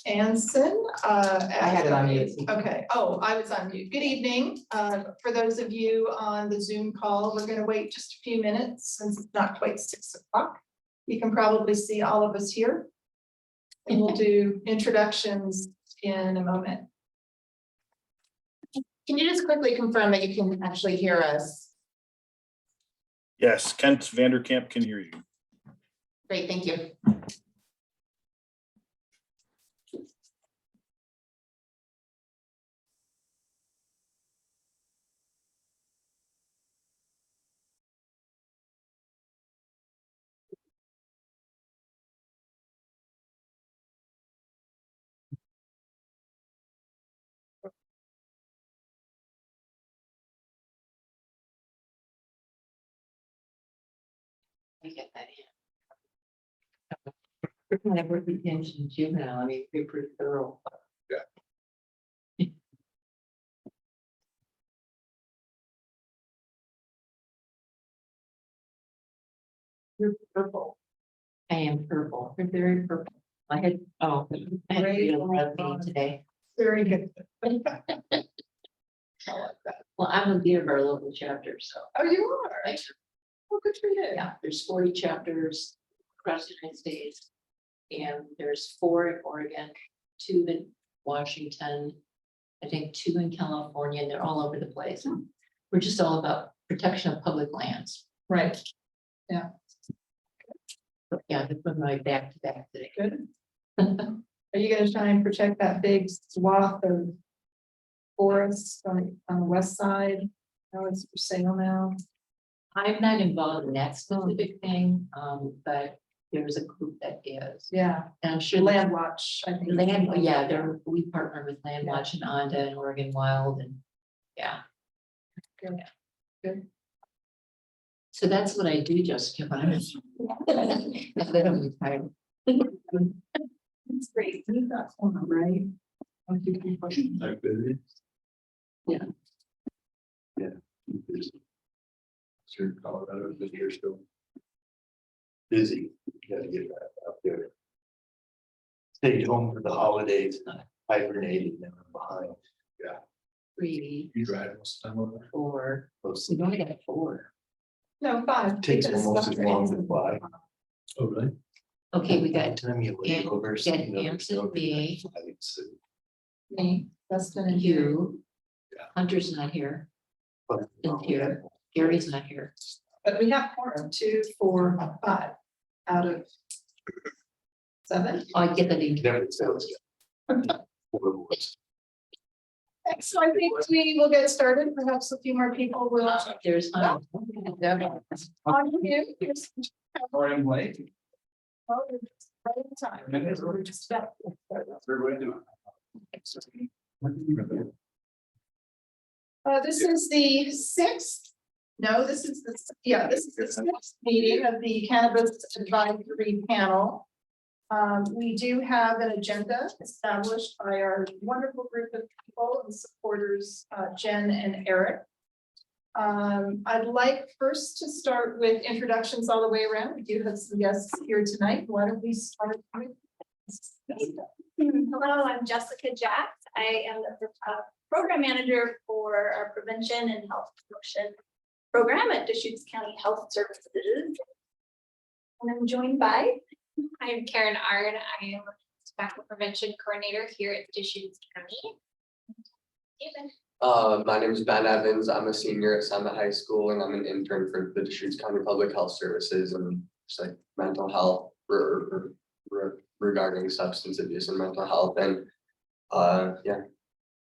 Anson. I had it on mute. Okay. Oh, I was on mute. Good evening. For those of you on the Zoom call, we're going to wait just a few minutes since it's not quite 6 o'clock. You can probably see all of us here. And we'll do introductions in a moment. Can you just quickly confirm that you can actually hear us? Yes, Kent Vanderkamp can hear you. Great, thank you. I get that in. Kind of work retention juvenile, I mean, they're pretty thorough. You're purple. I am purple. You're very purple. I had I had real red meeting today. Very good. I like that. Well, I'm a leader of our local chapter, so. Oh, you are? Thanks. Oh, good for you. Yeah, there's 40 chapters across the United States. And there's 4 in Oregon, 2 in Washington, I think 2 in California, and they're all over the place. We're just all about protection of public lands. Right. Yeah. But yeah, this was my back to back today. Good. Are you going to try and protect that big swath of forest on the west side? How it's for sale now? I'm not involved in that specific thing, but there's a group that is. Yeah. And I'm sure Land Watch, I think. we partner with Land Watch and Onda and Oregon Wild and yeah. Good. Good. So that's what I do, Jessica. But I'm retired. That's great. You got one, right? Yeah. Yeah. Sure, Colorado, but you're still busy. You gotta get that out there. Stayed home for the holidays, hibernated, now I'm behind. 3, You drive most of the time over 4. there? We've only got 4. No, 5. Takes because almost as Dr. long Anson- to fly. Oh, really? Okay, we got Time you lay over. got Anson, me. Me, Dustin and You. Yeah. Hunter's not here. Isn't here. Gary's not here. But we have 4, 2, 4, 5 out of 7. Oh, I get that. Never sounds good. So I think we will get started. Perhaps a few more people will. There's On you. Here's- I'm late. Oh, you're just right in time. We're just about to start. This is the 6th. No, this is the 6th meeting of the Cannabis Advisory Panel. We do have an agenda established by our wonderful group of people and supporters, Jen and Eric. I'd like first to start with introductions all the way around. We do have some guests here tonight. Why don't we start with? Hello, I'm Jessica Jack. I am the program manager for our prevention and health promotion program at Deschutes County Health Services. And I'm joined by. I'm Karen Ard. I am tobacco prevention coordinator here at Deschutes County. My name is Ben Evans. I'm a senior at Summit High School and I'm an intern for the Deschutes County Public Health Services and just like mental health regarding substance abuse and mental health. And yeah.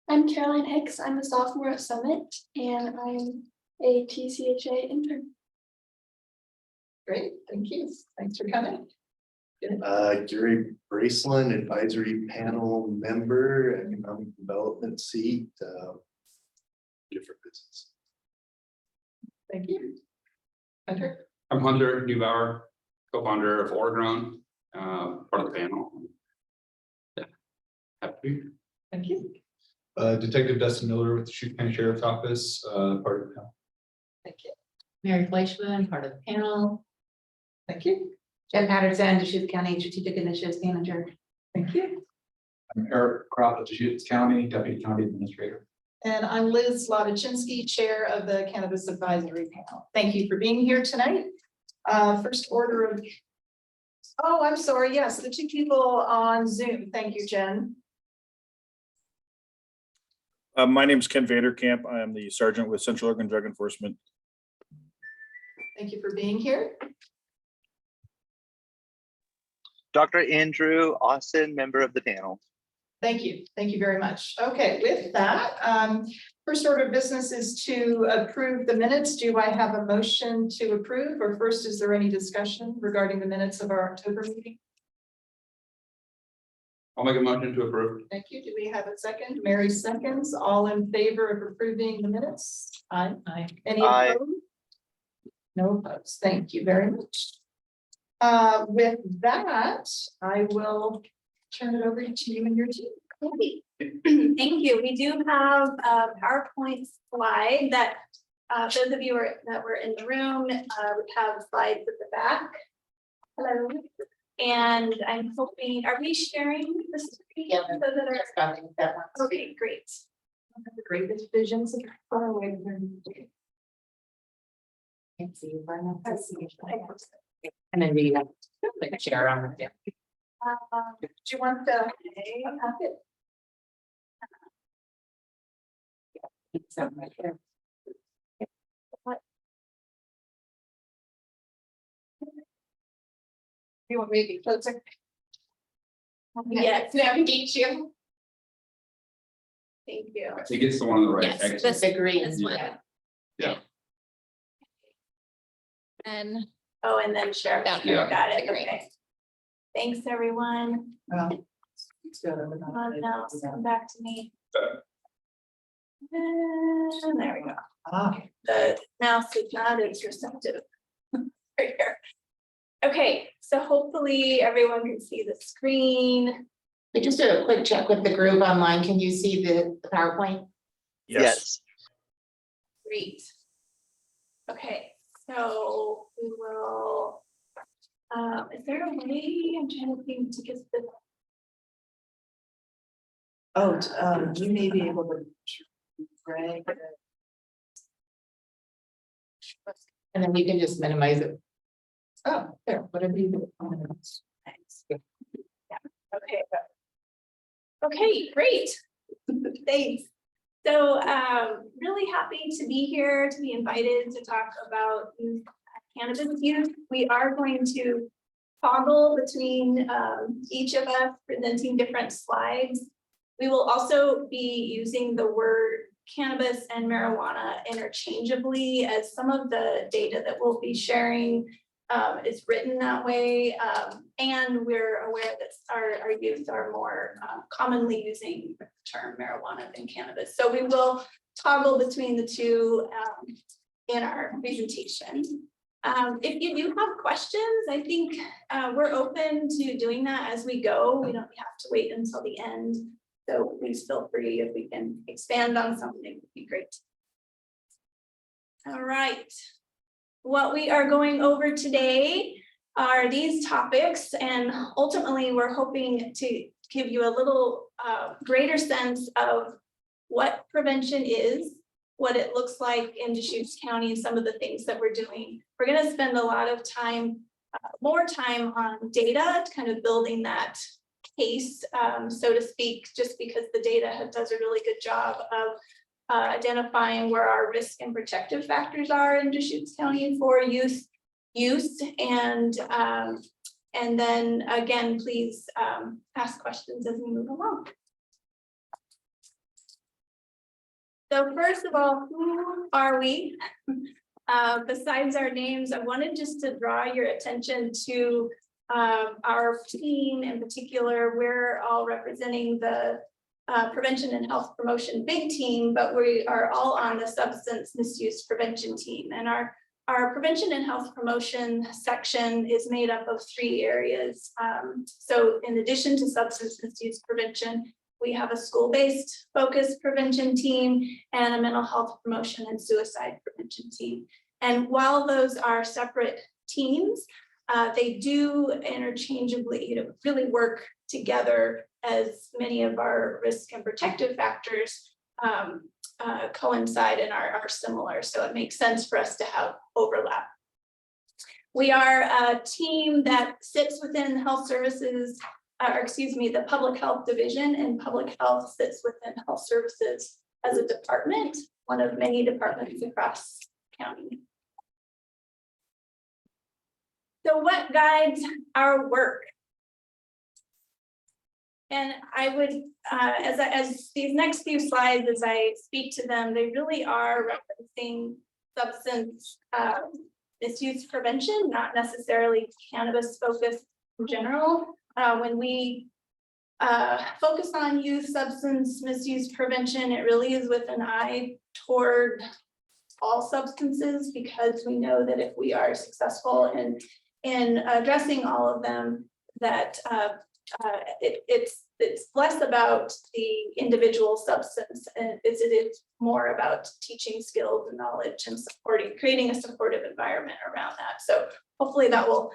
I'm Caroline Hicks. I'm a sophomore at Summit and I'm a TCHA intern. Great, thank you. Thanks for coming. Gary Braceland, advisory panel member, economic development seat, different business. Thank you. Hunter. I'm Hunter Neubauer, co-founder of Orgrown, part of the panel. Yeah, happy to be here. Thank you. Detective Dustin Miller with the Deschutes County Sheriff's Office, part of the panel. Thank you. Mary Fleischman, part of the panel. Thank you. Jen Patterson, Deschutes County Strategic Initiatives Manager. Thank you. I'm Eric Crop of Deschutes County, Deputy County Administrator. And I'm Liz Latachinsky, Chair of the Cannabis Advisory Panel. Thank you for being here tonight. First order of, oh, I'm sorry, yes, the two people on Zoom. Thank you, Jen. My name is Ken Vanderkamp. I am the Sergeant with Central Oregon Drug Enforcement. Thank you for being here. Dr. Andrew Austin, member of the panel. Thank you. Thank you very much. Okay, with that, first order of business is to approve the minutes. Do I have a motion to approve, or first, is there any discussion regarding the minutes of our October meeting? I'll make a motion to approve. Thank you. Do we have a second? Mary seconds. All in favor of approving the minutes? Aye. Aye. Any Aye. opposed? No opposed. Thank you very much. With that, I will turn it over to you and your team. Okay. Thank you. We do have a PowerPoint slide that those of you that were in the room would have slides at the back. Hello. And I'm hoping, are we sharing the screen? Yeah. So that are- Okay, great. The greatest visions of far away. Can't see you, but I see you. And then we have like a chair on it. Do you want the? It's right there. You want me to be closer? Yes, Navigate you. thank you. I think it's the one on the right. Yes, Excellent. this The green this one. one. Yeah. And Oh, and then share. Down here. Got it. The green. Okay. Thanks, everyone. It's good. Come on now, come back to me. Uh. And there we go. Ah, The mouse is not as receptive. Right here. Okay, so hopefully everyone can see the screen. We just did a quick check with the group online. Can you see the PowerPoint? Yes. Great. Okay, so we will. Is there a way? I'm trying to think to get the. oh, you may be able to. Greg. And then you can just minimize it. Oh, there, whatever you do. Thanks. Yeah, okay. Okay, great. Thanks. So really happy to be here, to be invited to talk about cannabis use. We are going to toggle between each of us presenting different slides. We will also be using the word cannabis and marijuana interchangeably, as some of the data that we'll be sharing is written that way. And we're aware that our youth are more commonly using the term marijuana than cannabis. So we will toggle between the two in our presentation. If you do have questions, I think we're open to doing that as we go. We don't have to wait until the end. So please feel free, if we can expand on something, it would be great. All right. What we are going over today are these topics, and ultimately we're hoping to give you a little greater sense of what prevention is, what it looks like in Deschutes County, and some of the things that we're doing. We're going to spend a lot of time, more time on data, kind of building that case, so to speak, just because the data does a really good job of identifying where our risk and protective factors are in Deschutes County for youth use. And then again, please ask questions as we move along. So first of all, who are we? Besides our names, I wanted just to draw your attention to our team in particular. We're all representing the prevention and health promotion big team, but we are all on the substance misuse prevention team. And our prevention and health promotion section is made up of 3 areas. So in addition to substance misuse prevention, we have a school-based focused prevention team and a mental health promotion and suicide prevention team. And while those are separate teams, they do interchangeably, really work together as many of our risk and protective factors coincide and are similar. So it makes sense for us to have overlap. We are a team that sits within health services, or excuse me, the public health division, and public health sits within health services as a department, one of many departments across the county. So what guides our work? And I would, as these next few slides, as I speak to them, they really are referencing substance misuse prevention, not necessarily cannabis focus in general. When we focus on youth substance misuse prevention, it really is with an eye toward all substances, because we know that if we are successful in addressing all of them, that it's less about the individual substance and it is more about teaching skills and knowledge and creating a supportive environment around that. So hopefully that will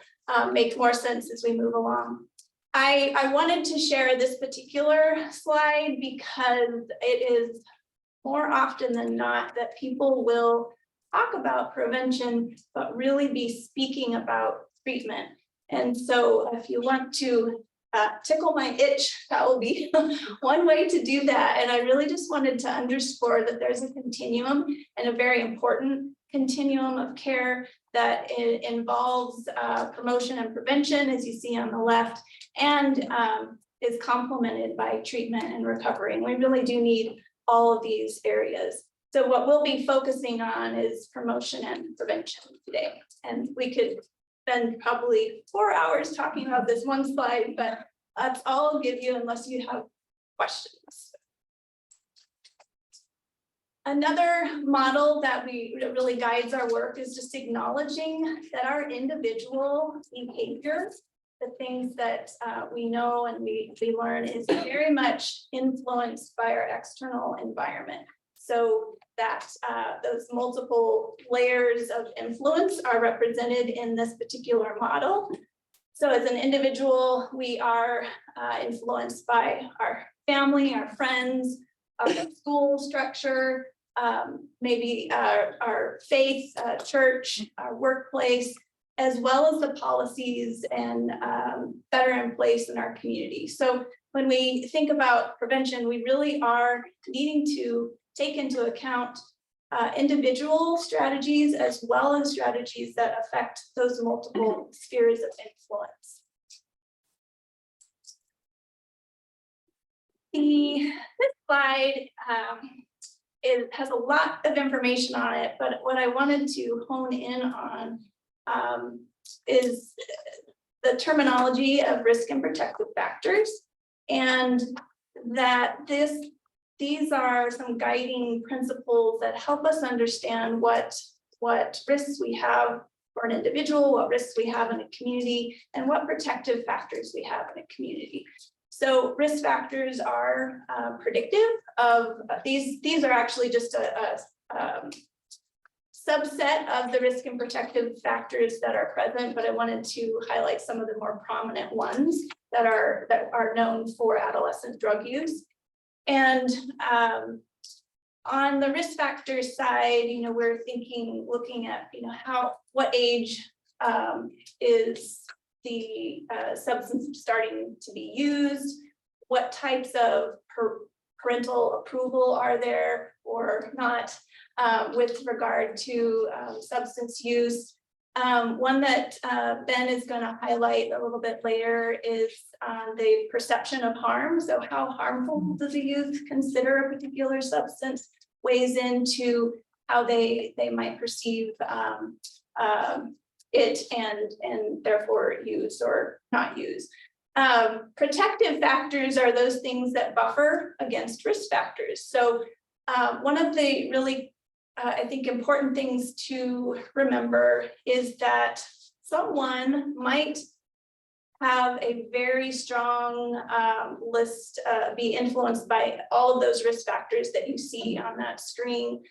make more sense as we move along. I wanted to share this particular slide because it is more often than not that people will talk about prevention, but really be speaking about treatment. And so if you want to tickle my itch, that will be one way to do that. And I really just wanted to underscore that there's a continuum, and a very important continuum of care that involves promotion and prevention, as you see on the left, and is complemented by treatment and recovery. And we really do need all of these areas. So what we'll be focusing on is promotion and prevention today. And we could spend probably 4 hours talking about this one slide, but that's all I'll give you unless you have questions. Another model that really guides our work is just acknowledging that our individual behavior, the things that we know and we learn, is very much influenced by our external environment. So that those multiple layers of influence are represented in this particular model. So as an individual, we are influenced by our family, our friends, our school structure, maybe our faith, church, our workplace, as well as the policies and that are in place in our community. So when we think about prevention, we really are needing to take into account individual strategies as well as strategies that affect those multiple spheres of influence. This slide has a lot of information on it, but what I wanted to hone in on is the terminology of risk and protective factors, and that these are some guiding principles that help us understand what risks we have for an individual, what risks we have in a community, and what protective factors we have in a community. So risk factors are predictive of these are actually just a subset of the risk and protective factors that are present, but I wanted to highlight some of the more prominent ones that are known for adolescent drug use. And on the risk factors side, we're looking at, what age is the substance starting to be used, what types of parental approval are there or not with regard to substance use. One that Ben is going to highlight a little bit later is the perception of harm. So how harmful does a youth consider a particular substance weighs into how they might perceive it and therefore use or not use. Protective factors are those things that buffer against risk factors. So one of the really I think important things to remember is that someone might have a very strong list, be influenced by all of those risk factors that you see on that screen.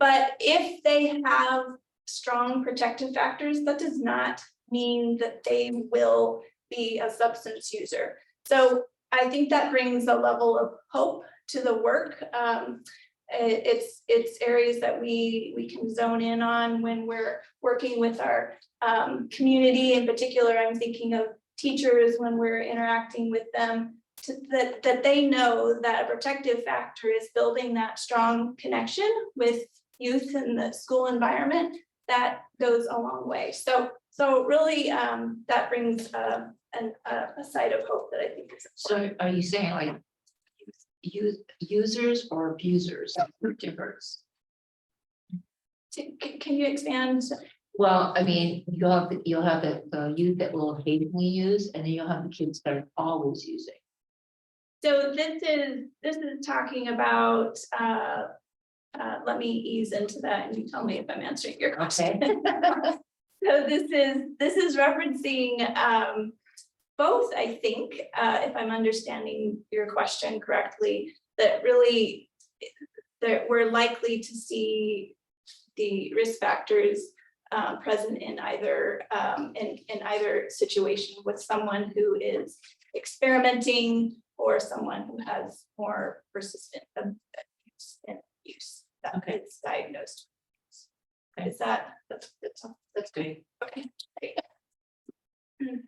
But if they have strong protective factors, that does not mean that they will be a substance user. So I think that brings a level of hope to the work. It's areas that we can zone in on when we're working with our community. In particular, I'm thinking of teachers when we're interacting with them, that they know that a protective factor is building that strong connection with youth in the school environment. That goes a long way. So really, that brings a side of hope that I think is important. So are you saying like users or abusers? Difference. Can you expand? Well, I mean, you'll have the youth that will occasionally use, and then you'll have the kids that are always using. So this is talking about, let me ease into that and you tell me if I'm answering your question. So this is referencing both, I think, if I'm understanding your question correctly, that really that we're likely to see the risk factors present in either in either situation with someone who is experimenting or someone who has more persistent use that is diagnosed. Okay. Is that That's good. okay?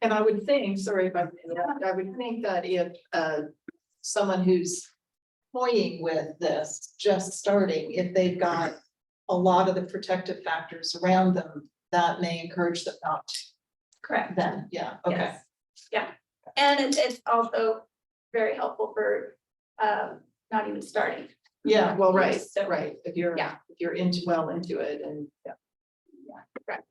And I would think, sorry about that, I would think that if someone who's toying with this, just starting, if they've got a lot of the protective factors around them, that may encourage them not to. Correct. Then, yeah, okay. Yes. Yeah, and it's also very helpful for not even starting. Yeah, well, right, So- right, if you're well into it and, yeah. Correct.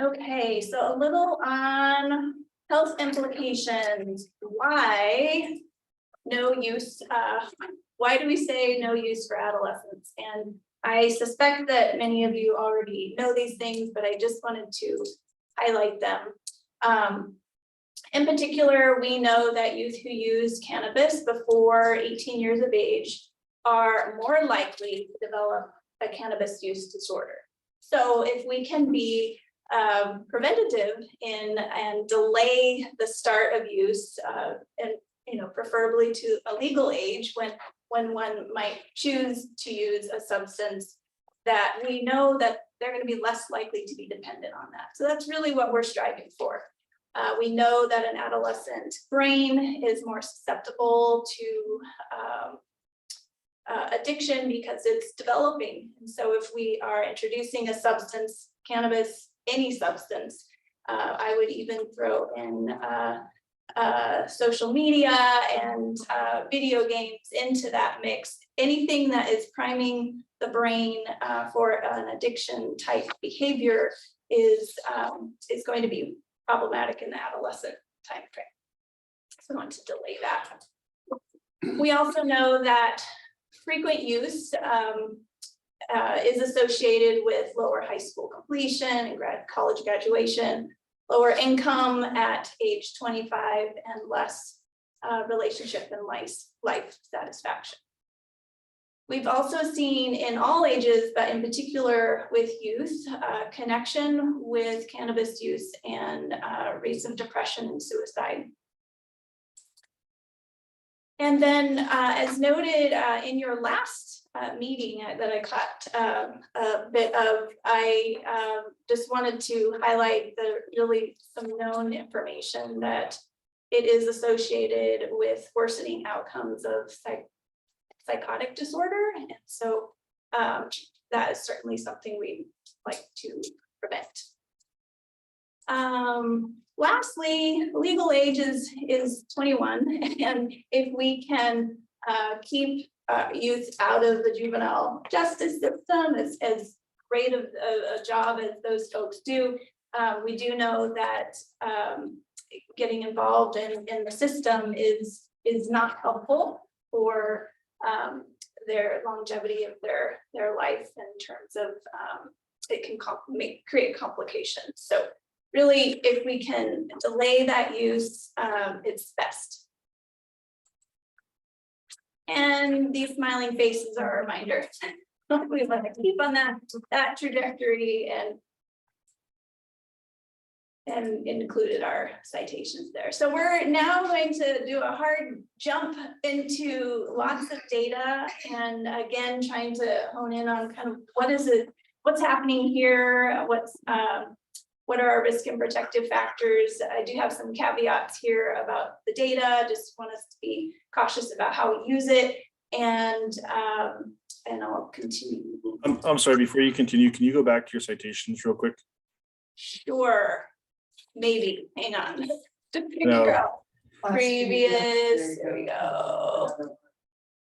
Okay, so a little on health implications. Why no use? Why do we say no use for adolescents? And I suspect that many of you already know these things, but I just wanted to highlight them. In particular, we know that youth who use cannabis before 18 years of age are more likely to develop a cannabis use disorder. So if we can be preventative and delay the start of use, and preferably to a legal age when one might choose to use a substance, that we know that they're going to be less likely to be dependent on that. So that's really what we're striving for. We know that an adolescent brain is more susceptible to addiction because it's developing. And so if we are introducing a substance, cannabis, any substance, I would even throw in social media and video games into that mix. Anything that is priming the brain for an addiction type behavior is going to be problematic in the adolescent time frame. So I want to delay that. We also know that frequent use is associated with lower high school completion and college graduation, lower income at age 25, and less relationship and life satisfaction. We've also seen in all ages, but in particular with youth, connection with cannabis use and rates of depression and suicide. And then as noted in your last meeting that I caught a bit of, I just wanted to highlight some known information that it is associated with worsening outcomes of psychotic disorder. And so that is certainly something we'd like to prevent. Lastly, legal age is 21. And if we can keep youth out of the juvenile justice system, as great of a job as those folks do, we do know that getting involved in the system is not helpful for their longevity of their life in terms of it can create complications. So really, if we can delay that use, it's best. And these smiling faces are a reminder. We want to keep on that trajectory and and included our citations there. So we're now going to do a hard jump into lots of data and again, trying to hone in on kind of what's happening here, what are our risk and protective factors. I do have some caveats here about the data, just want us to be cautious about how we use it, and I'll continue. I'm sorry, before you continue, can you go back to your citations real quick? Sure, maybe, hang on, to figure No. out previous, there we go.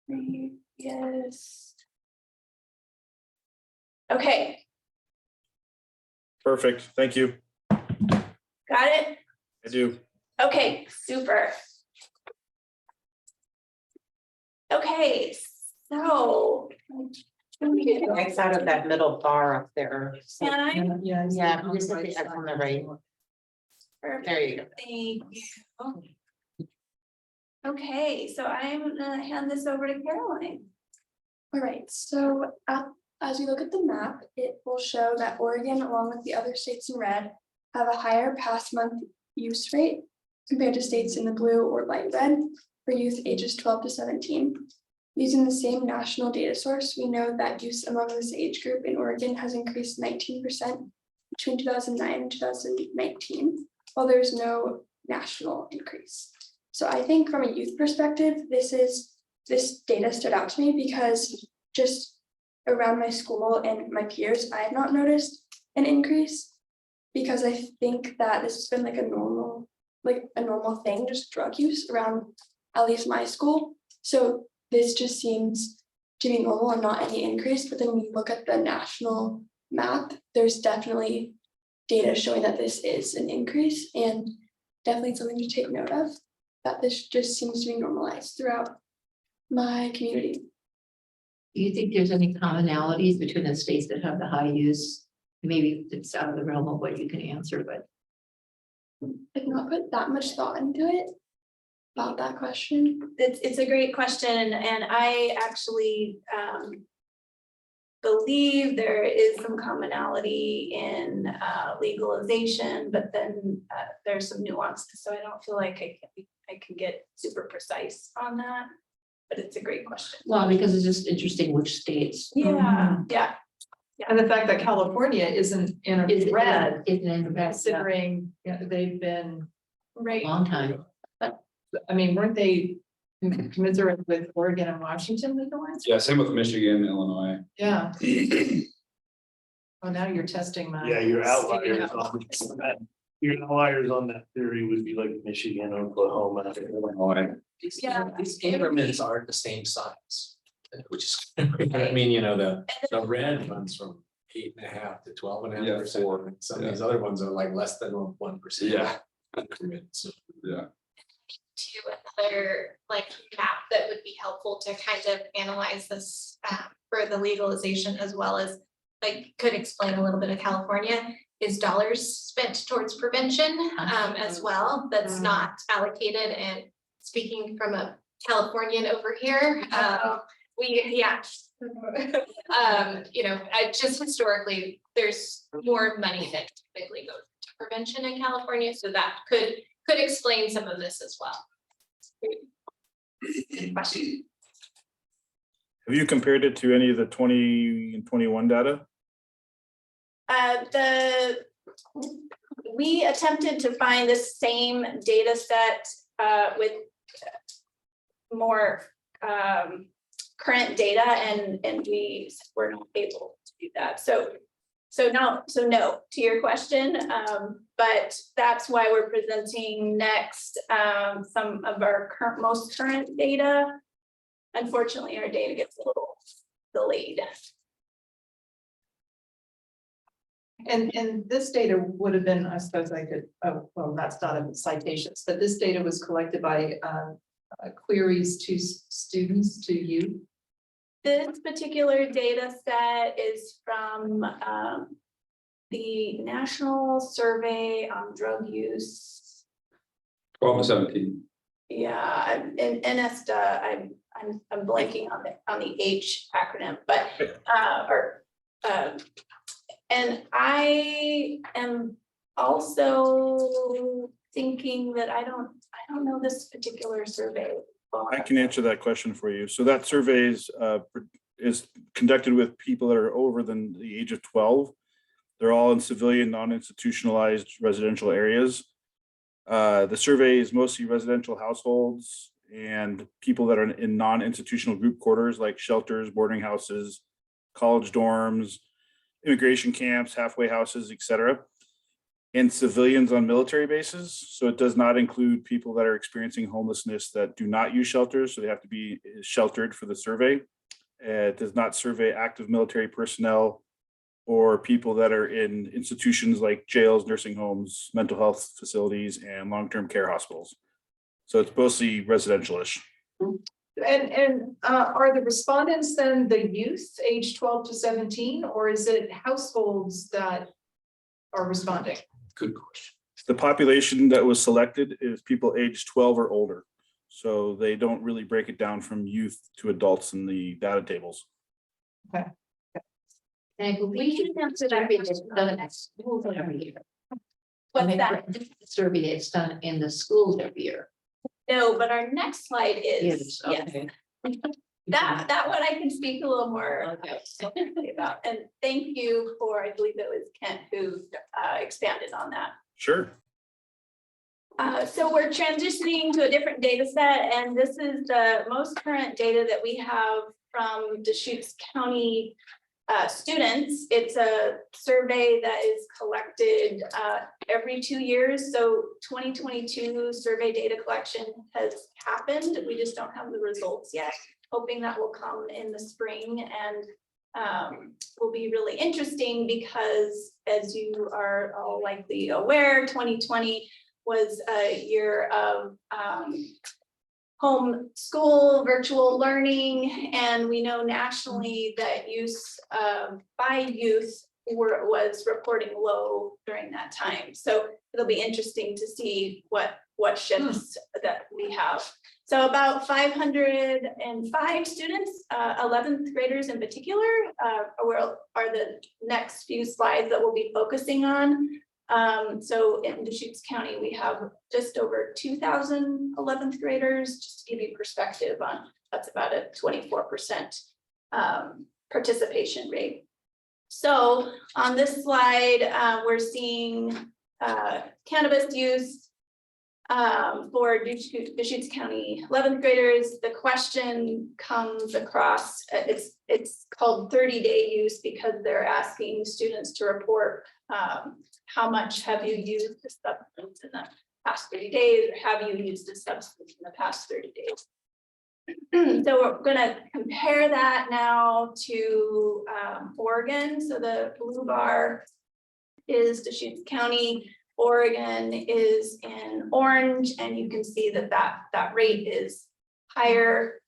Previous. Okay, Perfect, thank you. got it? I do. Okay, super. Okay, so. X out of that middle bar up there. Can I? Yeah, just hit the X on the right. Perfect. There you go. Thank you. Okay, so I'm gonna hand this over to Caroline. All right, so as we look at the map, it will show that Oregon, along with the other states in red, have a higher past month use rate compared to states in the blue or light red for youth ages 12 to 17. Using the same national data source, we know that use among this age group in Oregon has increased 19% between 2009 and 2019, while there's no national increase. So I think from a youth perspective, this data stood out to me because just around my school and my peers, I have not noticed an increase, because I think that this has been like a normal thing, just drug use around at least my school. So this just seems to be normal and not any increase. But then when you look at the national map, there's definitely data showing that this is an increase, and definitely something to take note of, that this just seems to be normalized throughout my community. Do you think there's any commonalities between the states that have the high use? Maybe it's out of the realm of what you can answer, but. I've not put that much thought into it about that question. It's a great question, and I actually believe there is some commonality in legalization, but then there's some nuances, so I don't feel like I can get super precise on that, but it's a great question. Well, because it's just interesting which states. Yeah, yeah. And the fact that California isn't in a red, Isn't in red, yeah, considering they've been, a Right. long time. I mean, weren't they commiserate with Oregon and Washington legalized? Yeah, same with Michigan, Illinois. Yeah. Oh, now you're testing my. Yeah, your outliers on that theory would be like Michigan, Oklahoma. Illinois. Yeah. These increments aren't the same size, which is, I mean, you know, the red runs from 8.5 to 12.5%. 4, and some of these other ones are like less than 1%. Yeah. Increments. Yeah. To another like map that would be helpful to kind of analyze this for the legalization, as well as like could explain a little bit of California, is dollars spent towards prevention as well, that's not allocated. And speaking from a Californian over here, you know, just historically, there's more money that typically goes to prevention in California, so that could explain some of this as well. Good question. Have you compared it to any of the 20 and 21 data? We attempted to find the same data set with more current data, and we were not able to do that. So no to your question, but that's why we're presenting next some of our most current data. Unfortunately, our data gets a little delayed. And this data would have been, I suppose I could, oh, well, that's not in the citations, but this data was collected by queries to students, to you. This particular data set is from the National Survey on Drug Use. 12 to 17. Yeah, and NSDA, I'm blanking on the H acronym, but and I am also thinking that I don't know this particular survey. I can answer that question for you. So that survey is conducted with people that are over than the age of 12. They're all in civilian, non-institutionalized residential areas. The survey is mostly residential households and people that are in non-institutional group quarters like shelters, boarding houses, college dorms, immigration camps, halfway houses, etc., and civilians on military bases. So it does not include people that are experiencing homelessness that do not use shelters, so they have to be sheltered for the survey. It does not survey active military personnel or people that are in institutions like jails, nursing homes, mental health facilities, and long-term care hospitals. So it's mostly residential-ish. And are the respondents then the youth age 12 to 17, or is it households that are responding? Good question. The population that was selected is people aged 12 or older. So they don't really break it down from youth to adults in the data tables. And I believe can answer that survey is done at schools every year. What's And that? the survey is done in the schools every year. No, but our next slide is, Yes, yes, okay. that one I can speak a little more Okay. about. And thank you for, I believe it was Kent who expanded on that. Sure. So we're transitioning to a different data set, and this is the most current data that we have from Deschutes County students. It's a survey that is collected every 2 years. So 2022 survey data collection has happened. We just don't have the results yet. Hoping that will come in the spring, and will be really interesting because, as you are all likely aware, 2020 was a year of home school, virtual learning, and we know nationally that use by youth was reporting low during that time. So it'll be interesting to see what shifts that we have. So about 505 students, 11th graders in particular, are the next few slides that we'll be focusing on. So in Deschutes County, we have just over 2,000 11th graders, just to give you perspective on, that's about a 24% participation rate. So on this slide, we're seeing cannabis use for Deschutes County 11th graders. The question comes across, it's called 30-day use because they're asking students to report how much have you used the substance in the past 30 days, or have you used a substance in the past 30 days? So we're going to compare that now to Oregon. So the blue bar is Deschutes County. Oregon is in orange, and you can see that rate is higher.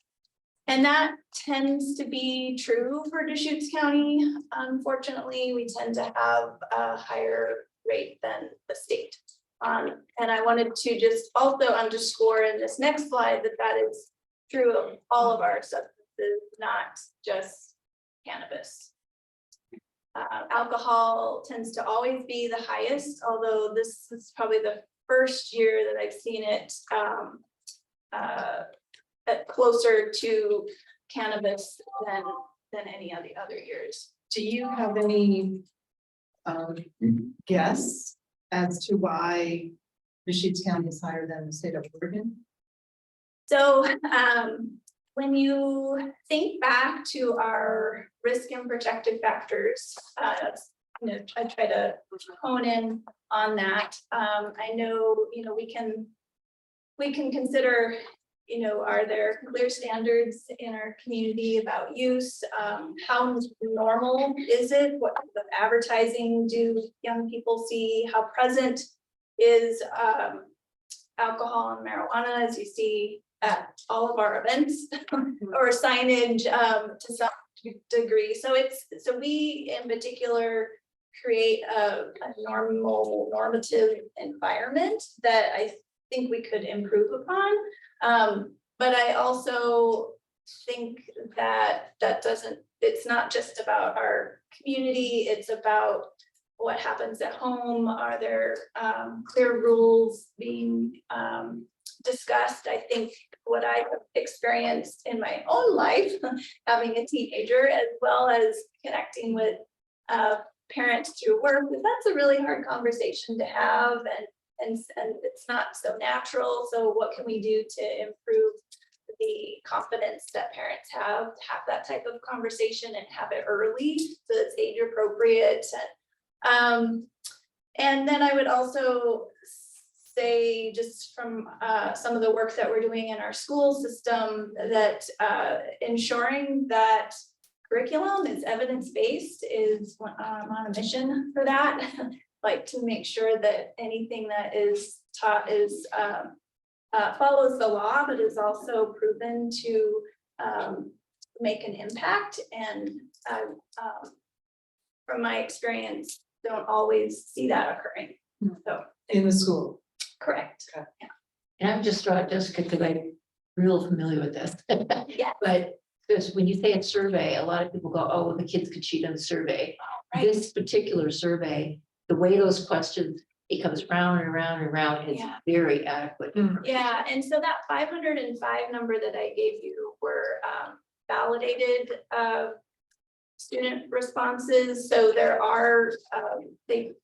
And that tends to be true for Deschutes County. Unfortunately, we tend to have a higher rate than the state. And I wanted to just also underscore in this next slide that is true of all of our substances, not just cannabis. Alcohol tends to always be the highest, although this is probably the first year that I've seen it closer to cannabis than any of the other years. Do you have any guess as to why Deschutes County is higher than the state of Oregon? So when you think back to our risk and protective factors, I try to hone in on that. I know, we can consider, are there clear standards in our community about use? How normal is it? What type of advertising do young people see? How present is alcohol and marijuana, as you see at all of our events or signage to some degree? So we in particular create a normative environment that I think we could improve upon. But I also think that it's not just about our community, it's about what happens at home? Are there clear rules being discussed? I think what I have experienced in my own life, having a teenager, as well as connecting with parents through work, that's a really hard conversation to have, and it's not so natural. So what can we do to improve the confidence that parents have to have that type of conversation and have it early so it's age appropriate? And then I would also say, just from some of the work that we're doing in our school system, that ensuring that curriculum is evidence-based is on a mission for that. Like to make sure that anything that is taught is follows the law, but is also proven to make an impact. And from my experience, don't always see that occurring. So In the school. correct. And I'm just Jessica, because I'm real familiar with this. Yeah. But because when you say a survey, a lot of people go, oh, the kids could cheat on the survey. Right. This particular survey, the way those questions, it comes round and round and round, is Yeah. very adequate. Yeah, and so that 505 number that I gave you were validated student responses. So there are, the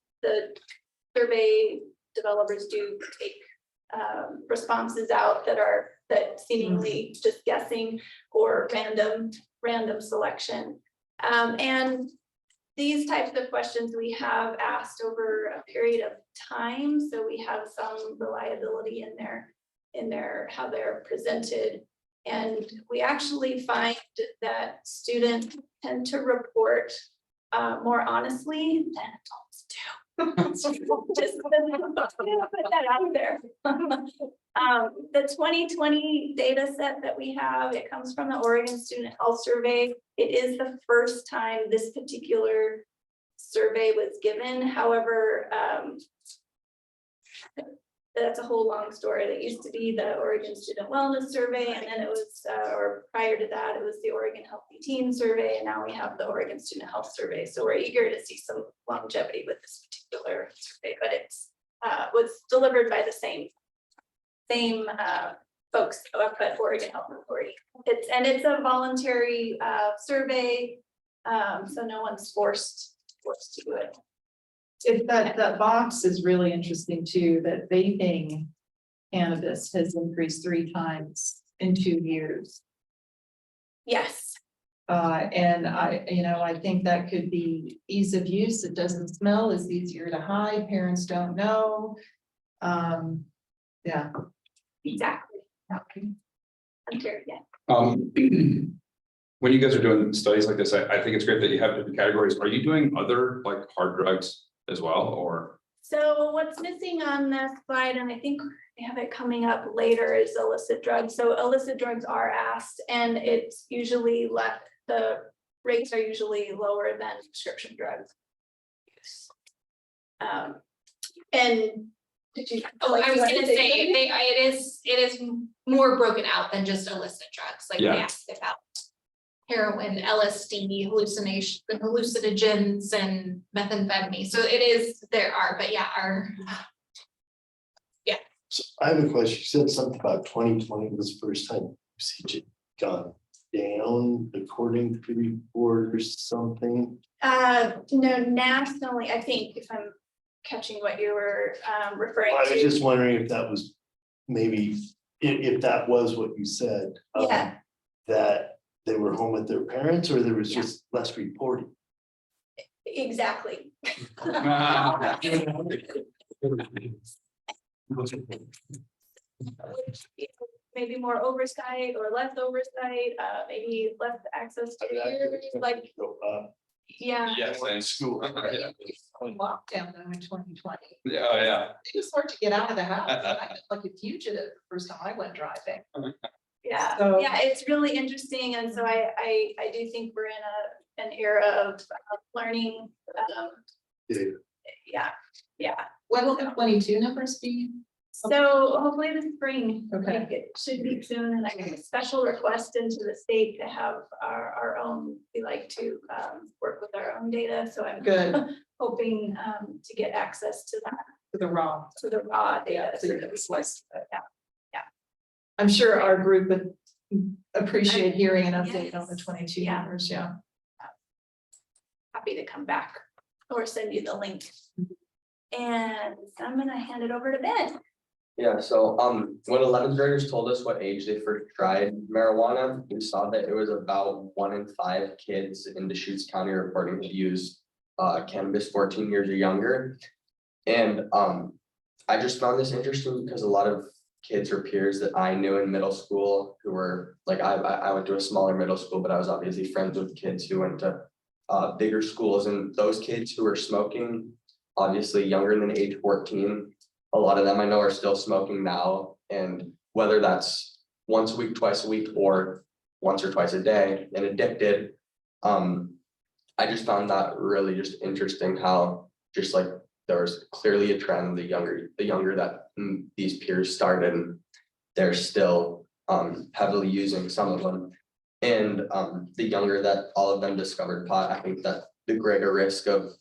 survey developers do take responses out that seemingly just guessing or random selection. And these types of questions we have asked over a period of time, so we have some reliability in their how they're presented. And we actually find that students tend to report more honestly than adults do. Just put that out there. The 2020 data set that we have, it comes from the Oregon Student Health Survey. It is the first time this particular survey was given. However, that's a whole long story. That used to be the Oregon Student Wellness Survey, and then it was, or prior to that, it was the Oregon Healthy Teen Survey, and now we have the Oregon Student Health Survey. So we're eager to see some longevity with this particular survey, but it's was delivered by the same folks up at Oregon Health Authority. It's a voluntary survey, so no one's forced to do it. If that box is really interesting too, that vaping cannabis has increased 3 times in 2 years. Yes. And I think that could be ease of use. It doesn't smell, it's easier to hide. Parents don't know. Yeah. Exactly. Okay. Hunter, yeah. When you guys are doing studies like this, I think it's great that you have different categories. Are you doing other like hard drugs as well, or? So what's missing on this slide, and I think we have it coming up later, is illicit drugs. So illicit drugs are asked, and it's usually the rates are usually lower than prescription drugs. And did you? Oh, I was gonna say, it is more broken out than just illicit drugs, like they Yeah. asked about heroin, LSD, hallucinogens and methamphetamine. So but yeah, So I have a question. You said something about 2020 was the first time usage had gone down according to the report or something. No, nationally, I think, if I'm catching what you were referring I to. was just wondering if that was maybe, if that was what you said. Yeah. That they were home with their parents, or there was Yeah. just less reporting. Exactly. Maybe more oversight or less oversight, maybe less access to peers, like, yeah. Yes, and school. Yeah. Lockdown in 2020. Yeah. It was hard to get out of the house. I felt like a fugitive the first time I went driving. Yeah, So- yeah, it's really interesting, and so I do think we're in an era of learning. Yeah. Yeah. What will the 22 numbers be? So hopefully this spring, Okay. like it should be soon, and I got a special request into the state to have our own, we like to work with our own data, so I'm Good. hoping to get access to that, To the raw. to the raw data. So you can slice it. Yeah. Yeah. I'm sure our group would appreciate hearing an update on the Yes. 22 Yeah. numbers, yeah. Happy to come back or send you the link. And I'm gonna hand it over to Ben. Yeah, so when 11th graders told us what age they first tried marijuana, we saw that it was about 1 in 5 kids in Deschutes County reporting to use cannabis 14 years or younger. And I just found this interesting because a lot of kids or peers that I knew in middle school who were like, I went to a smaller middle school, but I was obviously friends with kids who went to bigger schools, and those kids who were smoking, obviously younger than age 14, a lot of them I know are still smoking now, and whether that's once a week, twice a week, or once or twice a day and addicted. I just found that really just interesting how just like there was clearly a trend, the younger that these peers started, they're still heavily using some of them. And the younger that all of them discovered pot, I think that the greater risk of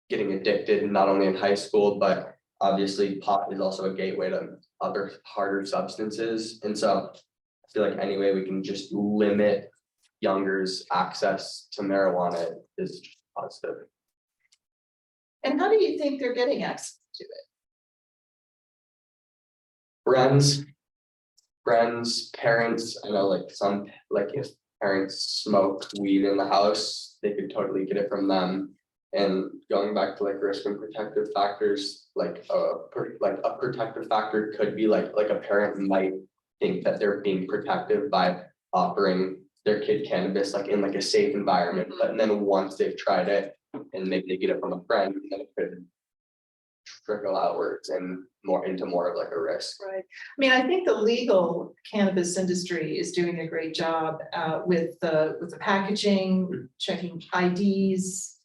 getting addicted, not only in high school, but obviously pot is also a gateway to other harder substances. And so I feel like any way we can just limit younger's access to marijuana is just positive. And how do you think they're getting access to it? Friends, parents, I know like some, like if parents smoke weed in the house, they could totally get it from them. And going back to like risk and protective factors, like a protective factor could be like a parent might think that they're being protective by offering their kid cannabis like in like a safe environment, but then once they've tried it and maybe they get it from a friend, then it could trickle outwards and more into more of like a risk. Right. I mean, I think the legal cannabis industry is doing a great job with the packaging, checking IDs,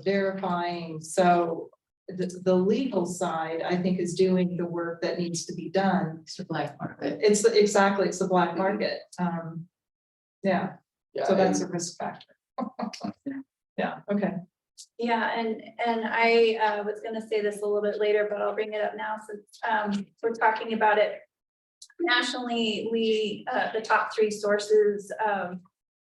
verifying. So the legal side, I think, is doing the work that needs to be done. It's the black market. It's the black market. Yeah, Yeah, so that's a and risk factor. Yeah, okay. Yeah, and I was gonna say this a little bit later, but I'll bring it up now since we're talking about it. Nationally, the top 3 sources of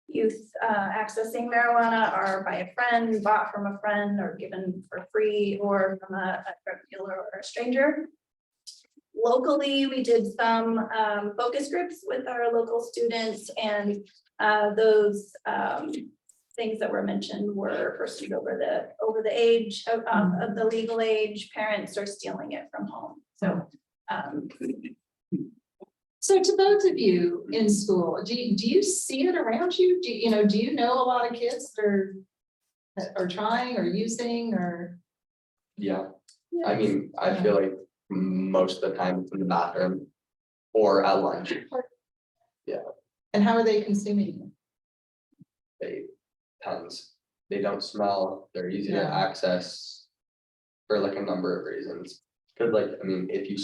youth accessing marijuana are by a friend, bought from a friend, or given for free, or from a drug dealer or a stranger. Locally, we did some focus groups with our local students, and those things that were mentioned were persons over the age of the legal age, parents are stealing it from home. So to those of you in school, do you see it around you? Do you know a lot of kids that are trying or using or? yeah, I mean, I feel like most of the time it's in the bathroom or at lunch. And how are they consuming They pens, they don't smell, they're easy to Yeah. access for like a number of reasons. Cause like, I mean, if you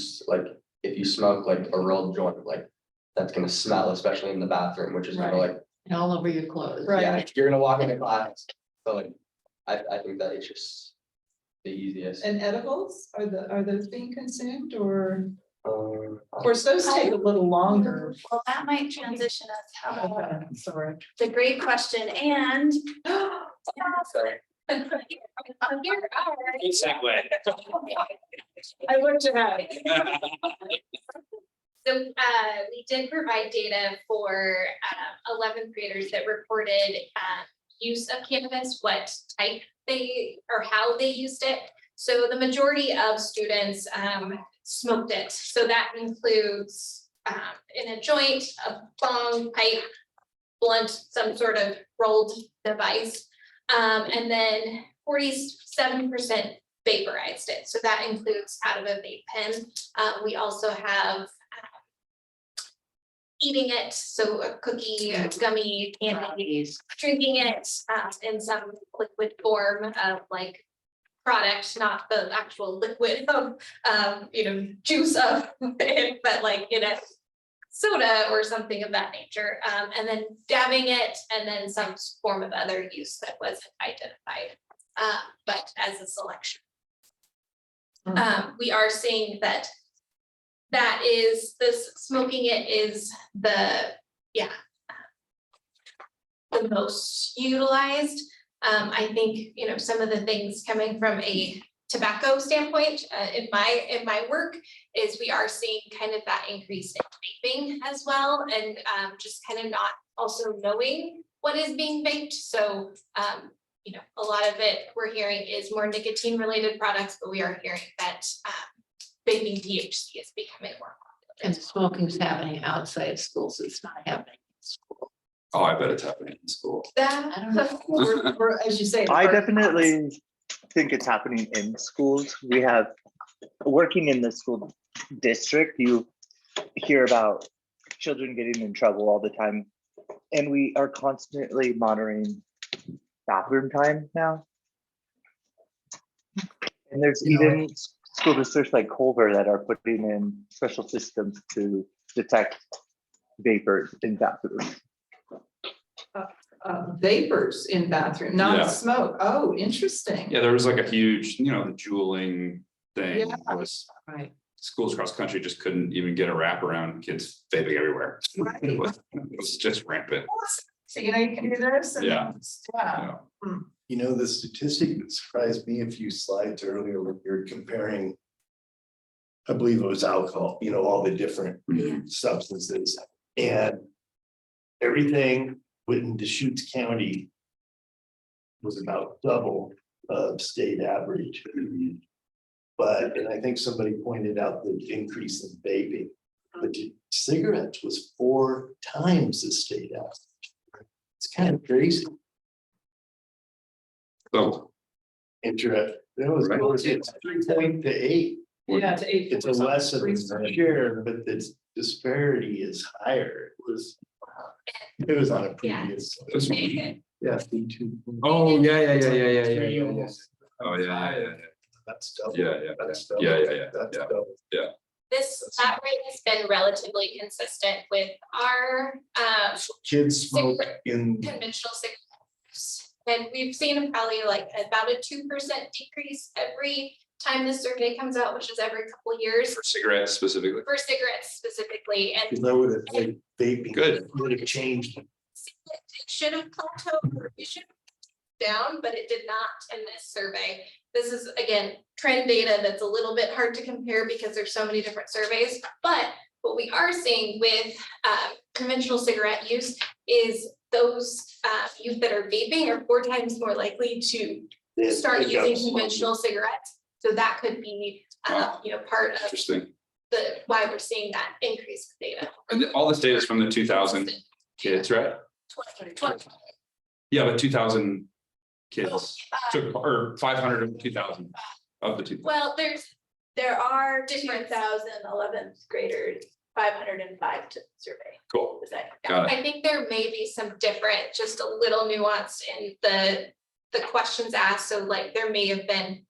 smoke like a real joint, like that's gonna smell, especially in the bathroom, which is kind of Right. like, And all over your clothes. Right. yeah, you're gonna walk into class. So like, I think that it's just the easiest. And edibles, are those being consumed or? Um, Of course, those take a little longer. Well, that might transition us. How about Okay, sorry. the great question and. Good segue. I looked ahead. So we did provide data for 11th graders that reported use of cannabis, what type they or how they used it. So the majority of students smoked it. So that includes in a joint, a bong, pipe, blunt, some sort of rolled device. And then 47% vaporized it. So that includes out of a vape pen. We also have eating it, so a cookie, a gummy, candy, drinking it in some liquid form of like product, not the actual liquid of, juice of it, but like, soda or something of that nature, and then dabbing it, and then some form of other use that wasn't identified, but as a selection. We are seeing that this smoking it is the most utilized. I think, some of the things coming from a tobacco standpoint, in my work, is we are seeing kind of that increase in vaping as well, and just kind of not also knowing what is being vaped. So, a lot of it we're hearing is more nicotine related products, but we are hearing that vaping THC is becoming more popular. And smoking's happening outside schools, it's not happening in school. Oh, I bet it's happening in school. That, I don't know. Or as you say. I definitely think it's happening in schools. We have, working in the school district, you hear about children getting in trouble all the time. And we are constantly monitoring bathroom time now. And there's even school districts like Culver that are putting in special systems to detect vapors in bathrooms. Vapors in bathroom, not Yeah. smoke. Oh, interesting. Yeah, there was like a huge, the juuling thing Yeah. was, Right. schools across the country just couldn't even get a wrap around kids vaping everywhere. Right. It was just rampant. So you can do this. And Yeah. Yeah. The statistic that surprised me a few slides earlier when you're comparing. I believe it was alcohol, all the different substances, and everything within Deschutes County was about double of state average. But, and I think somebody pointed out the increase in vaping, but cigarettes was 4 times the state average. It's kind of crazy. So, Interesting. That was, Right. it's 3 to 8. Yeah, to 8. It's a less of a share, but the disparity is higher. It was on a previous. Yeah. oh, yeah. Oh, yeah. That's double. Yeah. That's double. Yeah. That's Yeah. double. that rate has been relatively consistent with our Kids smoke in, conventional cigarettes. And we've seen probably like about a 2% decrease every time this survey comes out, which is every couple of years For cigarettes specifically. for cigarettes specifically. And you know, with like vaping. Good. Would have changed. it should have plateaued, or it should have down, but it did not in this survey. This is, again, trend data that's a little bit hard to compare because there's so many different surveys. But what we are seeing with conventional cigarette use is those youth that are vaping are 4 times more likely to start using conventional cigarettes. So that could be, part of Interesting. why we're seeing that increase in data. And all this data is from the 2000 kids, right? 20. Yeah, but 2000 kids took, or 500 of 2000 of the 2000. Well, There are Different. 2,011th graders, 505 to survey. Cool. Is that- Got it. I think there may be some different, just a little nuanced in the questions asked. So like there may have been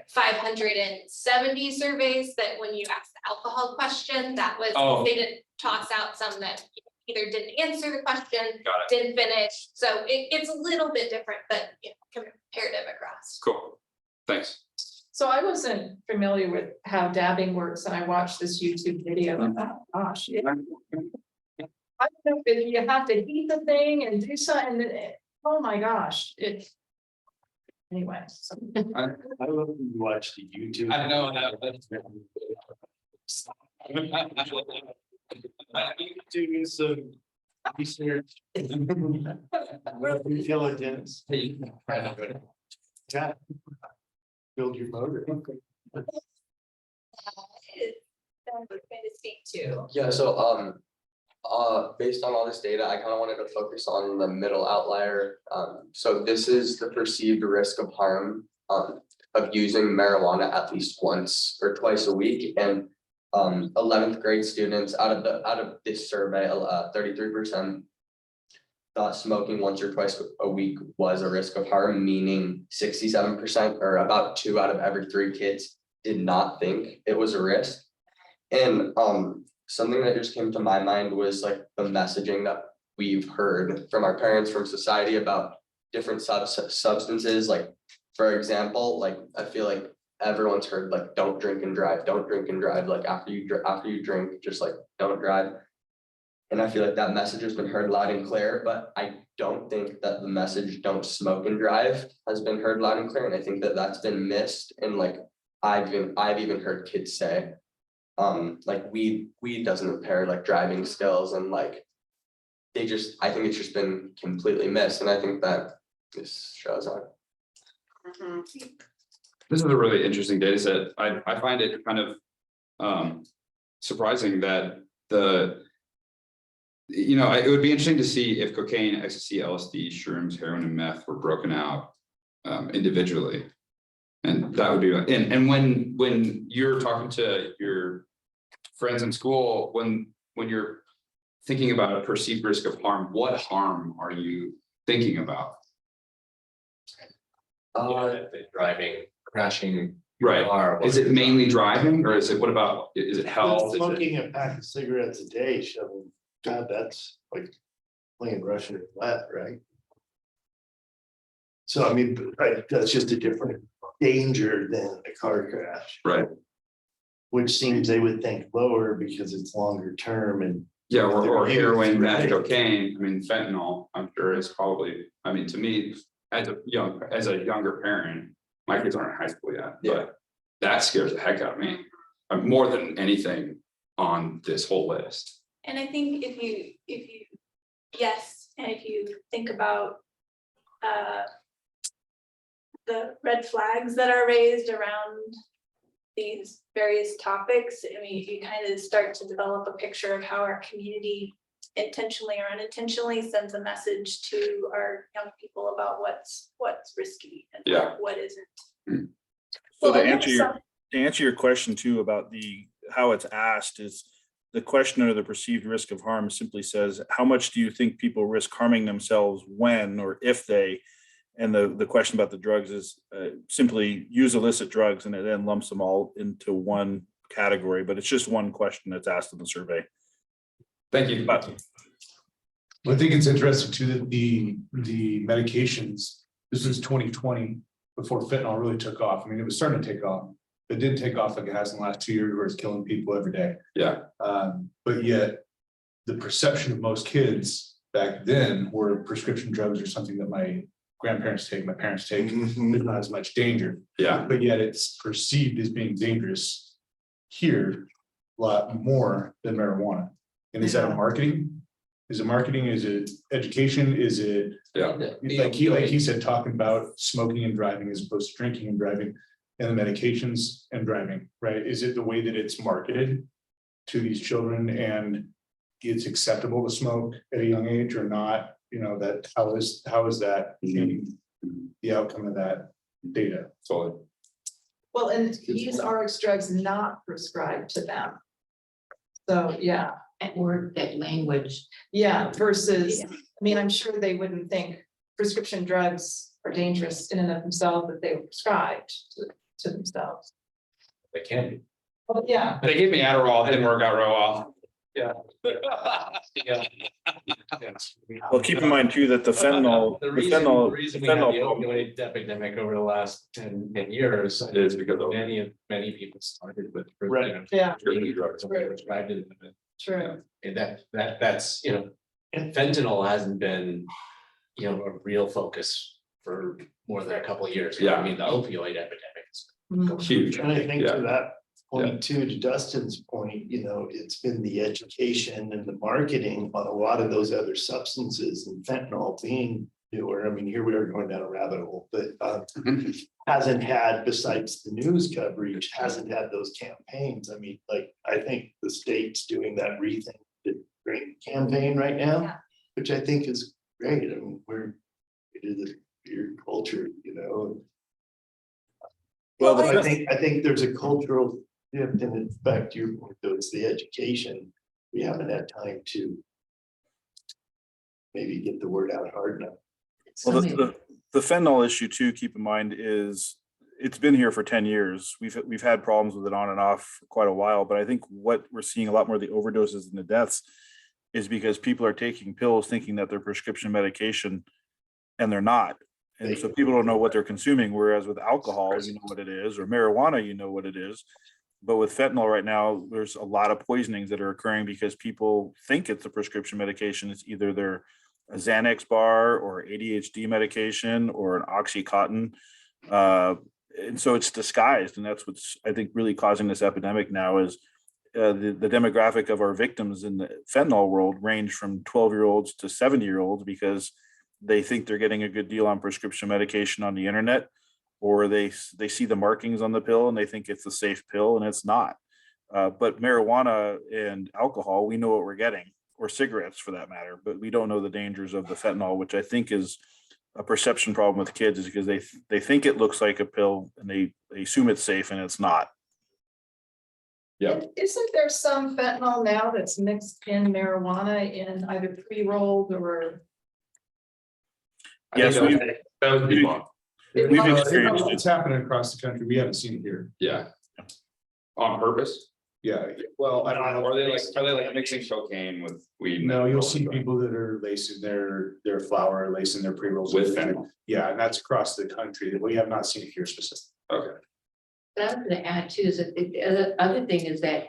570 surveys that when you ask the alcohol question, that was, Oh. they didn't toss out some that either didn't answer the question, Got it. didn't finish. So it's a little bit different, but comparative across. Cool. Thanks. So I wasn't familiar with how dabbing works, and I watched this YouTube video, and oh gosh, I don't know if you have to heat the thing and do something, oh my gosh, anyway. So. I love when you watch the YouTube. I know. I need to do some research. Real due diligence. Yeah. Build your motor. That would kind of speak to. Yeah, so based on all this data, I kind of wanted to focus on the middle outlier. So this is the perceived risk of harm of using marijuana at least once or twice a week. And 11th grade students out of this survey, 33% thought smoking once or twice a week was a risk of harm, meaning 67% or about 2 out of every 3 kids did not think it was a risk. And something that just came to my mind was like the messaging that we've heard from our parents, from society about different substances. Like, for example, like I feel like everyone's heard like don't drink and drive, don't drink and drive. Like after you drink, just like don't drive. And I feel like that message has been heard loud and clear, but I don't think that the message don't smoke and drive has been heard loud and clear. And I think that that's been missed. And like I've even heard kids say, like weed doesn't impair like driving skills, and like I think it's just been completely missed. And I think that this shows on. This is a really interesting data set. I find it kind of surprising that it would be interesting to see if cocaine, ecstasy, LSD, shrooms, heroin, and meth were broken out individually. And that would be, and when you're talking to your friends in school, when you're thinking about a perceived risk of harm, what harm are you thinking about? Driving, crashing. Right. Car, Is it mainly driving, or is it health? Is it- Smoking a pack of cigarettes a day, shoveling, God, that's like playing Russian roulette, right? So I mean, right, that's just a different danger than a car crash. Right. Which seems they would think lower because it's longer term and. Yeah, or heroin, meth, Right. cocaine. I mean, fentanyl, I'm sure is probably, I mean, to me, as a younger parent, my kids aren't in high school yet, but that scares the heck out of me. More than anything on this whole list. And I think if you think about the red flags that are raised around these various topics, I mean, you kind of start to develop a picture of how our community intentionally or unintentionally sends a message to our young people about what's risky and what isn't. So to Well, answer your question too about how it's asked is the question under the perceived risk of harm simply says, how much do you think people risk harming themselves when or if they, and the question about the drugs is simply use illicit drugs, and it then lumps them all into one category, but it's just one question that's asked in the survey. Thank you. I think it's interesting too that the medications, this is 2020 before fentanyl really took off. I mean, it was starting to take off. It didn't take off like it has in the last 2 years where it's killing people every day. Yeah. But yet the perception of most kids back then were prescription drugs or something that my grandparents take, my parents take, there's not as much danger. Yeah. But yet it's perceived as being dangerous here a lot more than marijuana. And is that a marketing? Is it marketing? Is it education? Is it like he said, talking about smoking and driving as opposed to drinking and driving, and the medications and driving, right? Is it the way that it's marketed to these children and it's acceptable to smoke at a young age or not? You know, that how is that the outcome of that data? Solid. Well, and use RX drugs not prescribed to them. So, yeah. Or that language. Yeah, versus, I mean, I'm sure they wouldn't think prescription drugs are dangerous in and of themselves if they were prescribed to themselves. They can be. Well, yeah. They gave me Adderall, it didn't work out real well. Yeah. Well, keep in mind too that the fentanyl, The the reason fentanyl we had the problem- opioid epidemic over the last 10 years is because many people started with. Right. Yeah. Prescription drugs and they prescribed it. True. And that's, and fentanyl hasn't been, a real focus for more than a couple of years. I mean, the opioid epidemic is Huge. And I think Yeah. to that point too, to Dustin's point, it's been the education and the marketing on a lot of those other substances, and fentanyl being newer. I mean, here we are going down a rabbit hole, but hasn't had, besides the news coverage, hasn't had those campaigns. I mean, like, I think the state's doing that Rethink the Drink campaign right now, which I think is great. I mean, it is a beer culture, Well, I think there's a cultural shift, and in fact, your point though, it's the education. We haven't had time to maybe get the word out hard enough. Well, the fentanyl issue too, keep in mind, is it's been here for 10 years. We've had problems with it on and off for quite a while, but I think what we're seeing a lot more of the overdoses and the deaths is because people are taking pills thinking that they're prescription medication and they're not. And so people don't know what they're consuming, whereas with alcohol, you know what it is, or marijuana, you know what it is. But with fentanyl right now, there's a lot of poisonings that are occurring because people think it's a prescription medication. It's either their a Xanax bar or ADHD medication or an Oxycontin. And so it's disguised. And that's what's, I think, really causing this epidemic now is the demographic of our victims in the fentanyl world range from 12-year-olds to 70-year-olds because they think they're getting a good deal on prescription medication on the internet, or they see the markings on the pill and they think it's a safe pill, and it's not. But marijuana and alcohol, we know what we're getting, or cigarettes for that matter, but we don't know the dangers of the fentanyl, which I think is a perception problem with kids, is because they think it looks like a pill and they assume it's safe and it's not. Yeah. Isn't there some fentanyl now that's mixed in marijuana in either pre-rolled or? Yes, that would be long. we've experienced it. It's happening across the country. We haven't seen it here. Yeah. On purpose? Yeah, well, I don't know. Are they like mixing cocaine with weed? No, you'll see people that are lacing their flour, lacing their pre-rolls With with fentanyl. fentanyl. Yeah, and that's across the country. We have not seen it here specifically. Okay. But I was gonna add too, is that the other thing is that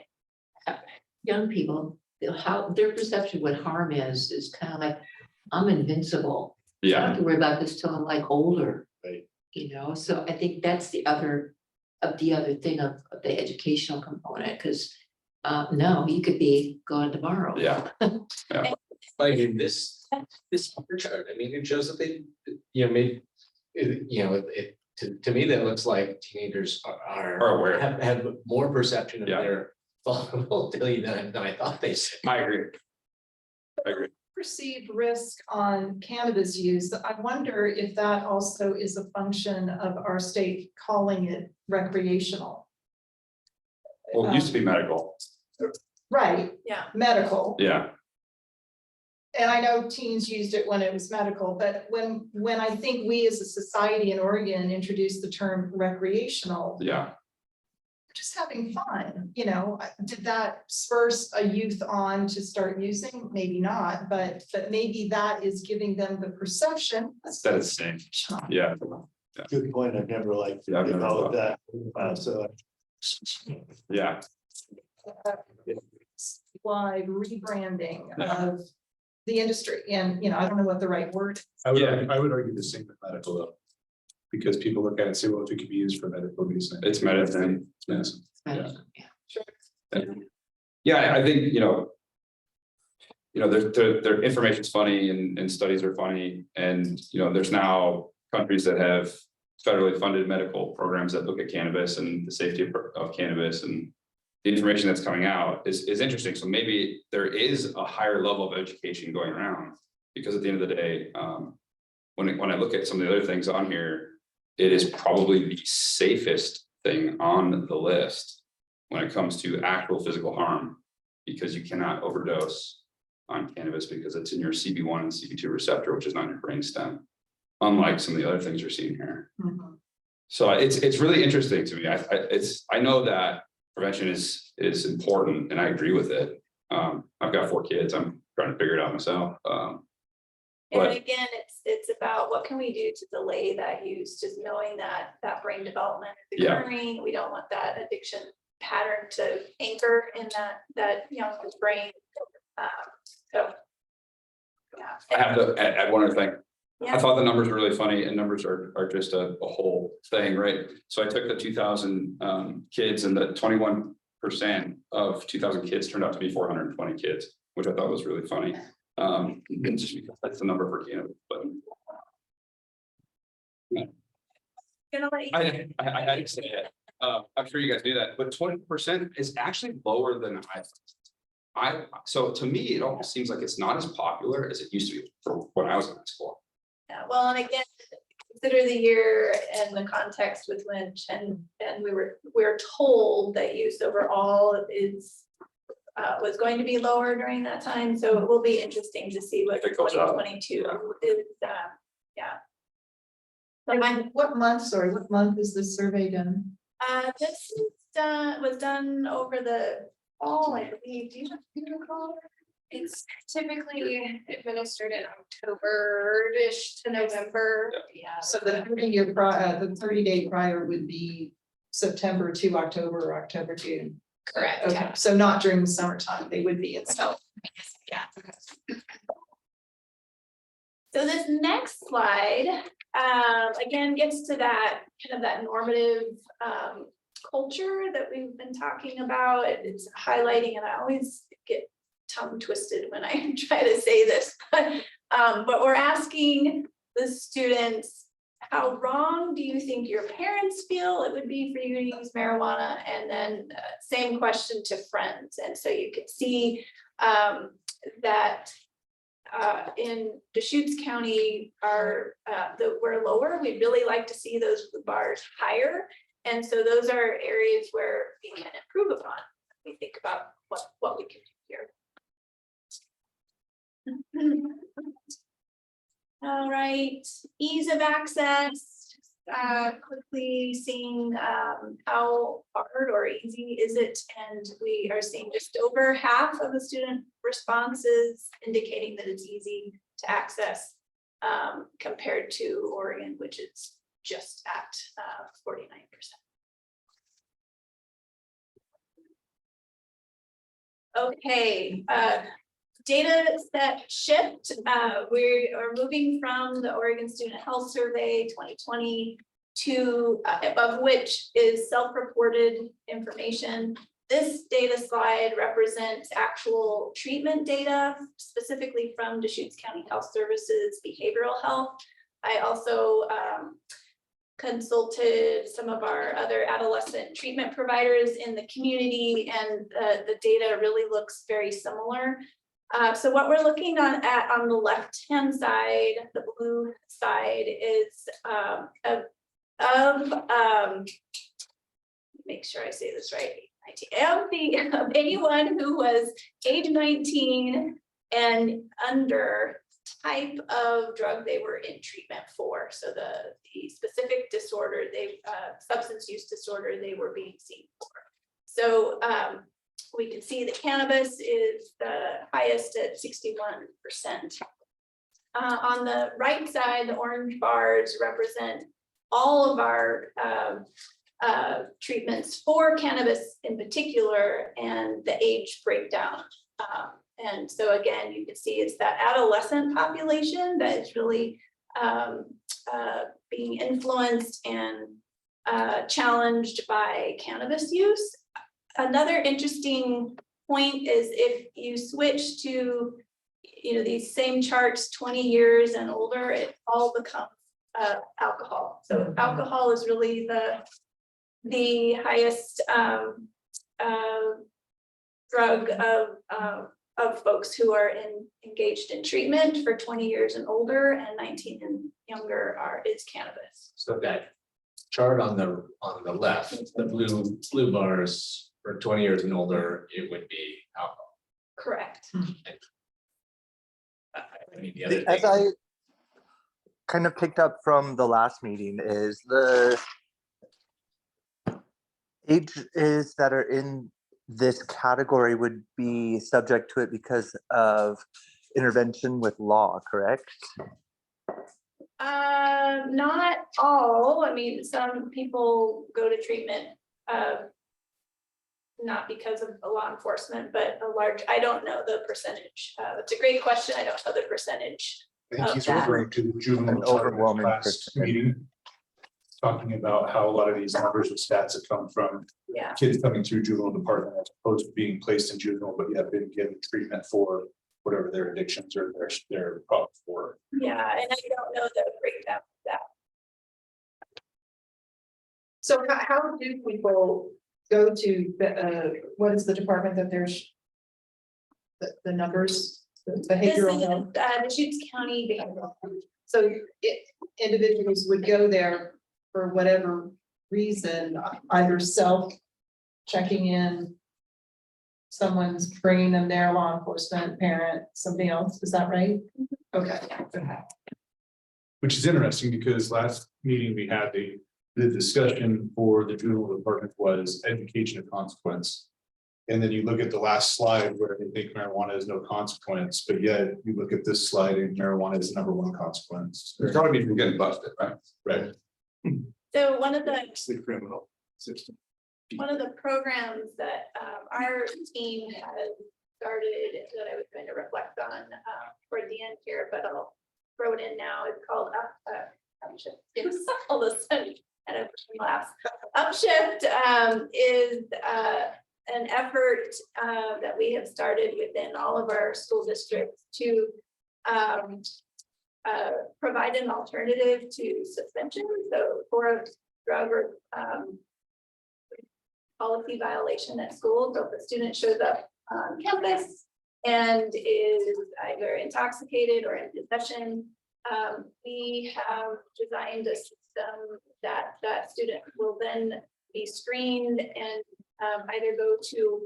young people, how their perception of what harm is kind of like, I'm invincible. I don't Yeah, have to worry about this till I'm like older. Right. You know, so I think that's the other thing of the educational component, because no, you could be gone tomorrow. yeah. I mean, this chart, I mean, it shows that they, made, to me, that looks like teenagers Are aware. have more perception of Yeah. their vulnerability than I thought they said. I agree. Perceived risk on cannabis use, I wonder if that also is a function of our state calling it recreational. Well, it used to be medical. Right, Yeah. medical. Yeah, And I know teens used it when it was medical, but when I think we as a society in Oregon introduced the term recreational, yeah. just having fun, did that spur a youth on to start using? Maybe not, but maybe that is giving them the perception. That is safe. Yeah. Good point. I've never liked Yeah, I've never all of thought. that. So Yeah. Wide rebranding of the industry, and I don't know what the right word. I would, Yeah. I would argue the same with medical though. Because people look at it and say, well, if it could be used for medical reasons. It's medicine. It's medicine. Yeah. Yeah, I think, their information's funny and studies are funny. And, there's now countries that have federally funded medical programs that look at cannabis and the safety of cannabis, and the information that's coming out is interesting. So maybe there is a higher level of education going around, because at the end of the day, when I look at some of the other things on here, it is probably the safest thing on the list when it comes to actual physical harm, because you cannot overdose on cannabis because it's in your CB1 and CB2 receptor, which is not in your brainstem, unlike some of the other things you're seeing here. So it's really interesting to me. I know that prevention is important, and I agree with it. I've got 4 kids. I'm trying to figure it out myself. And But- again, it's about what can we do to delay that use, just knowing that brain development is Yeah. occurring. We don't want that addiction pattern to anchor in that young brain. So. Yeah. I have to add one other thing. I Yeah. thought the numbers were really funny, and numbers are just a whole thing, right? So I took the 2,000 kids, and the 21% of 2,000 kids turned out to be 420 kids, which I thought was really funny. Just because that's the number for cannabis, but Gonna let you- I didn't say it. I'm sure you guys knew that, but 20% is actually lower than so to me, it almost seems like it's not as popular as it used to be for when I was in high school. Yeah, well, and again, consider the year and the context with which, and we're told that use overall is was going to be lower during that time, so it will be interesting to see what It goes up. 2022 is, yeah. And what month is this survey done? This is was done over the fall, I believe. Do you recall? It's typically administered in October-ish to November. Yeah. So the 30-day prior would be September to October or October to. Correct. Okay, so not during the summertime, they would be itself. Yeah. So this next slide, again, gets to that kind of that normative culture that we've been talking about. It's highlighting, and I always get tongue twisted when I try to say this, but we're asking the students, how wrong do you think your parents feel it would be for you to use marijuana? And then same question to friends. And so you can see that in Deschutes County we're lower. We'd really like to see those bars higher. And so those are areas where we can improve upon. We think about what we can do here. All right, ease of access, quickly seeing how hard or easy is it, and we are seeing just over half of the student responses indicating that it's easy to access compared to Oregon, which is just at 49%. Okay, data set shift. We are moving from the Oregon Student Health Survey 2020 to above which is self-reported information. This data slide represents actual treatment data, specifically from Deschutes County Health Services Behavioral Health. I also consulted some of our other adolescent treatment providers in the community, and the data really looks very similar. So what we're looking at on the left-hand side, the blue side, is make sure I say this right, of anyone who was age 19 and under type of drug they were in treatment for. So the specific disorder, substance use disorder they were being seen for. So we can see that cannabis is the highest at 61%. On the right side, the orange bars represent all of our treatments for cannabis in particular and the age breakdown. And so again, you can see it's that adolescent population that is really being influenced and challenged by cannabis use. Another interesting point is if you switch to, these same charts 20 years and older, it all becomes alcohol. So alcohol is really the highest drug of folks who are engaged in treatment for 20 years and older, and 19 and younger is cannabis. So that chart on the left, the blue bars for 20 years and older, it would be alcohol. Correct. I mean, the other As thing, I kind of picked up from the last meeting is the ages that are in this category would be subject to it because of intervention with law, correct? Not all. I mean, some people go to treatment not because of law enforcement, but I don't know the percentage. It's a great question. I don't know the percentage. I think of he's that. referring to the juvenile An overwhelming last percentage. meeting. Talking about how a lot of these numbers of stats have come from Yeah. kids coming through juvenile department as opposed to being placed in juvenile, but yet been given treatment for whatever their addictions or their problems were. Yeah, and I don't know the breakdown of that. So how do people go to, what is the department that there's the numbers, the This behavioral is health? Deschutes County Behavioral Health. So individuals would go there for whatever reason, either self checking in someone's bringing them there, law enforcement, parent, somebody else, is that right? Okay. Which is interesting because last meeting we had the discussion for the juvenile department was education of consequence. And then you look at the last slide where they think marijuana is no consequence, but yet you look at this slide and marijuana is the #1 consequence. There's gotta be from getting busted, right? Right. So one of the It's the criminal system. programs that our team has started that I was going to reflect on toward the end here, but I'll throw it in now. It's called Upshift. It's all of a sudden kind of laughs. Upshift is an effort that we have started within all of our school districts to provide an alternative to suspension. So for a drug or policy violation at school, so if a student shows up on campus and is either intoxicated or in possession, we have designed a system that that student will then be screened and either go to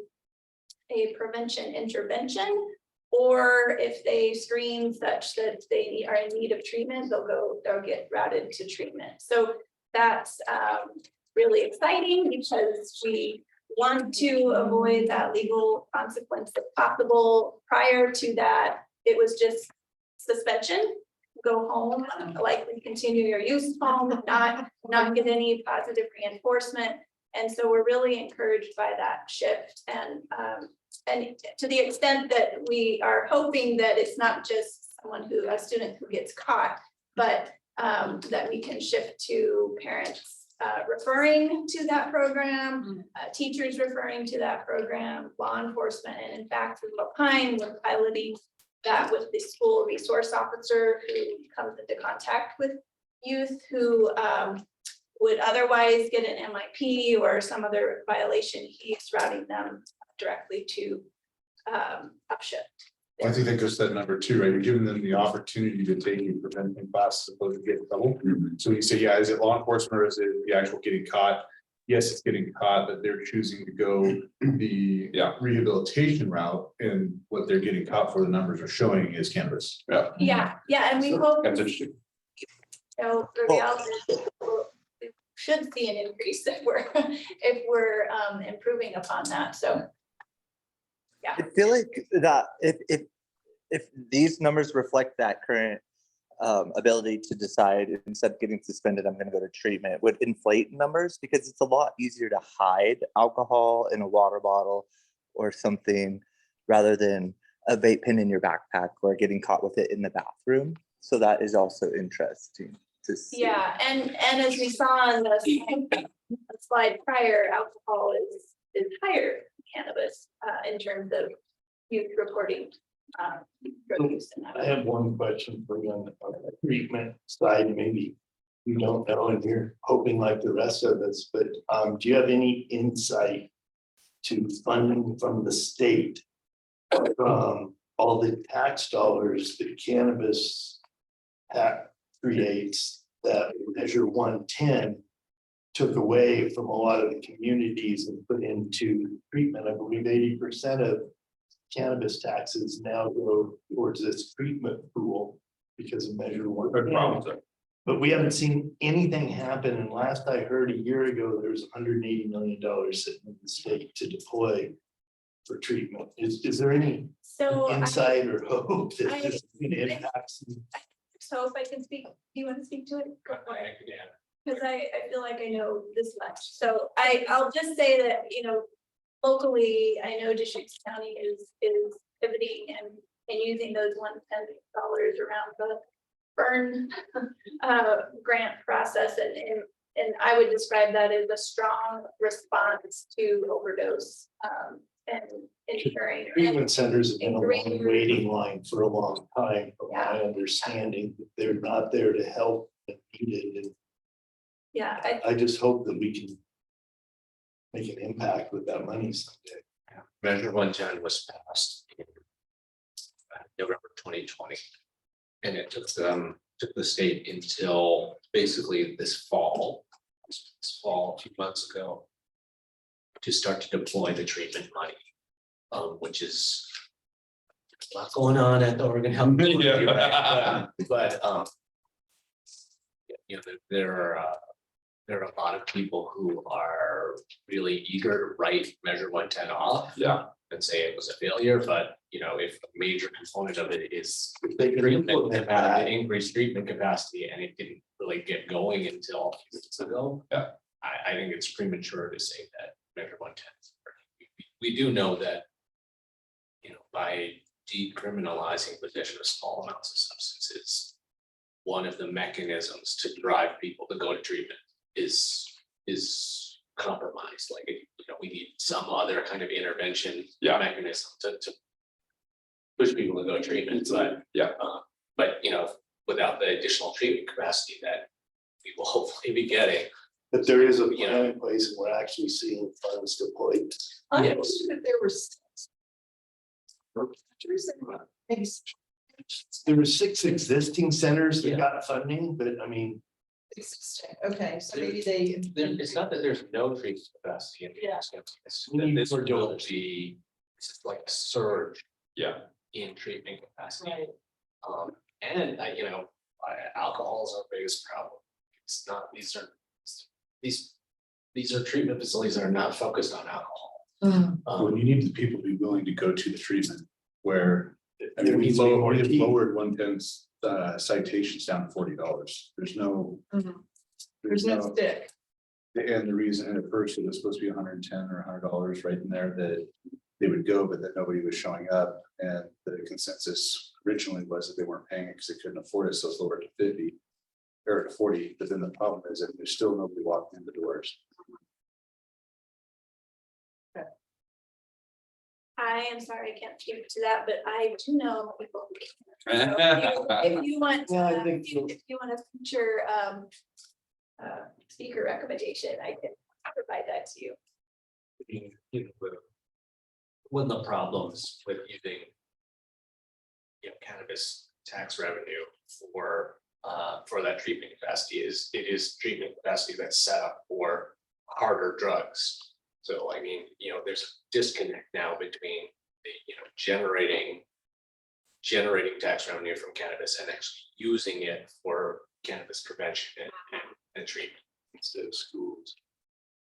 a prevention intervention, or if they screen such that they are in need of treatment, they'll get routed to treatment. So that's really exciting because we want to avoid that legal consequence if possible. Prior to that, it was just suspension, go home, likely continue your use home, not get any positive reinforcement. And so we're really encouraged by that shift. And to the extent that we are hoping that it's not just a student who gets caught, but that we can shift to parents referring to that program, teachers referring to that program, law enforcement, and in fact, with Pine, we're piloting that with the school resource officer who comes into contact with youth who would otherwise get an MIP or some other violation. He's routing them directly to Upshift. Well, I think that goes to that number 2, right? You're giving them the opportunity to take a prevention class as opposed to get in trouble. So you say, yeah, is it law enforcement or is it the actual getting caught? Yes, it's getting caught, but they're choosing to go the rehabilitation route, and what they're getting caught for, the numbers are showing is cannabis. Yeah, and we hope. That's interesting. So the reality is we should see an increase if we're improving upon that. So. Yeah. I feel like that if these numbers reflect that current ability to decide instead of getting suspended, I'm going to go to treatment, would inflate numbers because it's a lot easier to hide alcohol in a water bottle or something rather than a vape pen in your backpack or getting caught with it in the bathroom. So that is also interesting to see. Yeah, and as we saw on the slide prior, alcohol is higher than cannabis in terms of youth reporting drug use. I have one question for you on the treatment side, maybe you don't know and you're hoping like the rest of us, but do you have any insight to funding from the state? All the tax dollars that cannabis creates that Measure 110 took away from a lot of the communities and put into treatment. I believe 80% of cannabis taxes now go towards this treatment pool because of Measure 110. But we haven't seen anything happen. And last I heard a year ago, there was $180 million sitting in the state to deploy for treatment. Is there any insight or hope that this impacts? So if I can speak, do you want to speak to it? Because I feel like I know this much. So I'll just say that, locally, I know Deschutes County is pivoting and using those $110 around the burn grant process. And I would describe that as a strong response to overdose and ensuring. Treatment centers have been a long waiting line for a long time, from my understanding, that they're not there to help when needed. And yeah, I just hope that we can make an impact with that money someday. Measure 110 was passed in November 2020. And it took the state until basically this fall, 2 months ago, to start to deploy the treatment money. which is a lot going on at the Oregon Health. Authority, right? But, you know, there are a lot of people who are really eager to write Measure 110 off. Yeah. And say it was a failure, but you know, if a major component of it is They can implement that. increased treatment capacity and it didn't really get going until a few weeks ago. Yeah. I think it's premature to say that Measure 110. We do know that, you know, by decriminalizing possession of small amounts of substances, one of the mechanisms to drive people to go to treatment is compromised. Like, you know, we need some other kind of intervention mechanism to push people to go to treatment. But but you know, without the additional treatment capacity that we will hopefully be getting. But there is a plan in place and we're actually seeing funds deployed. I Yes. understood that there were. Maybe There were 6 existing centers that got funding, but I mean, existing, okay, so maybe they. It's not that there's no treatment capacity in Yeah. it's that this will be, it's just like a surge in treatment capacity. Right. And you know, alcohol is our biggest problem. It's not, these are treatment facilities that are not focused on alcohol. Well, you need the people to be willing to go to the treatment where, I mean, there we needs to be more have team. lowered 110's citations down to $40. There's no. There's no stick. And the reason, and at first it was supposed to be $110 or $100 right in there that they would go, but that nobody was showing up. And the consensus originally was that they weren't paying it because they couldn't afford it, so it's lowered to 50 or to 40. But then the problem is that there's still nobody walking in the doors. I am sorry, I can't speak to that, but I do know people who can. So if you want, Yeah, I think so. if you want a future speaker recommendation, I can provide that to you. You know, one of the problems with using, you know, cannabis tax revenue for that treatment capacity is it is treatment capacity that's set up for harder drugs. So I mean, you know, there's a disconnect now between the, you know, generating tax revenue from cannabis and actually using it for cannabis prevention and treatment instead of schools.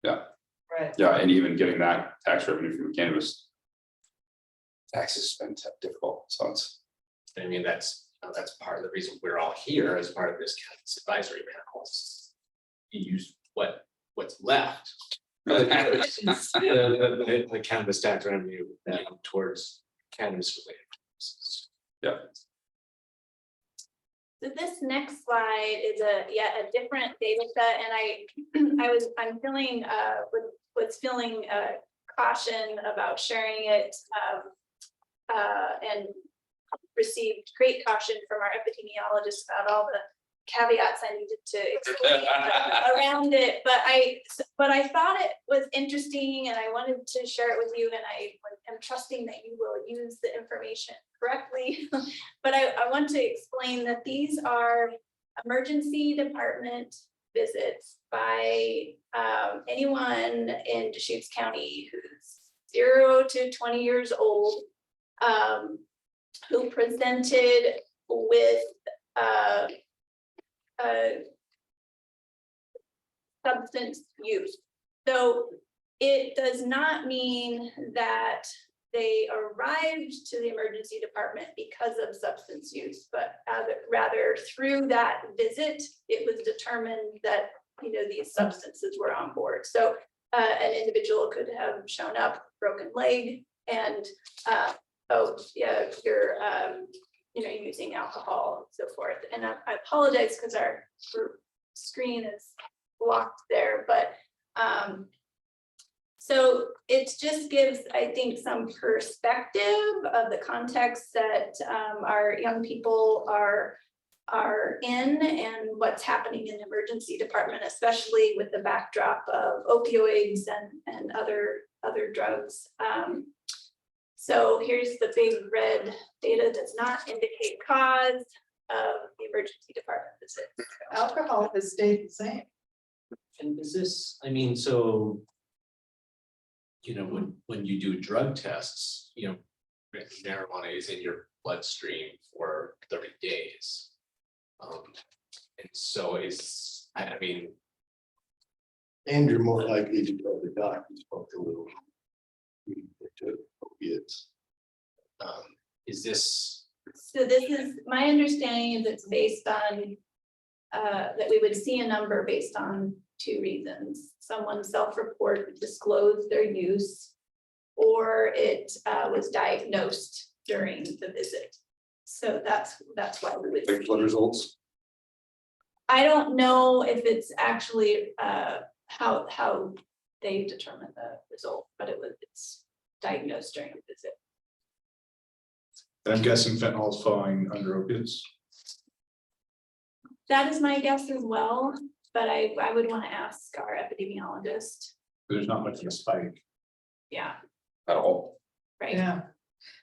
Yeah, Right. yeah, and even getting that tax revenue from cannabis. Taxes has been difficult, so it's. I mean, that's part of the reason we're all here as part of this cannabis advisory panel. You use what's left. The cannabis tax revenue towards cannabis related purposes. Yeah. So this next slide is a different data set, and I'm feeling was feeling caution about sharing it, and received great caution from our epidemiologist about all the caveats I needed to explain around it, but I thought it was interesting and I wanted to share it with you, and I am trusting that you will use the information correctly. But I want to explain that these are emergency department visits by anyone in Deschutes County who's 0 to 20 years old, who presented with substance use. So it does not mean that they arrived to the emergency department because of substance use, but rather through that visit, it was determined that, you know, these substances were on board. So an individual could have shown up, broken leg, and oh yeah, you're you know, using alcohol and so forth. And I apologize because our screen is blocked there, but so it just gives, I think, some perspective of the context that our young people are in and what's happening in the emergency department, especially with the backdrop of opioids and other drugs. So here's the big red data does not indicate cause of the emergency department visit. Alcohol has stayed the same. And is this, I mean, so you know, when you do drug tests, you know, marijuana is in your bloodstream for 30 days. And so I mean, And you're more likely to go to the doctor, smoke a little. To opiates. is this, So this is, my understanding is it's based on, that we would see a number based on 2 reasons. Someone self-report disclosed their use, or it was diagnosed during the visit. So that's why we would. Like blood results. I don't know if it's actually how they determine the result, but it's diagnosed during a visit. And I'm guessing fentanyl is falling under opiates. That is my guess as well, but I would want to ask our epidemiologist. There's not much of a spike. Yeah, At all. right. Yeah,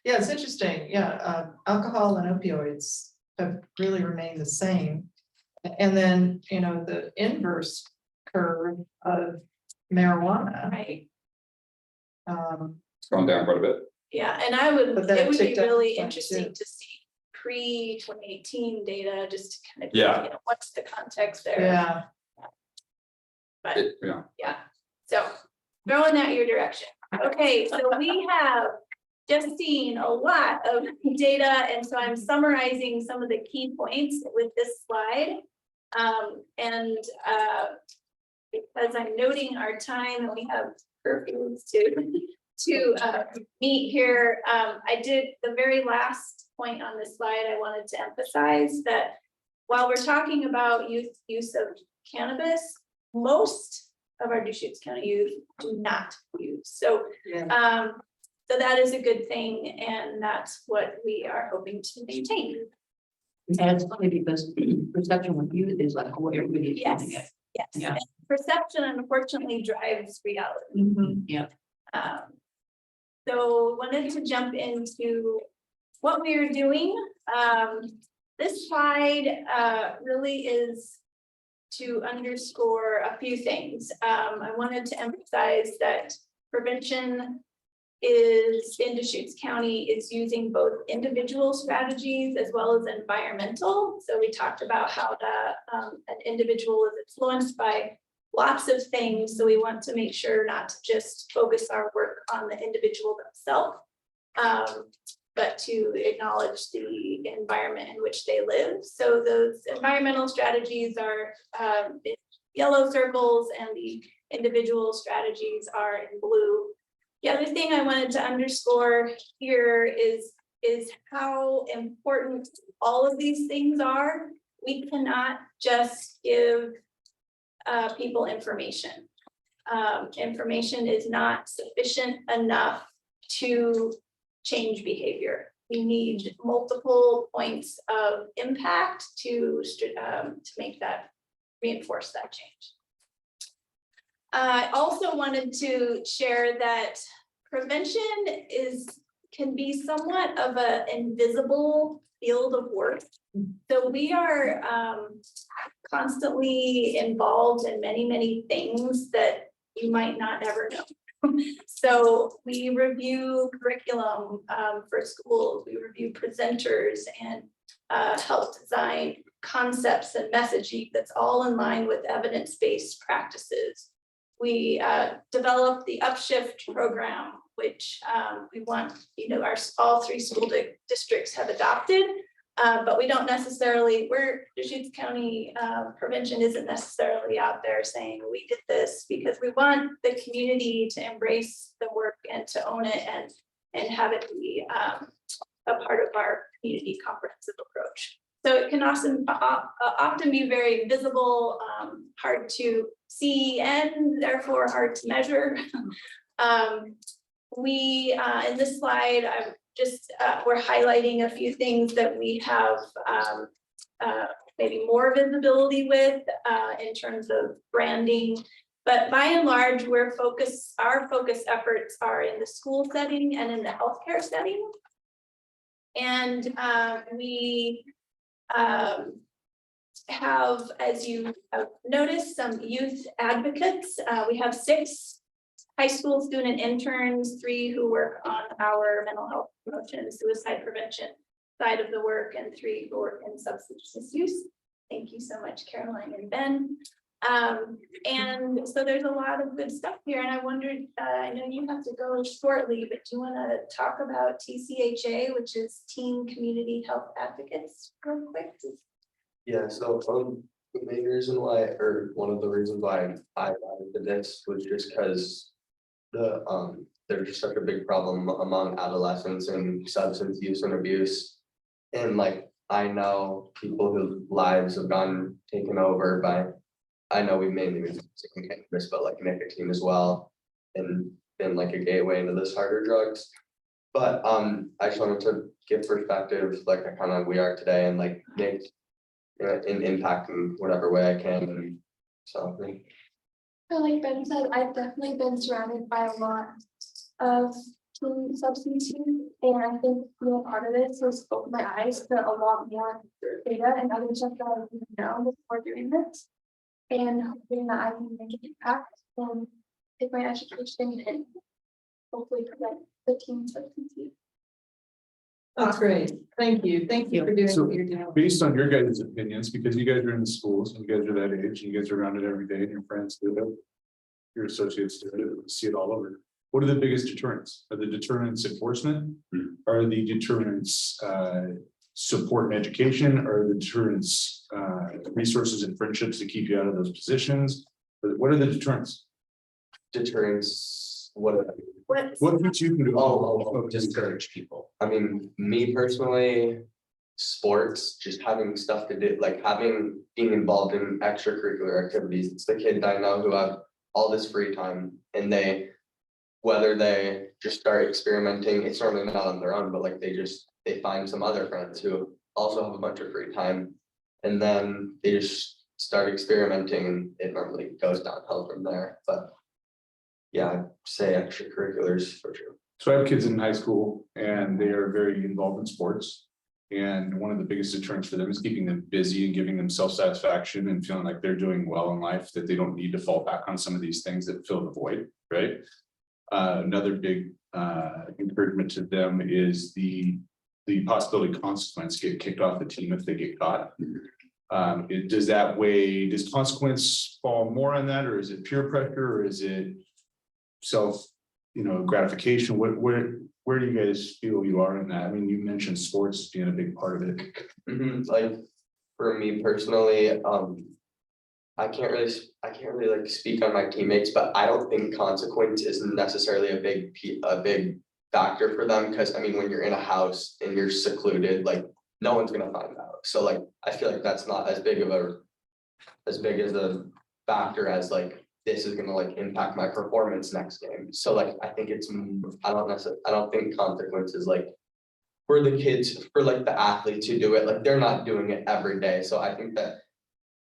yeah, it's interesting. Yeah, alcohol and opioids have really remained the same. And then, you know, the inverse curve of marijuana. Right. It's gone down quite a bit. Yeah, and I would, But then it it would be ticked up really quite interesting too. to see pre-2018 data, just to kind of, Yeah. you know, what's the context there? Yeah, But Yeah. yeah, so throwing that your direction. Okay, so we have just seen a lot of data, and so I'm summarizing some of the key points with this slide. Because I'm noting our time and we have curfews to meet here, I did the very last point on this slide. I wanted to emphasize that while we're talking about use of cannabis, most of our Deschutes County youth do not use. So, so that is a good thing, and that's what we are hoping to maintain. And it's funny because perception with youth is like, oh, everybody's Yes, using it. yes. Yeah. And perception unfortunately drives reality. Yeah. So wanted to jump into what we are doing. This slide really is to underscore a few things. I wanted to emphasize that prevention is in Deschutes County is using both individual strategies as well as environmental. So we talked about how an individual is influenced by lots of things. So we want to make sure not to just focus our work on the individual themselves, but to acknowledge the environment in which they live. So those environmental strategies are in yellow circles, and the individual strategies are in blue. The other thing I wanted to underscore here is how important all of these things are. We cannot just give people information. Information is not sufficient enough to change behavior. We need multiple points of impact to make that, reinforce that change. I also wanted to share that prevention can be somewhat of an invisible field of work. So we are constantly involved in many, many things that you might not ever know. So we review curriculum for schools, we review presenters, and help design concepts and messaging that's all in line with evidence-based practices. We developed the Upshift program, which we want, you know, all 3 school districts have adopted, but we don't necessarily, Deschutes County prevention isn't necessarily out there saying we did this, because we want the community to embrace the work and to own it and have it be a part of our community comprehensive approach. So it can also often be very visible, hard to see, and therefore hard to measure. In this slide, we're highlighting a few things that we have maybe more visibility with in terms of branding. But by and large, our focus efforts are in the school setting and in the healthcare setting. And we have, as you have noticed, some youth advocates. We have 6 high school student interns, 3 who work on our mental health promotion and suicide prevention side of the work, and 3 who work in substance misuse. Thank you so much, Caroline and Ben. And so there's a lot of good stuff here, and I wondered, I know you have to go shortly, but do you want to talk about TCHA, which is Teen Community Health Advocates, real quick? Yeah, so the main reason why, or one of the reasons why I got into this was just because there's just such a big problem among adolescents and substance use and abuse. And like, I know people whose lives have gotten taken over by, I know we mainly been using cannabis, but like nicotine as well, and been like a gateway into this harder drugs. But I just wanted to give perspective, like I kind of we are today, and like make an impact in whatever way I can. And so Like Ben said, I've definitely been surrounded by a lot of teen substance use, and I think being a part of this has opened my eyes to a lot more data and other stuff that I didn't know before doing this. And hoping that I can make an impact and take my education and hopefully prevent the teen substance use. That's great. Thank you. Thank you for doing So, what you're doing. based on your guys' opinions, because you guys are in the schools and you guys are that age, and you guys are around it every day, and your friends do it. Your associates do it, you see it all over. What are the biggest deterrents? Are the deterrents enforcement? Are the deterrents support and education? Are the deterrents resources and friendships to keep you out of those positions? What are the deterrents? deterrence, what? What things you can do? Discourage people. I mean, me personally, sports, just having stuff to do, like being involved in extracurricular activities. It's the kids I know who have all this free time, and whether they just start experimenting, it's normally not on their own, but like they find some other friends who also have a bunch of free time, and then they just start experimenting, and it normally goes downhill from there. But yeah, I'd say extracurriculars for sure. So I have kids in high school and they are very involved in sports. And one of the biggest deterrents for them is keeping them busy and giving them self-satisfaction and feeling like they're doing well in life, that they don't need to fall back on some of these things that fill the void, right? Another big encouragement to them is the possibility of consequence, get kicked off the team if they get caught. Does consequence fall more on that, or is it peer pressure, or is it self, gratification? Where do you guys feel you are in that? I mean, you mentioned sports being a big part of it. Like for me personally, I can't really like speak on my teammates, but I don't think consequence is necessarily a big factor for them, because I mean, when you're in a house and you're secluded, like no one's gonna find out. So like I feel like that's not as big as a factor as like this is gonna like impact my performance next game. So like I think I don't think consequences like for the kids, for like the athletes who do it, like they're not doing it every day. So I think that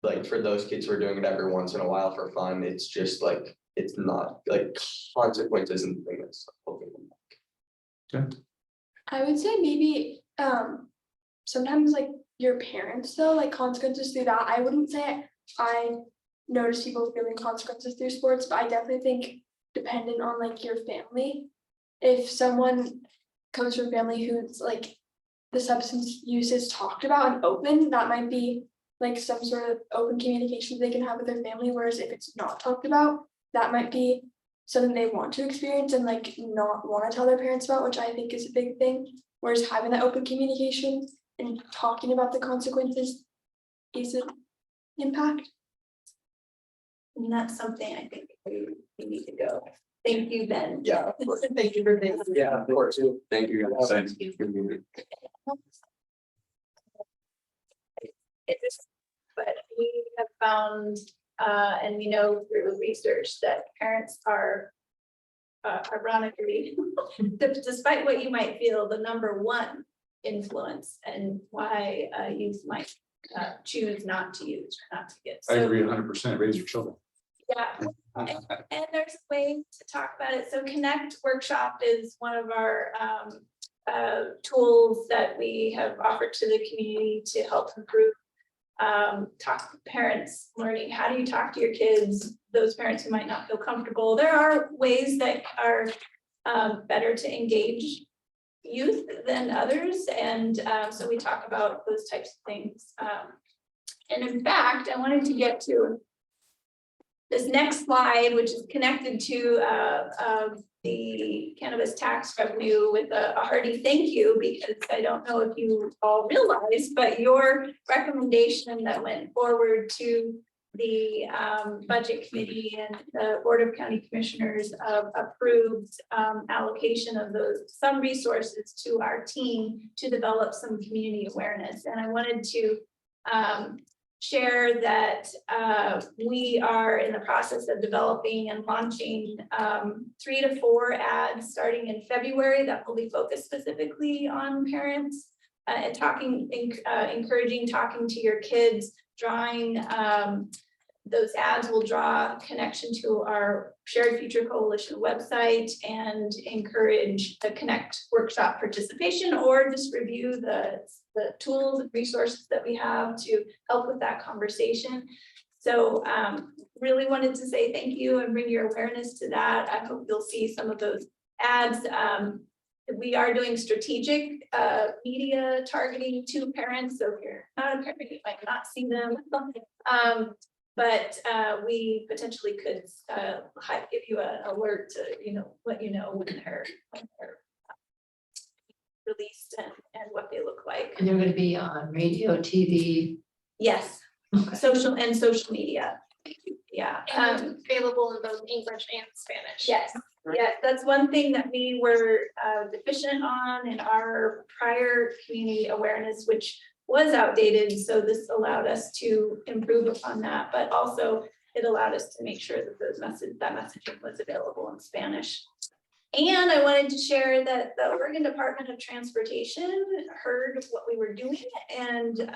like for those kids who are doing it every once in a while for fun, it's just like it's not like consequences and the thing that's holding them back. I would say maybe sometimes like your parents though, like consequences through that. I wouldn't say I notice people feeling consequences through sports, but I definitely think dependent on like your family. If someone comes from a family who's like the substance use is talked about and open, that might be like some sort of open communication they can have with their family. Whereas if it's not talked about, that might be something they want to experience and like not want to tell their parents about, which I think is a big thing. Whereas having that open communication and talking about the consequences is an impact. And that's something I think we need to go. Thank you, Ben. Yeah, of course. Thank you for being. Yeah, of course. Thank you guys. Thanks. But we have found, and we know through research that parents are ironically, despite what you might feel, the #1 influence and why youth might choose not to use or not to get. I agree 100%, raise your children. Yeah, and there's a way to talk about it. So Connect Workshop is one of our tools that we have offered to the community to help improve parents learning, how do you talk to your kids, those parents who might not feel comfortable. There are ways that are better to engage youth than others, and so we talk about those types of things. And in fact, I wanted to get to this next slide, which is connected to the cannabis tax revenue with a hearty thank you, because I don't know if you all realize, but your recommendation that went forward to the budget committee and the Board of County Commissioners approved allocation of some resources to our team to develop some community awareness. And I wanted to share that we are in the process of developing and launching 3 to 4 ads starting in February that will be focused specifically on parents and encouraging talking to your kids, drawing those ads will draw connection to our Shared Future Coalition website and encourage the Connect workshop participation, or just review the tools and resources that we have to help with that conversation. So really wanted to say thank you and bring your awareness to that. I hope you'll see some of those ads. We are doing strategic media targeting to parents. So if you're not a parent, you might not see them. But we potentially could give you an alert to, let you know when they're released and what they look like. And they're gonna be on radio, TV. Yes, Okay. social media. Yeah. And available in both English and Spanish. Yes, yes, that's one thing that we were deficient on in our prior community awareness, which was outdated. So this allowed us to improve upon that, but also it allowed us to make sure that that messaging was available in Spanish. And I wanted to share that the Oregon Department of Transportation heard what we were doing and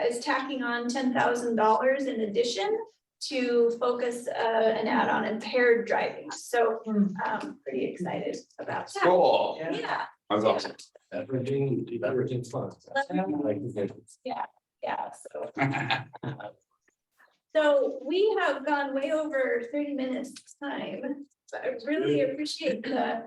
is tacking on $10,000 in addition to focus an ad on impaired driving. So pretty excited about that. Cool. Yeah. That's awesome. Leveraging funds. Yeah, so we have gone way over 30 minutes this time, but I really appreciate the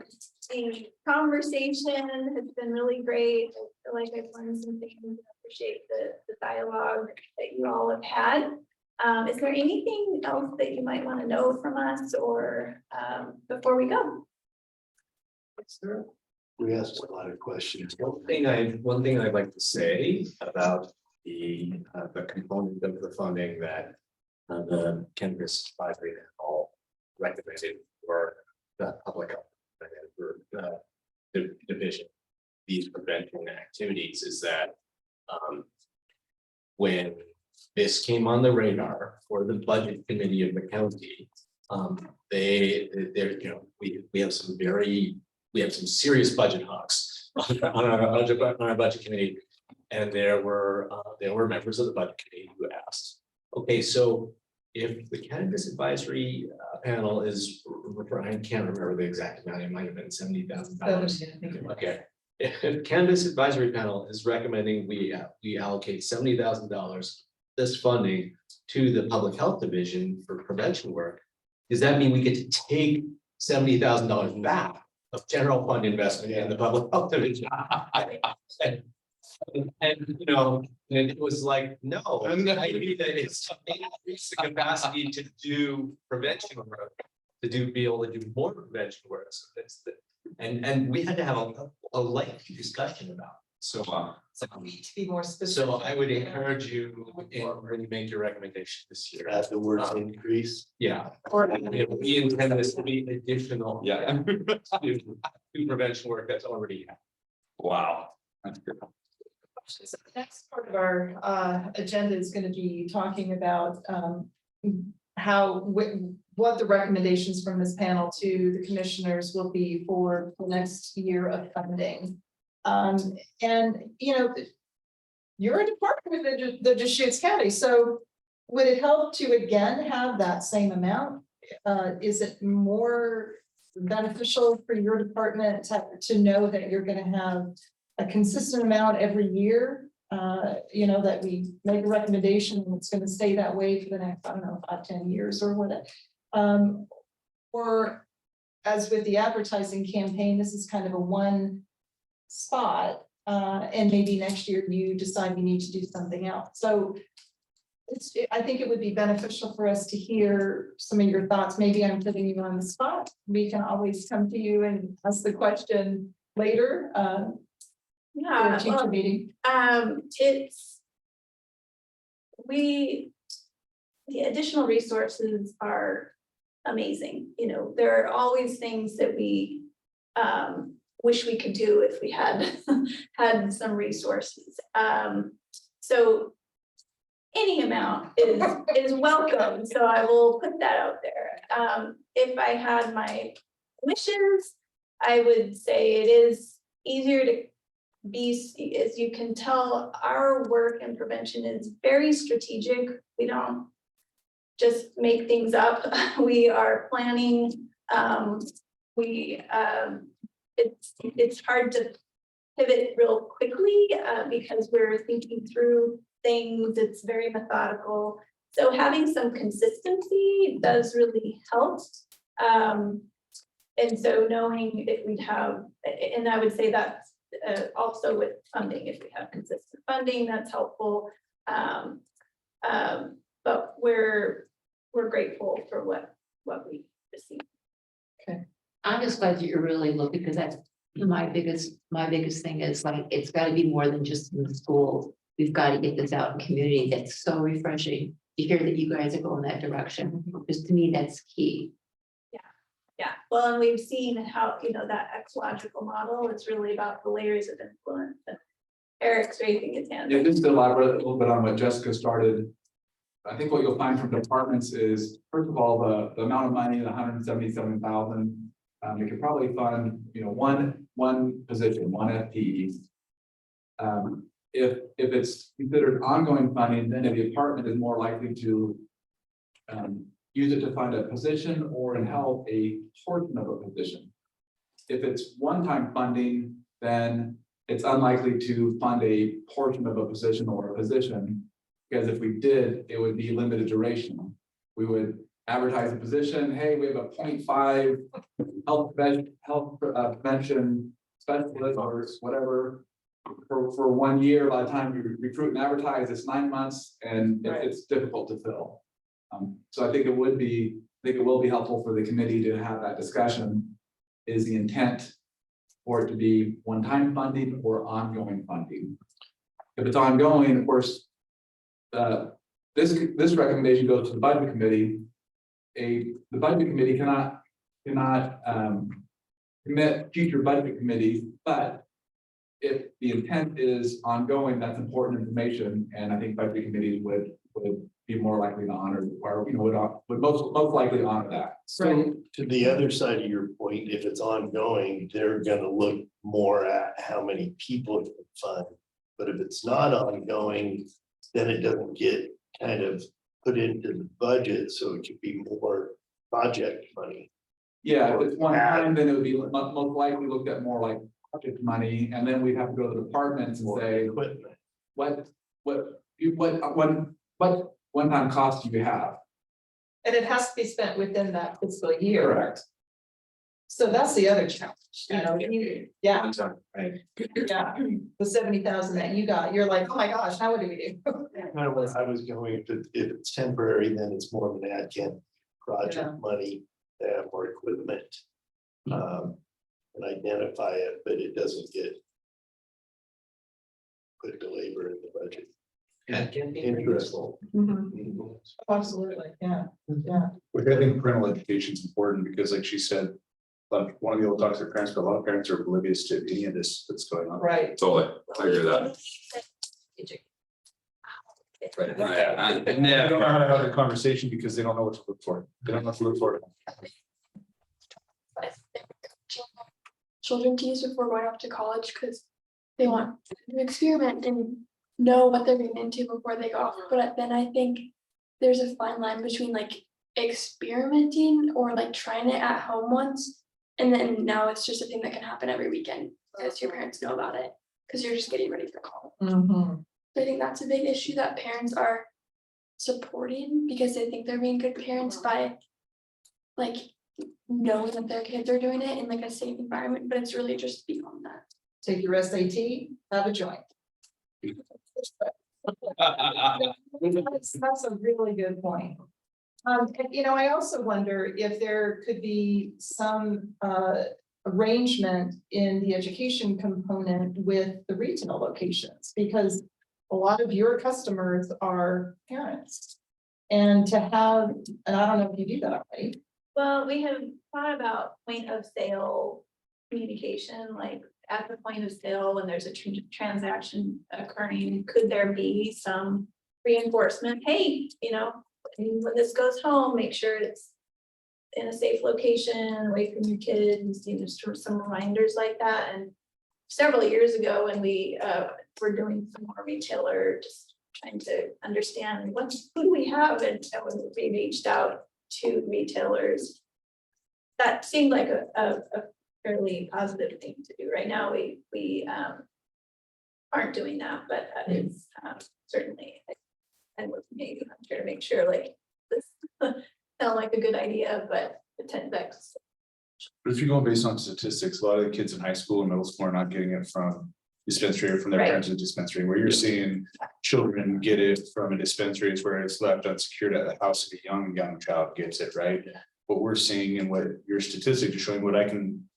conversation. Has been really great. I feel like I've learned some things. I appreciate the dialogue that you all have had. Is there anything else that you might want to know from us or before we go? We asked a lot of questions. One thing I'd like to say about the component of the funding that the Cannabis Advisory Panel recommended for the public health and for the division, these prevention activities is that when this came on the radar for the budget committee of the county, we have some serious budget hawks on our budget committee, and there were members of the budget committee who asked, okay, so if the Cannabis Advisory Panel is, I can't remember the exact amount, it might have been $70,000. Okay, if Cannabis Advisory Panel is recommending we allocate $70,000 this funding to the public health division for prevention work, does that mean we get to take $70,000 back of general fund investment in the public health division? And it was like, no, I mean that it's to increase the capacity to do prevention work, be able to do more prevention work. So that's and we had to have a lengthy discussion about it. So we need to be more specific. so I would encourage you when you make your recommendation this year. Add the word increase. Yeah. We intend this to be additional. Yeah. to prevention work that's already happening. Wow. That's good. So the next part of our agenda is going to be talking about what the recommendations from this panel to the commissioners will be for the next year of funding. And you're a department of the Deschutes County, so would it help to again have that same amount? Is it more beneficial for your department to know that you're going to have a consistent amount every year that we make a recommendation and it's gonna stay that way for the next, I don't know, 5, 10 years or whatever. Or as with the advertising campaign, this is kind of a one spot. And maybe next year you decide you need to do something else. So I think it would be beneficial for us to hear some of your thoughts. Maybe I'm putting you on the spot. We can always come to you and ask the question later. For Yeah, a future well, meeting. The additional resources are amazing, there are always things that we wish we could do if we had had some resources. So any amount is welcome, so I will put that out there. If I had my wishes, I would say it is easier to be, as you can tell, our work in prevention is very strategic. We don't just make things up. We are planning. It's hard to pivot real quickly because we're thinking through things. It's very methodical. So having some consistency does really help. And so knowing if we'd have, and I would say that's also with funding, if we have consistent funding, that's helpful. But we're grateful for what we receive. I'm just glad that you're really looking, because that's my biggest thing is like, it's got to be more than just in the school. We've got to get this out in community. That's so refreshing to hear that you guys are going that direction. Because to me, that's key. Yeah, well, and we've seen how, that ecological model is really about the layers of influence. And Eric's raising his hand. Yeah, just to elaborate a little bit on what Jessica started. I think what you'll find from departments is, first of all, the amount of money, the 177,000, we could probably fund, one position, one FTE. If it's considered ongoing funding, then the department is more likely to use it to fund a position or in health a portion of a position. If it's one-time funding, then it's unlikely to fund a portion of a position or a position, because if we did, it would be limited duration. We would advertise a position, hey, we have a 0.5 health prevention specialist or whatever for 1 year. By the time you recruit and advertise, it's 9 months, and it's difficult to fill. So I think it will be helpful for the committee to have that discussion. Is the intent for it to be one-time funding or ongoing funding? If it's ongoing, of course, this recommendation goes to the budget committee. The budget committee cannot commit future budget committees, but if the intent is ongoing, that's important information, and I think budget committees would be more likely to honor, or would most likely honor that. So to the other side of your point, if it's ongoing, they're gonna look more at how many people it can fund. But if it's not ongoing, then it doesn't get kind of put into the budget, so it could be more project money. Yeah, if it's one time, then it would be most likely looked at more like project money, and then we'd have to go to the departments and say, Equipment. what one-time cost do you have? And it has to be spent within that fiscal year. Correct. So that's the other challenge, yeah, Right. yeah, the 70,000 that you got, you're like, oh my gosh, now what do we do? Kind of where I was going, if it's temporary, then it's more of an ad camp project money, they have more equipment. And identify it, but it doesn't get put to labor in the budget. Interesting. Absolutely, yeah, yeah. Which I think parental education is important, because like she said, like one of the old talks to parents, but a lot of parents are oblivious to any of this that's going on. Right. Totally, I agree with that. They don't know how to have a conversation because they don't know what to look for. They don't know what to look for. Children to use before going off to college because they want to experiment and know what they're getting into before they go off. But then I think there's a fine line between like experimenting or like trying it at home once, and then now it's just a thing that can happen every weekend because your parents know about it because you're just getting ready for college. I think that's a big issue that parents are supporting because they think they're being good parents by like knowing that their kids are doing it in like a safe environment, but it's really just beyond that. Take your SAT, have a joint. That's a really good point. And, you know, I also wonder if there could be some arrangement in the education component with the retail locations, because a lot of your customers are parents. And to have, and I don't know if you do that already. Well, we have thought about point of sale communication, like at the point of sale, when there's a transaction occurring, could there be some reinforcement? Hey, you know, when this goes home, make sure it's in a safe location, away from your kids, you know, sort of some reminders like that. And several years ago, when we were doing some more retailer, just trying to understand who do we have, and when we reached out to retailers, that seemed like a fairly positive thing to do. Right now, we aren't doing that, but that is certainly, and with me, I'm trying to make sure like this sound like a good idea, but the 10 bucks. But if you're going based on statistics, a lot of the kids in high school and middle school are not getting it from dispensary or from their Right. parents at dispensary. Where you're seeing children get it from a dispensary is where it's left unsecured at the house of a young child gets it, right? What we're seeing and what your statistics are showing, what I can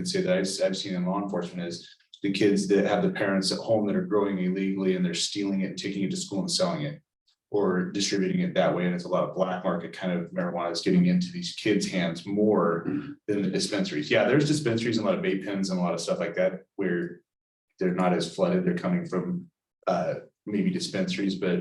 say that I've seen in law enforcement is the kids that have the parents at home that are growing illegally and they're stealing it and taking it to school and selling it, or distributing it that way. And it's a lot of black market kind of marijuana is getting into these kids' hands more than the dispensaries. Yeah, there's dispensaries and a lot of vape pens and a lot of stuff like that where they're not as flooded. They're coming from maybe dispensaries, but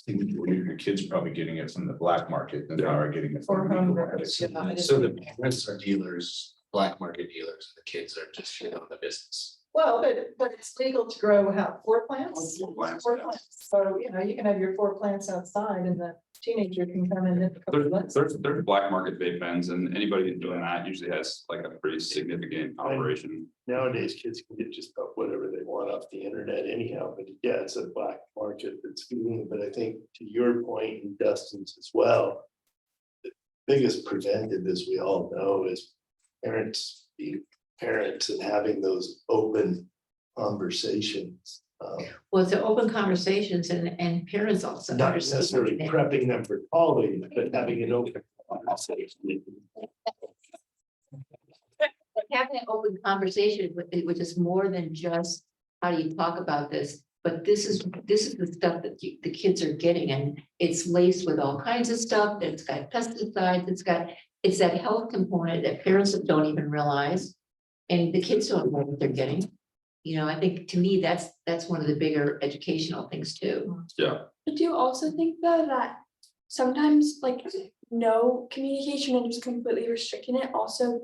I think your kids are probably getting it from the black market than they are getting it from the legal market. So the parents are dealers, black market dealers, the kids are just on the business. Well, but it's legal to grow 4 plants. 4 plants, Four yeah. plants. So, you know, you can have your 4 plants outside and the teenager can come in and. There's black market vape pens, and anybody doing that usually has like a pretty significant operation. Nowadays, kids can get just about whatever they want off the internet anyhow, but yeah, it's a black market that's feeding, but I think to your point and Dustin's as well. The biggest preventive, as we all know, is parents being parents and having those open conversations. Well, it's open conversations and parents also. Not understand necessarily that. prepping them for college, but having an open conversation. Having an open conversation which is more than just how do you talk about this, but this is the stuff that the kids are getting, and it's laced with all kinds of stuff. It's got pesticides. It's that health component that parents don't even realize, and the kids don't know what they're getting. You know, I think to me that's one of the bigger educational things too. Yeah. I do also think though that sometimes like no communication and just completely restricting it also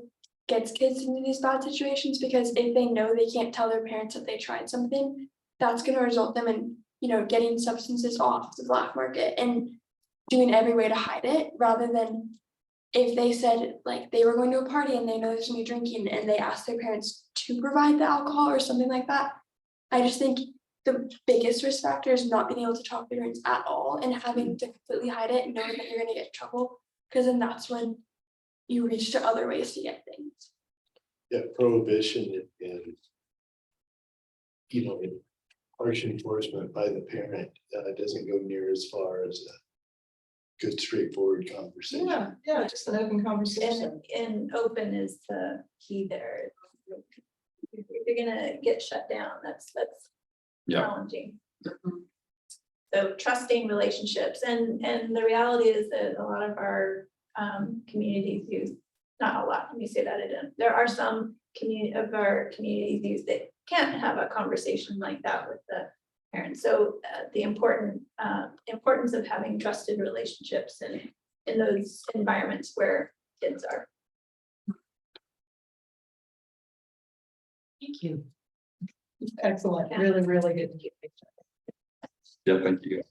gets kids into these bad situations, because if they know they can't tell their parents that they tried something, that's going to result them in, you know, getting substances off the black market and doing every way to hide it, rather than if they said like they were going to a party and they know there's gonna be drinking and they ask their parents to provide the alcohol or something like that. I just think the biggest risk factor is not being able to talk to parents at all and having to completely hide it and knowing that you're gonna get in trouble, because then that's when you reach to other ways to get things. Yeah, prohibition and you know, harsh enforcement by the parent doesn't go near as far as a good straightforward conversation. Yeah, just an open conversation. And open is the key there. If you're gonna get shut down, that's Yeah. challenging. So trusting relationships, and the reality is that a lot of our communities use, not a lot, let me say that again. There are some communities that can't have a conversation like that with the parents. So the importance of having trusted relationships and in those environments where kids are. Thank you. Excellent, really, really good. Yeah, thank you.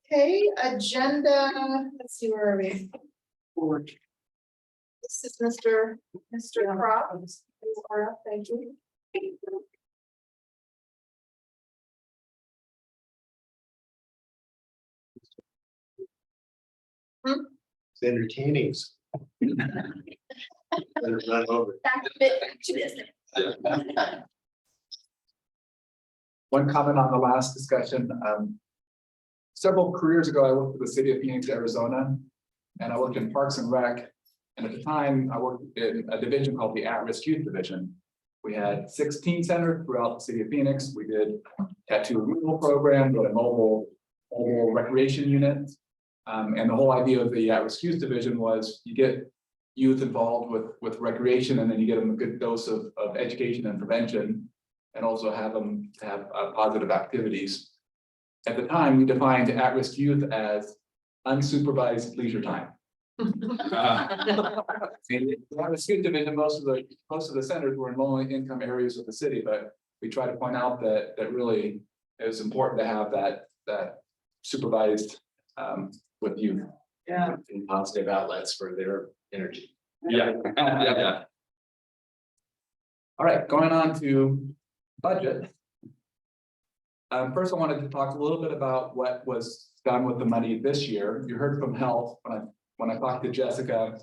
Okay, agenda, let's see, where are we? This is Mr. Crop. You are up, thank you. It's entertaining. Let it run over. Back to business. One comment on the last discussion, several careers ago, I worked for the city of Phoenix, Arizona, and I worked in Parks and Rec. And at the time, I worked in a division called the At-Risk Youth Division. We had 16 centers throughout the city of Phoenix. We did tattoo removal program, we had a mobile recreation unit. And the whole idea of the At-Risk Youth Division was you get youth involved with recreation, and then you get them a good dose of education and prevention, and also have them have positive activities. At the time, we defined at-risk youth as unsupervised leisure time. In the at-risk youth division, most of the centers were in low income areas of the city, but we try to point out that really it was important to have that supervised with youth. Yeah. And positive outlets for their energy. Yeah. Yeah. All right, going on to budget. First, I wanted to talk a little bit about what was done with the money this year. You heard from health when I talked to Jessica.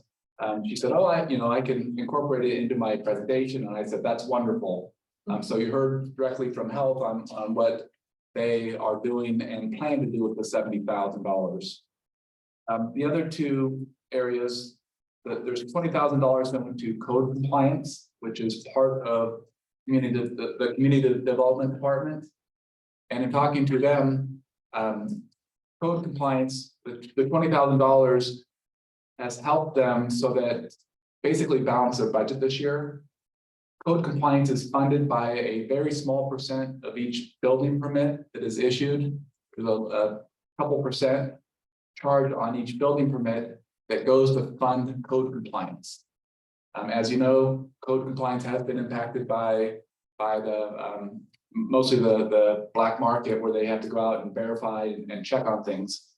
She said, "Oh, I can incorporate it into my presentation," and I said, "That's wonderful." So you heard directly from health on what they are doing and plan to do with the $70,000. The other two areas, there's $20,000 going to code compliance, which is part of the community development department. And in talking to them, code compliance, the $20,000 has helped them so that basically balance their budget this year. Code compliance is funded by a very small percent of each building permit that is issued. There's a couple percent charge on each building permit that goes to fund code compliance. As you know, code compliance has been impacted by the mostly the black market, where they have to go out and verify and check on things.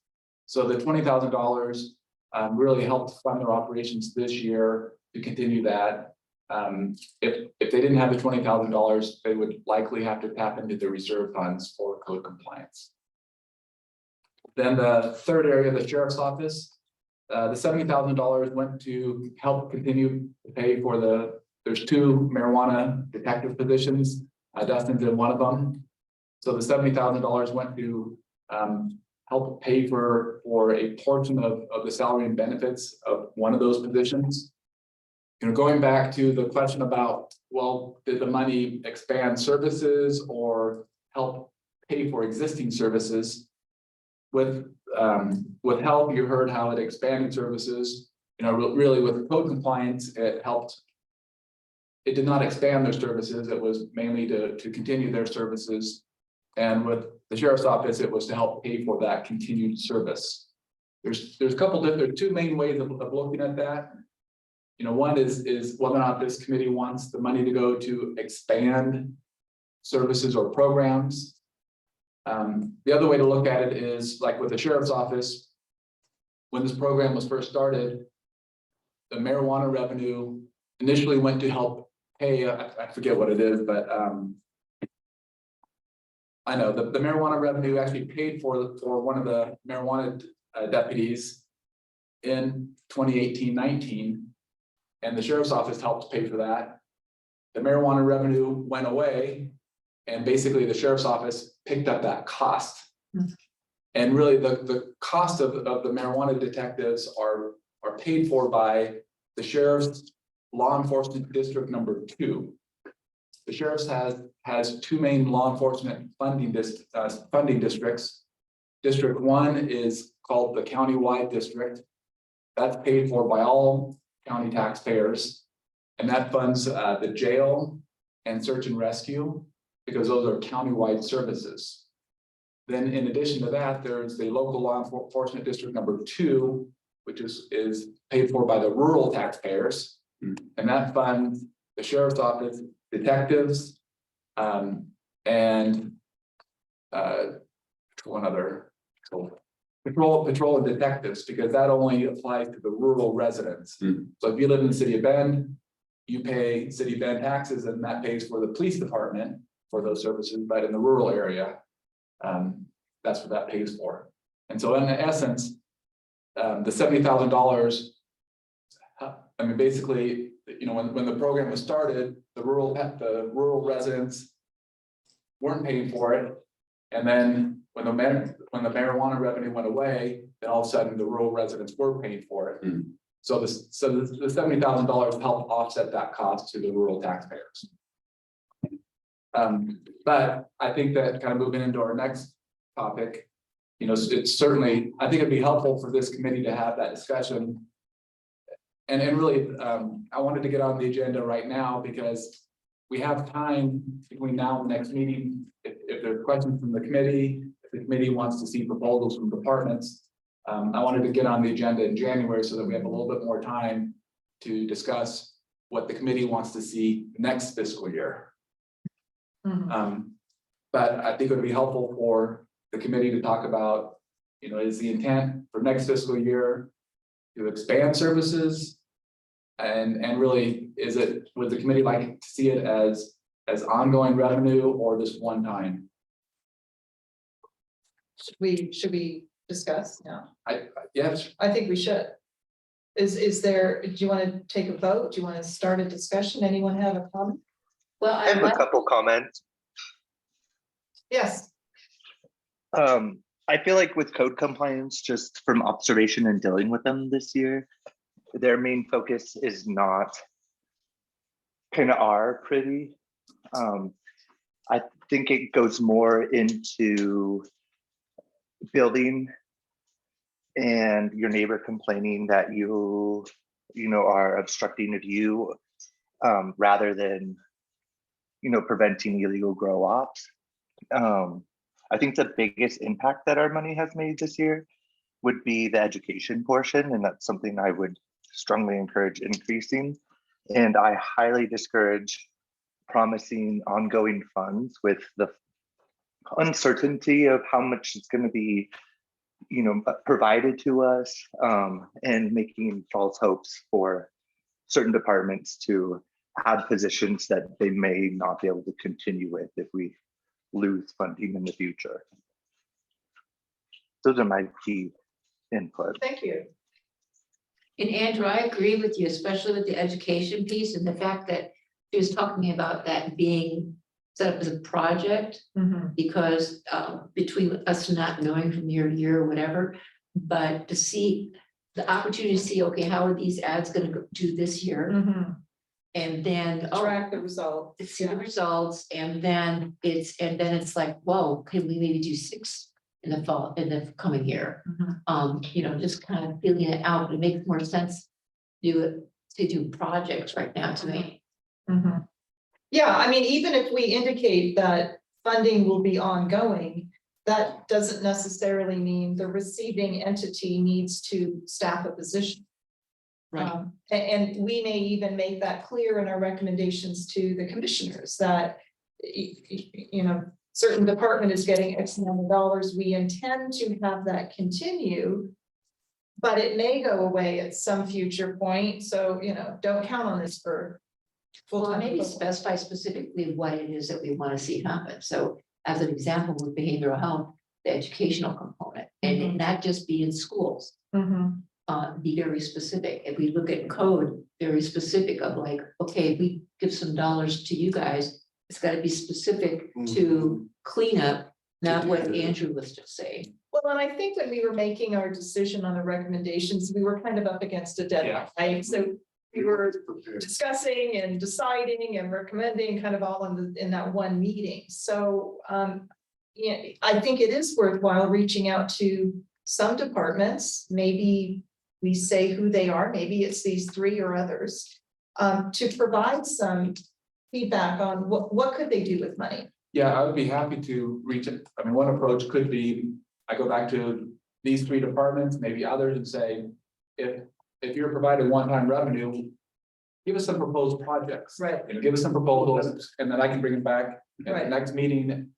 So the $20,000 really helped fund their operations this year to continue that. If they didn't have the $20,000, they would likely have to tap into the reserve funds for code compliance. Then the third area, the sheriff's office, the $70,000 went to help continue to pay for there's 2 marijuana detective positions. Dustin's in one of them. So the $70,000 went to help pay for a portion of the salary and benefits of one of those positions. Going back to the question about, well, did the money expand services or help pay for existing services? With health, you heard how it expanded services. Really with code compliance, it helped. It did not expand their services. It was mainly to continue their services. And with the sheriff's office, it was to help pay for that continued service. There's a couple different, 2 main ways of looking at that. One is whether or not this committee wants the money to go to expand services or programs. The other way to look at it is like with the sheriff's office, when this program was first started, the marijuana revenue initially went to help pay, I forget what it is, but I know the marijuana revenue actually paid for one of the marijuana deputies in 2018-19, and the sheriff's office helped pay for that. The marijuana revenue went away, and basically the sheriff's office picked up that cost. And really the cost of the marijuana detectives are paid for by the sheriff's law enforcement district number 2. The sheriff's has 2 main law enforcement funding districts. District 1 is called the countywide district. That's paid for by all county taxpayers, and that funds the jail and search and rescue, because those are countywide services. Then in addition to that, there's the local law enforcement district number 2, which is paid for by the rural taxpayers. And that funds the sheriff's office, detectives, and one other. patrol and detectives, because that only applies to the rural residents. Hmm. So if you live in the city of Bend, you pay city of Bend taxes, and that pays for the police department for those services, but in the rural area, that's what that pays for. And so in essence, the $70,000, I mean, basically, you know, when the program was started, the rural residents weren't paying for it. And then when the marijuana revenue went away, then all of a sudden the rural residents were paying for it. Mm. So the $70,000 helped offset that cost to the rural taxpayers. But I think that kind of moving into our next topic, you know, it's certainly, I think it'd be helpful for this committee to have that discussion. And really, I wanted to get on the agenda right now because we have time between now and the next meeting. If there are questions from the committee, if the committee wants to see proposals from departments, I wanted to get on the agenda in January so that we have a little bit more time to discuss what the committee wants to see next fiscal year. But I think it would be helpful for the committee to talk about, you know, is the intent for next fiscal year to expand services? And really, would the committee like to see it as ongoing revenue or just one time? Should we discuss? No, Yes, I think we should. Is there, do you want to take a vote? Do you want to start a discussion? Anyone have a comment? Well, I have a couple comments. Yes. I feel like with code compliance, just from observation and dealing with them this year, their main focus is not kind of are pretty. I think it goes more into building and your neighbor complaining that you know, are obstructing a view rather than, you know, preventing illegal grow ops. I think the biggest impact that our money has made this year would be the education portion, and that's something I would strongly encourage increasing. And I highly discourage promising ongoing funds with the uncertainty of how much it's going to be, you know, provided to us, and making false hopes for certain departments to add positions that they may not be able to continue with if we lose funding in the future. Those are my key input. Thank you. and Andrew, I agree with you, especially with the education piece and the fact that she was talking about that being set up as a project. Because between us not knowing from year to year or whatever, but to see the opportunity to see, okay, how are these ads gonna do this year? And then Track the result. to see the results, and then it's like, whoa, can we maybe do 6 in the fall, in the coming year? You know, just kind of feeling it out. It makes more sense to do projects right now to me. Yeah, I mean, even if we indicate that funding will be ongoing, that doesn't necessarily mean the receiving entity needs to staff a position. And we may even make that clear in our recommendations to the commissioners that, you know, certain department is getting X amount of dollars. We intend to have that continue, but it may go away at some future point. So, you know, don't count on this for Well, full-time. maybe equivalent. specify specifically what it is that we want to see happen. So as an example, with behavioral health, the educational component, and it not just be in schools. Be very specific. If we look at code, very specific of like, okay, if we give some dollars to you guys, it's got to be specific to cleanup, not what Andrew was just saying. Well, and I think when we were making our decision on the recommendations, we were kind of up against a deadline, right? So we were discussing and deciding and recommending kind of all in that one meeting. So yeah, I think it is worthwhile reaching out to some departments, maybe we say who they are, maybe it's these 3 or others, to provide some feedback on what could they do with money. yeah, I would be happy to reach it. I mean, one approach could be, I go back to these 3 departments, maybe others, and say, if you're providing one-time revenue, give us some proposed projects. Right. And give us some proposals, and then I can bring them back at the Right. next meeting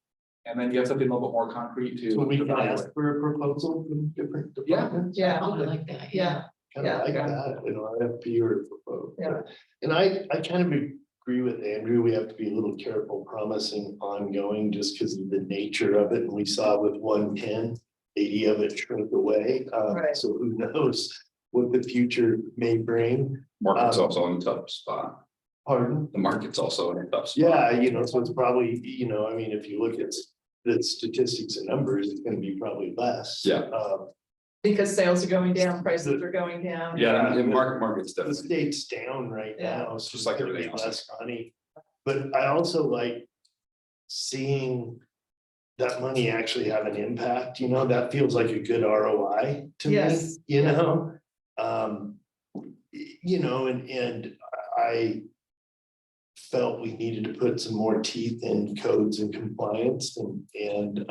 And then you have something a little bit more concrete to. So we can evaluate. ask for a proposal from different Yeah. departments. Yeah, Oh, I like that. yeah, Kind of like Yeah. that, an RFP or a proposal. Yeah. And I kind of agree with Andrew, we have to be a little careful promising ongoing just because of the nature of it. And we saw with 110, 80 of it shrink away. Right. So who knows what the future may bring. Market's also in a tough spot. Pardon? The market's also in a tough spot. Yeah, so it's probably, I mean, if you look at the statistics and numbers, it's gonna be probably less. Yeah. because sales are going down, prices are going down. Yeah, the market's The definitely, state's down right Yeah. now. so Just like it's gonna everything be else. Less money, but I also like seeing that money actually have an impact, that feels like a good ROI to me, Yes. And I felt we needed to put some more teeth in codes and compliance and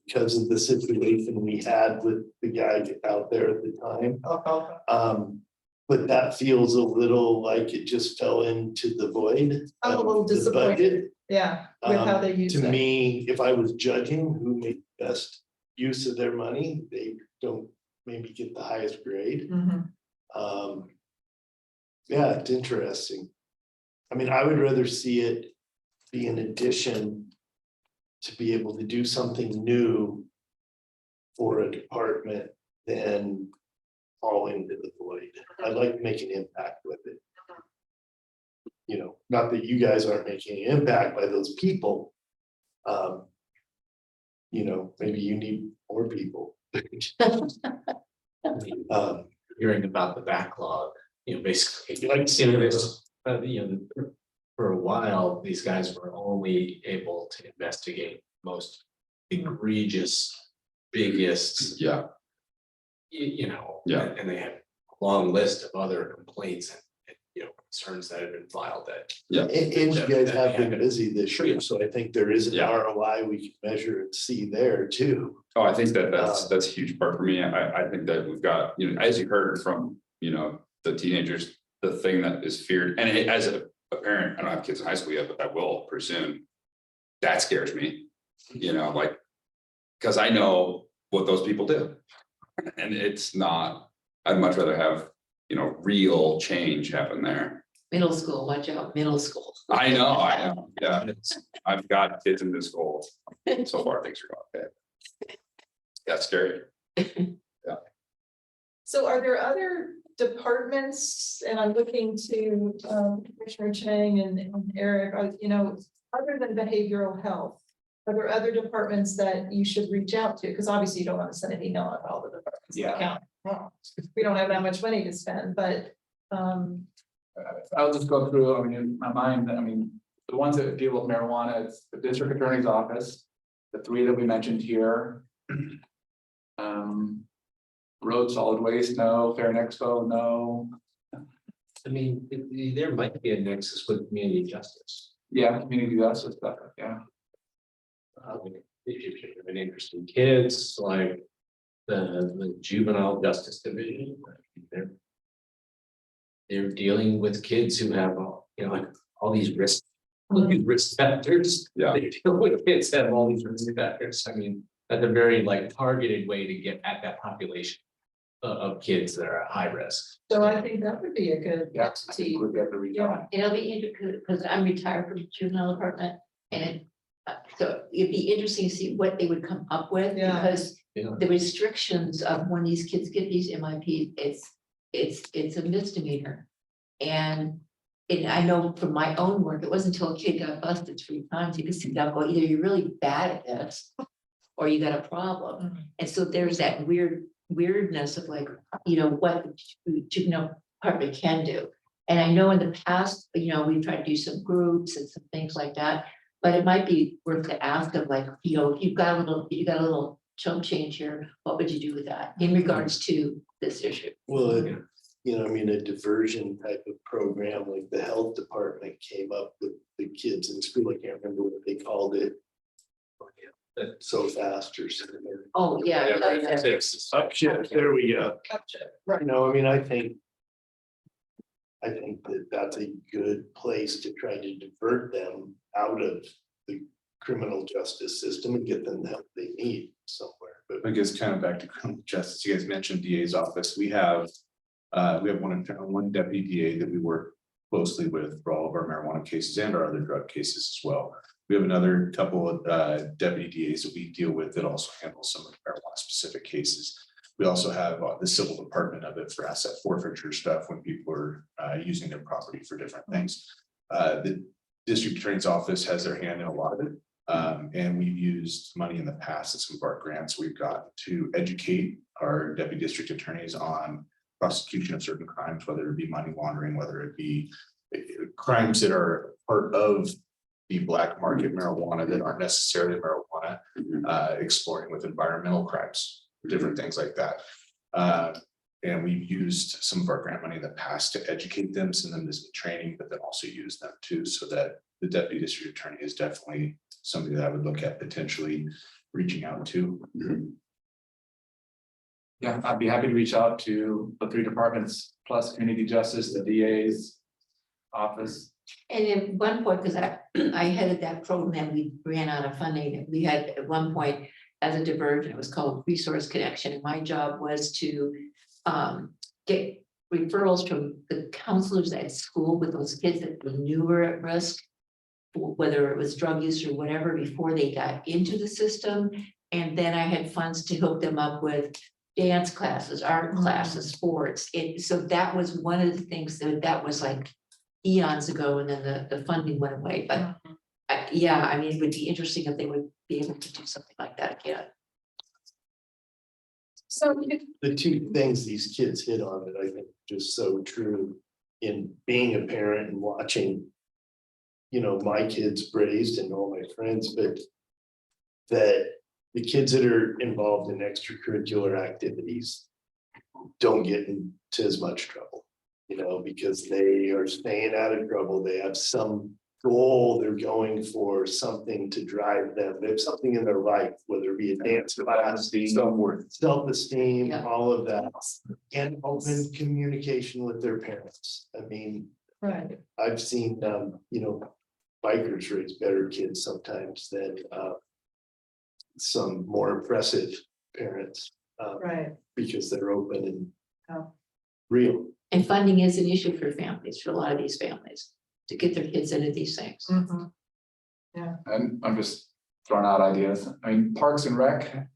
because of the situation we had with the guy out there at the time. But that feels a little like it just fell into the void. I'm a of little the disappointed. budget. Yeah, with how they use To it. me, if I was judging who made the best use of their money, they don't maybe get the highest grade. Mhm. Yeah, it's interesting. I mean, I would rather see it be an addition to be able to do something new for a department than fall into the void. I'd like to make an impact with it. Not that you guys aren't making an impact by those people. Maybe you need more people. Hearing about the backlog, basically. You like to see this. For a while, these guys were only able to investigate most egregious, biggest, yeah, and they had a long list of other complaints and, concerns that had been filed that. yeah. And you guys that have been had- busy this year, so I think there is an Yeah. ROI we can measure and see there too. Oh, I think that's a huge part for me. I think that we've got, as you heard from, the teenagers, the thing that is feared, and as a parent, I don't have kids in high school yet, but I will pretty soon. That scares me, because I know what those people do. And it's not, I'd much rather have, real change happen there. Middle school, watch out, middle school. I know, yeah. I've got kids in this school. So far, things are going okay. That's scary. So are there other departments, and I'm looking to Commissioner Chang and Eric, other than behavioral health, are there other departments that you should reach out to? Because obviously you don't want to send an email out to all the departments. in the Yeah. county. We don't have that much money to spend, but I'll just go through, in my mind, the ones that deal with marijuana, it's the district attorney's office, the three that we mentioned here. Road solid waste, no, Fair Expo, no, There might be a nexus with community justice. yeah, community justice stuff, yeah. If you have an interest in kids, like the juvenile justice division, they're dealing with kids who have, all these risk factors. Yeah. They deal with kids that have all these risk factors. That's a very targeted way to get at that population of kids that are at high risk. so I think that would be a good Yeah, I entity. think we'd have to reach out. It'll be interesting, because I'm retired from the juvenile department, and so it'd be interesting to see what they would come up with, Yeah. because Yeah. the restrictions of when these kids get these MIP, it's a misdemeanor. And I know from my own work, it wasn't until a kid got busted 3 times, you could sit down and go, either you're really bad at this, or you got a problem. And so there's that weirdness of what the juvenile department can do. And I know in the past, we've tried to do some groups and some things like that, but it might be worth to ask them, if you've got a little chump change here, what would you do with that in regards to this issue? Well, a diversion type of program like the health department came up with the kids in school. I can't remember what they called it. So fast or something. Oh, yeah. Upshift, there we go. Right. I think that that's a good place to try to divert them out of the criminal justice system and get them the help they need somewhere. But I guess kind of back to criminal justice, you guys mentioned DA's office, we have one deputy DA that we work closely with for all of our marijuana cases and our other drug cases as well. We have another couple of deputy DAs that we deal with that also handle some of the marijuana specific cases. We also have the civil department of it for asset forfeiture stuff when people are using their property for different things. The district attorney's office has their hand in a lot of it. And we've used money in the past in some of our grants we've got to educate our deputy district attorneys on prosecution of certain crimes, whether it be money laundering, whether it be crimes that are part of the black market marijuana that aren't necessarily marijuana, exploring with environmental crimes, different things like that. And we've used some of our grant money in the past to educate them, send them to some training, but then also use them too, so that the deputy district attorney is definitely somebody that I would look at potentially reaching out to. Yeah, I'd be happy to reach out to the 3 departments plus community justice, the DA's office. And at one point, because I headed that program, and we ran out of funding, we had at one point as a diversion, it was called Resource Connection, and my job was to get referrals from the counselors at school with those kids that we knew were at risk, whether it was drug use or whatever, before they got into the system. And then I had funds to hook them up with dance classes, art classes, sports. So that was one of the things that was like eons ago, and then the funding went away. But yeah, I mean, it would be interesting if they would be able to do something like that again. So the two things these kids hit on that I think are just so true in being a parent and watching, you know, my kids raised and all my friends, but that the kids that are involved in extracurricular activities don't get into as much trouble, you know, because they are staying out of trouble. They have some goal they're going for, something to drive them. They have something in their life, whether it be a dance class, self-esteem, Yeah. all of that, and open communication with their parents. I mean, right, I've seen, you know, bikers raise better kids sometimes than some more impressive parents, right. because they're open and Oh. real. And funding is an issue for families, for a lot of these families, to get their kids into these things. Mhm. And I'm just throwing out ideas. I mean, Parks and Rec,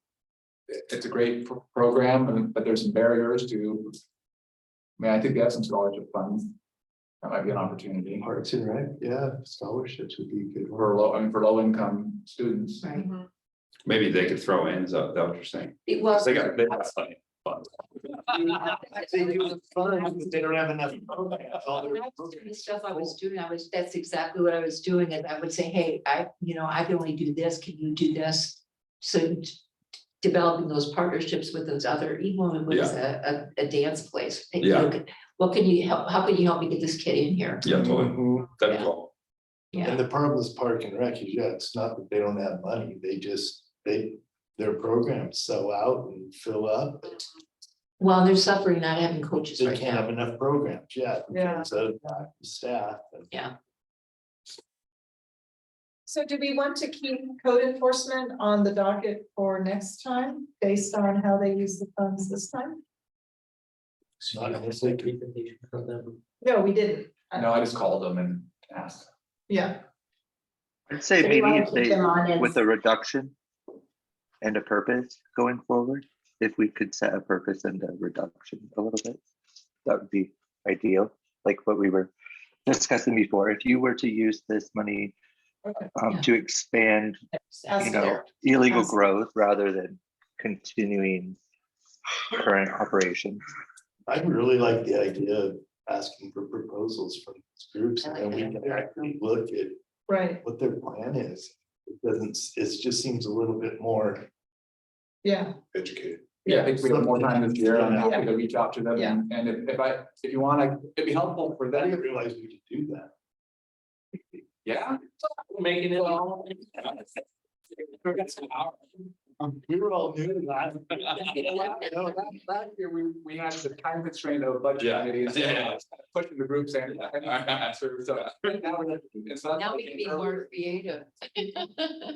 it's a great program, but there's some barriers to. I mean, I think they have some scholarship funds. That might be an opportunity Parks and Rec, yeah, scholarships would be a good. for low income students. Right. Maybe they could throw in, is that what you're saying? Well, 'Cause they got plenty of funds. They do it fun, but they don't have enough. The stuff I was doing, that's exactly what I was doing, and I would say, hey, I can only do this, can you do this? So developing those partnerships with those other, even when it was a dance place. Hey, Yeah. look, what can you help, how can you help me get this kid in here? Yeah, totally. Mhm. That'd be Yeah. cool. Yeah, And the problem with Park and Rec is, yeah, it's not that they don't have money, they just, their programs sell out and fill up. well, they're suffering not having coaches They right can't have now. enough programs yet. Yeah. Because of staff. and- Yeah, So do we want to keep code enforcement on the docket for next time, based on how they use the funds this time? Not necessarily. Presentation from them. No, we didn't. No, I just called them and asked. Yeah, I'd say So you maybe wanna if keep they, them on as- with a reduction and a purpose going forward, if we could set a purpose and a reduction a little bit, that would be ideal, like what we were discussing before. If you were to use this money okay. to expand, As you know, there. illegal As- growth rather than continuing current operations. I really like the idea of asking for proposals from these groups, I and like then we that. can actually look at Right, what their plan is. It doesn't, it just seems a little bit more yeah, educated. Yeah, I think we have more time this year. I'm happy Yeah. to reach out to them. Yeah. And if you want to, it'd be helpful for I them. didn't realize we could do that. Yeah. Making it. We were all new to that. Last year, we had the time constraint of budget Yeah. committees. Yeah. Pushing the groups and. So now we're, it's not. Now we can be more creative.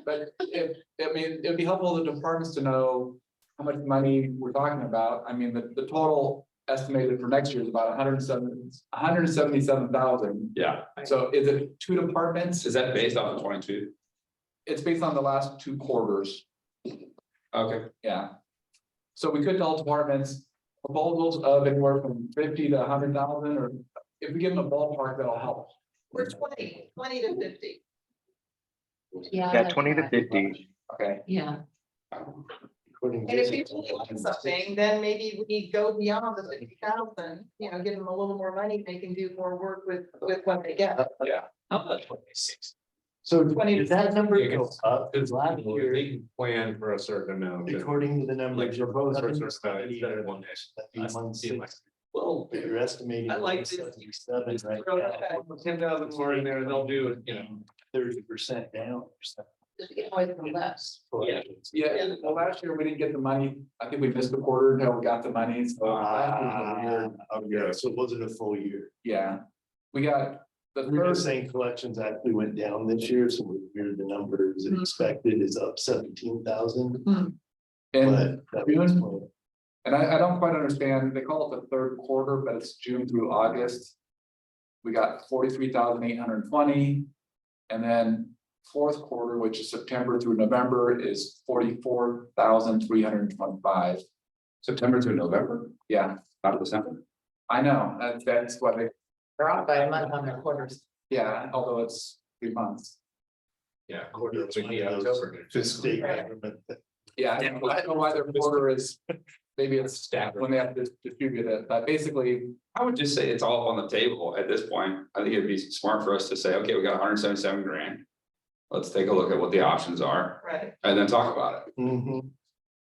But I mean, it'd be helpful to departments to know how much money we're talking about. I mean, the total estimated for next year is about 177,000. Yeah, So is it two departments? is that based on the 22? It's based on the last two quarters. Okay, Yeah. So we could tell departments proposals of anywhere from 50 to 100,000, or if we give them a ballpark, that'll help. We're 20 to 50. Yeah, 20 to 50. Okay. Yeah, And if people want something, then maybe we go beyond the 50,000, you know, give them a little more money, they can do more work with what they get. Yeah. How about 26? So 20 to does that number Yeah, go up? Because last they year, can plan for a certain amount. according to the numbers. Like proposed for a you're certain amount instead of one day. Be 160, Well, but you're estimating. I like this. 177 just right throw now. 10,000 more in there and they'll do it, 30% down. just get away from less. Yeah. Yeah, well, last year we didn't get the money. I think we missed the quarter until we got the money, so. last year was a weird- Okay, so it wasn't a full year. Yeah, we got the We're third, just saying collections actually went down this year, so we're the numbers expected is up 17,000. and, But that would explain. and I don't quite understand, they call it the third quarter, but it's June through August. We got 43,820, and then fourth quarter, which is September through November, is 44,325. September to November, Yeah, out of December. I know, that's what they, They're off by a month on their quarters. yeah, although it's 3 months. Yeah. Quarter It's like the of October. state government. Yeah, I don't know why their quarter is, maybe it's staggered when they have to distribute it, but basically, I would just say it's all up on the table at this point. I think it'd be smart for us to say, okay, we got 177 grand. Let's take a look at what the options are Right. and then talk about it. Mhm.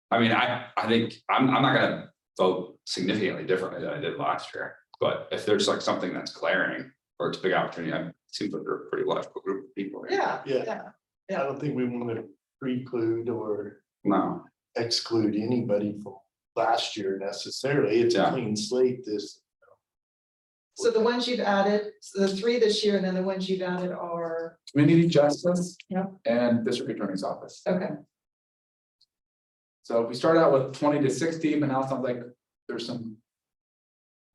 I mean, I think I'm not gonna vote significantly differently than I did last year. But if there's like something that's glaring or it's a big opportunity, it seems like they're a pretty logical group of people. Here. Yeah. I don't think we want to preclude or No, exclude anybody from last year necessarily. It's a Yeah. clean slate this. So the ones you've added, so the 3 this year, and then the ones you've added are, community justice. Yeah. And district attorney's office. okay, So we started out with 20 to 60, but now it sounds like there's some.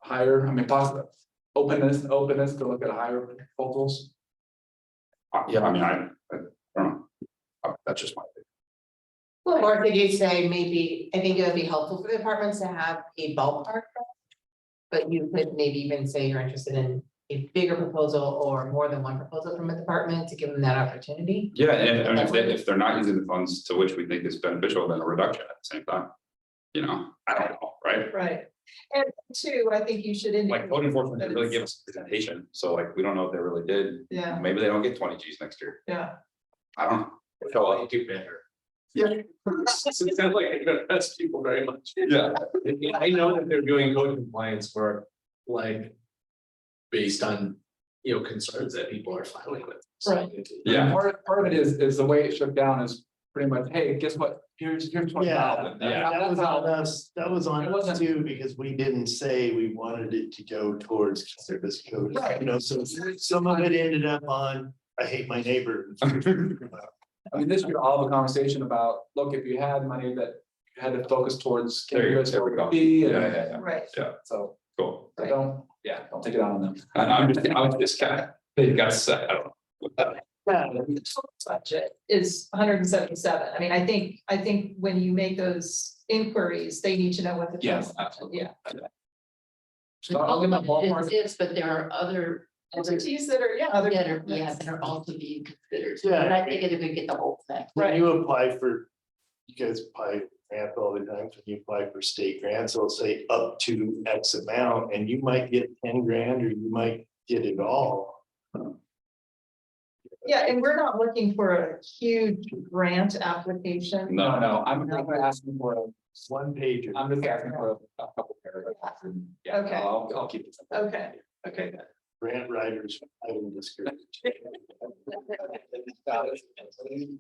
Higher, I mean, possible openness to look at higher proposals. yeah, I mean, I don't know. That's just my opinion. Well, or could you say maybe, I think it would be helpful for the departments to have a ballpark. But you could maybe even say you're interested in a bigger proposal or more than one proposal from a department to give them that opportunity. Yeah, and I mean, if they're not using the funds to which we think is beneficial, then a reduction at the same time. You know, I don't know, right? right. And 2, I think you should indicate. Like code enforcement that didn't really it's- give us a presentation, so like, we don't know if they really did. Yeah, Maybe they don't get 20 Gs next year. yeah. I don't know. So I do better. Yeah. It sounds like it affects people very much. Yeah. I know that they're doing code compliance work, like. Based on, concerns that people are filing with. Right. Yeah. Part of it is the way it shook down is pretty much, hey, guess what? Here's 20,000. That was on us. That was on It us wasn't- too, because we didn't say we wanted it to go towards cannabis code. Right. So some of it ended up on, I hate my neighbor. I mean, this year, I'll have a conversation about, look, if you had money that you had to focus towards. There you go, cannabis, there we what go. would it be? Yeah, And yeah, yeah. Right. So Cool. Right. don't take it out on them. I was just kind of, they got set, I don't know. Yeah, the total budget is 177. I mean, I think when you make those inquiries, they need to know what the. Yes, total- absolutely. Yeah. So I'll give them a ballpark. It's, but there are other Entities that are, yeah, other. that are, yeah, that are also being considered. Yeah. But I think it would get the whole thing. When you apply for, you guys apply grants all the time, when you apply for state grants, it'll say up to X amount, and you might get 10 grand or you might get it all. Yeah, and we're not looking for a huge grant application. No, I'm not asking for a, One page. I'm just asking for a couple paragraphs. And, yeah, Okay. I'll keep it. Okay, okay, good. grant writers, I would discourage.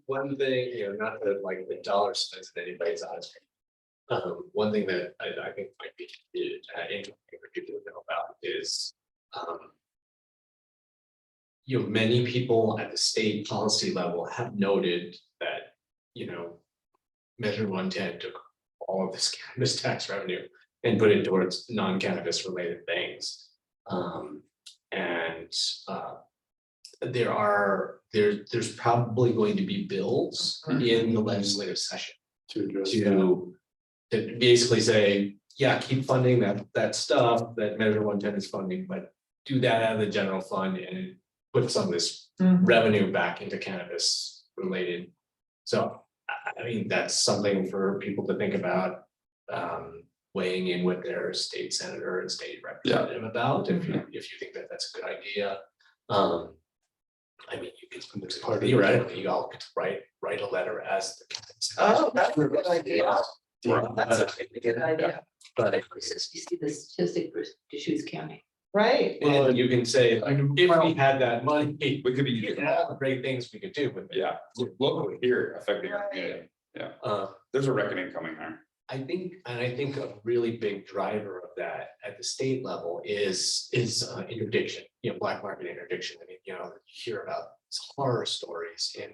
One thing, not that like the dollar spends in anybody's eyes. One thing that I think might be interesting for people to know about is, many people at the state policy level have noted that, Measure 110 took all of this cannabis tax revenue and put it towards non-cannabis related things. There's probably going to be bills in the legislative session To address to basically say, yeah, keep funding that stuff that Measure 110 is funding, but do that out of the general fund and put some of this revenue back into cannabis related. So, I mean, that's something for people to think about, weighing in with their state senator and state representative about, if you think that that's a good idea. I mean, you could, theoretically, you all could write a letter as the. Oh, that's a good idea. That's a good idea. But since we see the statistic for Deschutes County. Right. And you can say, like, if we had that money, we could be doing all the great things we could do with it. Yeah, locally here affecting our community. Yeah, there's a reckoning coming there. I think a really big driver of that at the state level is interdiction, black market interdiction. I mean, you hear about horror stories in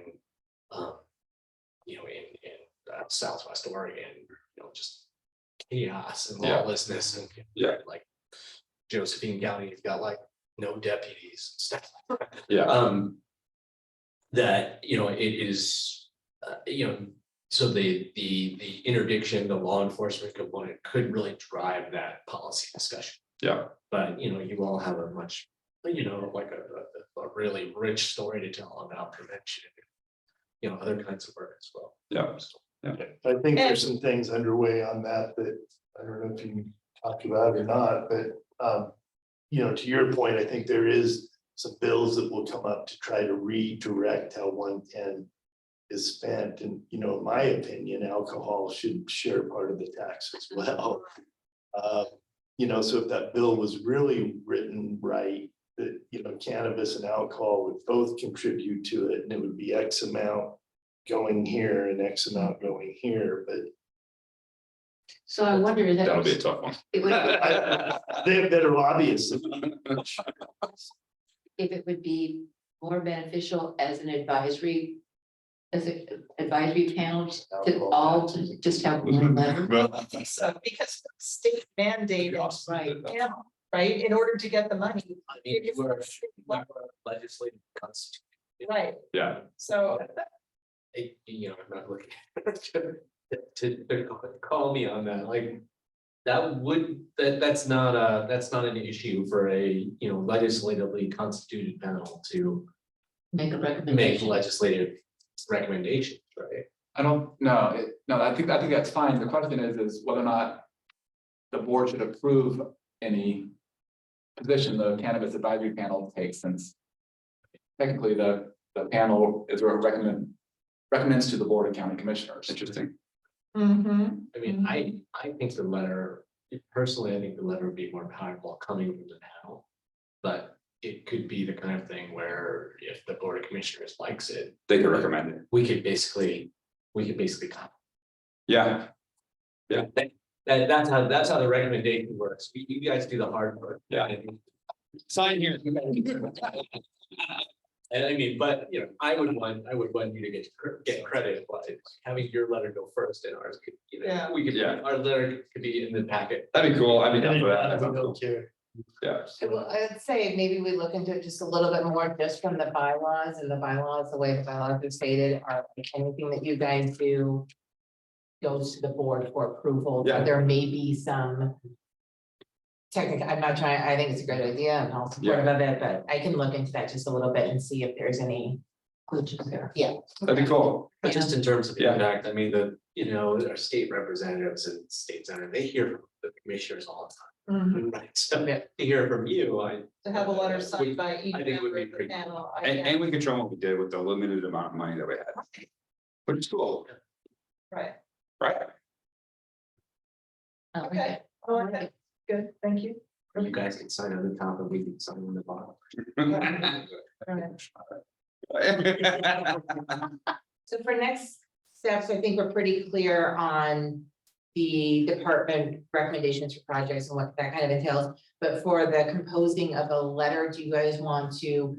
Southwest Oregon, just chaos and lawlessness and like Josephine County's got like no deputies and stuff. That it is so the interdiction, the law enforcement component could really drive that policy discussion. Yeah. But you all have a much, like a really rich story to tell about prevention, other kinds of work as well. Yeah. I think there's some things underway on that I don't know if you can talk about it or not, but to your point, I think there is some bills that will come up to try to redirect how 110 is spent. And, in my opinion, alcohol should share part of the tax as well. So if that bill was really written right, that, cannabis and alcohol would both contribute to it, and it would be X amount going here and X amount going here, but So I wonder if That'll be a tough one. it would, they have better lobbyists. if it would be more beneficial as an advisory. As an advisory panel to all to just have one letter. I think so, because the state mandate is Right. right, in order to get the money. I mean, you are legislative constitution. Right, Yeah, so, I'm not looking to call me on that, like. That's not an issue for a, legislatively constituted panel to Make a make recommendation. legislative recommendations, right? I don't know, I think that's fine. The question is whether or not the board should approve any position the cannabis advisory panel takes, since technically the panel is recommends to the board of county commissioners. interesting. I mean, I think the letter, personally, I think the letter would be more powerful coming from the panel. But it could be the kind of thing where if the board of commissioners likes it, They could recommend it. we could basically. Yeah, That's how the recommendation works. You guys do the hard work. Yeah. Sign here. And I mean, but I would want you to get credit, but having your letter go first and ours could, Yeah. we could, our letter could be in the packet. that'd be cool. I'd be down for that. I That sounds don't cool. care. Yeah. well, I'd say maybe we look into it just a little bit more, just from the bylaws, and the bylaws, the way the bylaws are stated, are anything that you guys do goes to the board for approval, Yeah. but there may be some technically, I'm not trying, I think it's a great idea, I'm all supportive of it, but I can look into that just a little bit and see if there's any glitches there. Yeah. That'd be cool. But just in terms of Yeah. impact, I mean, our state representatives and state senator, they hear from the commissioners all the time. Right, so to hear from you, To have a letter signed by each I think it would member be of the pretty panel. And we control what we did with the limited amount of money that we had. But it's cool, Right, right? okay, I like that. Good, thank you. You guys can sign on the top and we can sign on the bottom. So for next steps, I think we're pretty clear on the department recommendations for projects and what that kind of entails. But for the composing of a letter, do you guys want to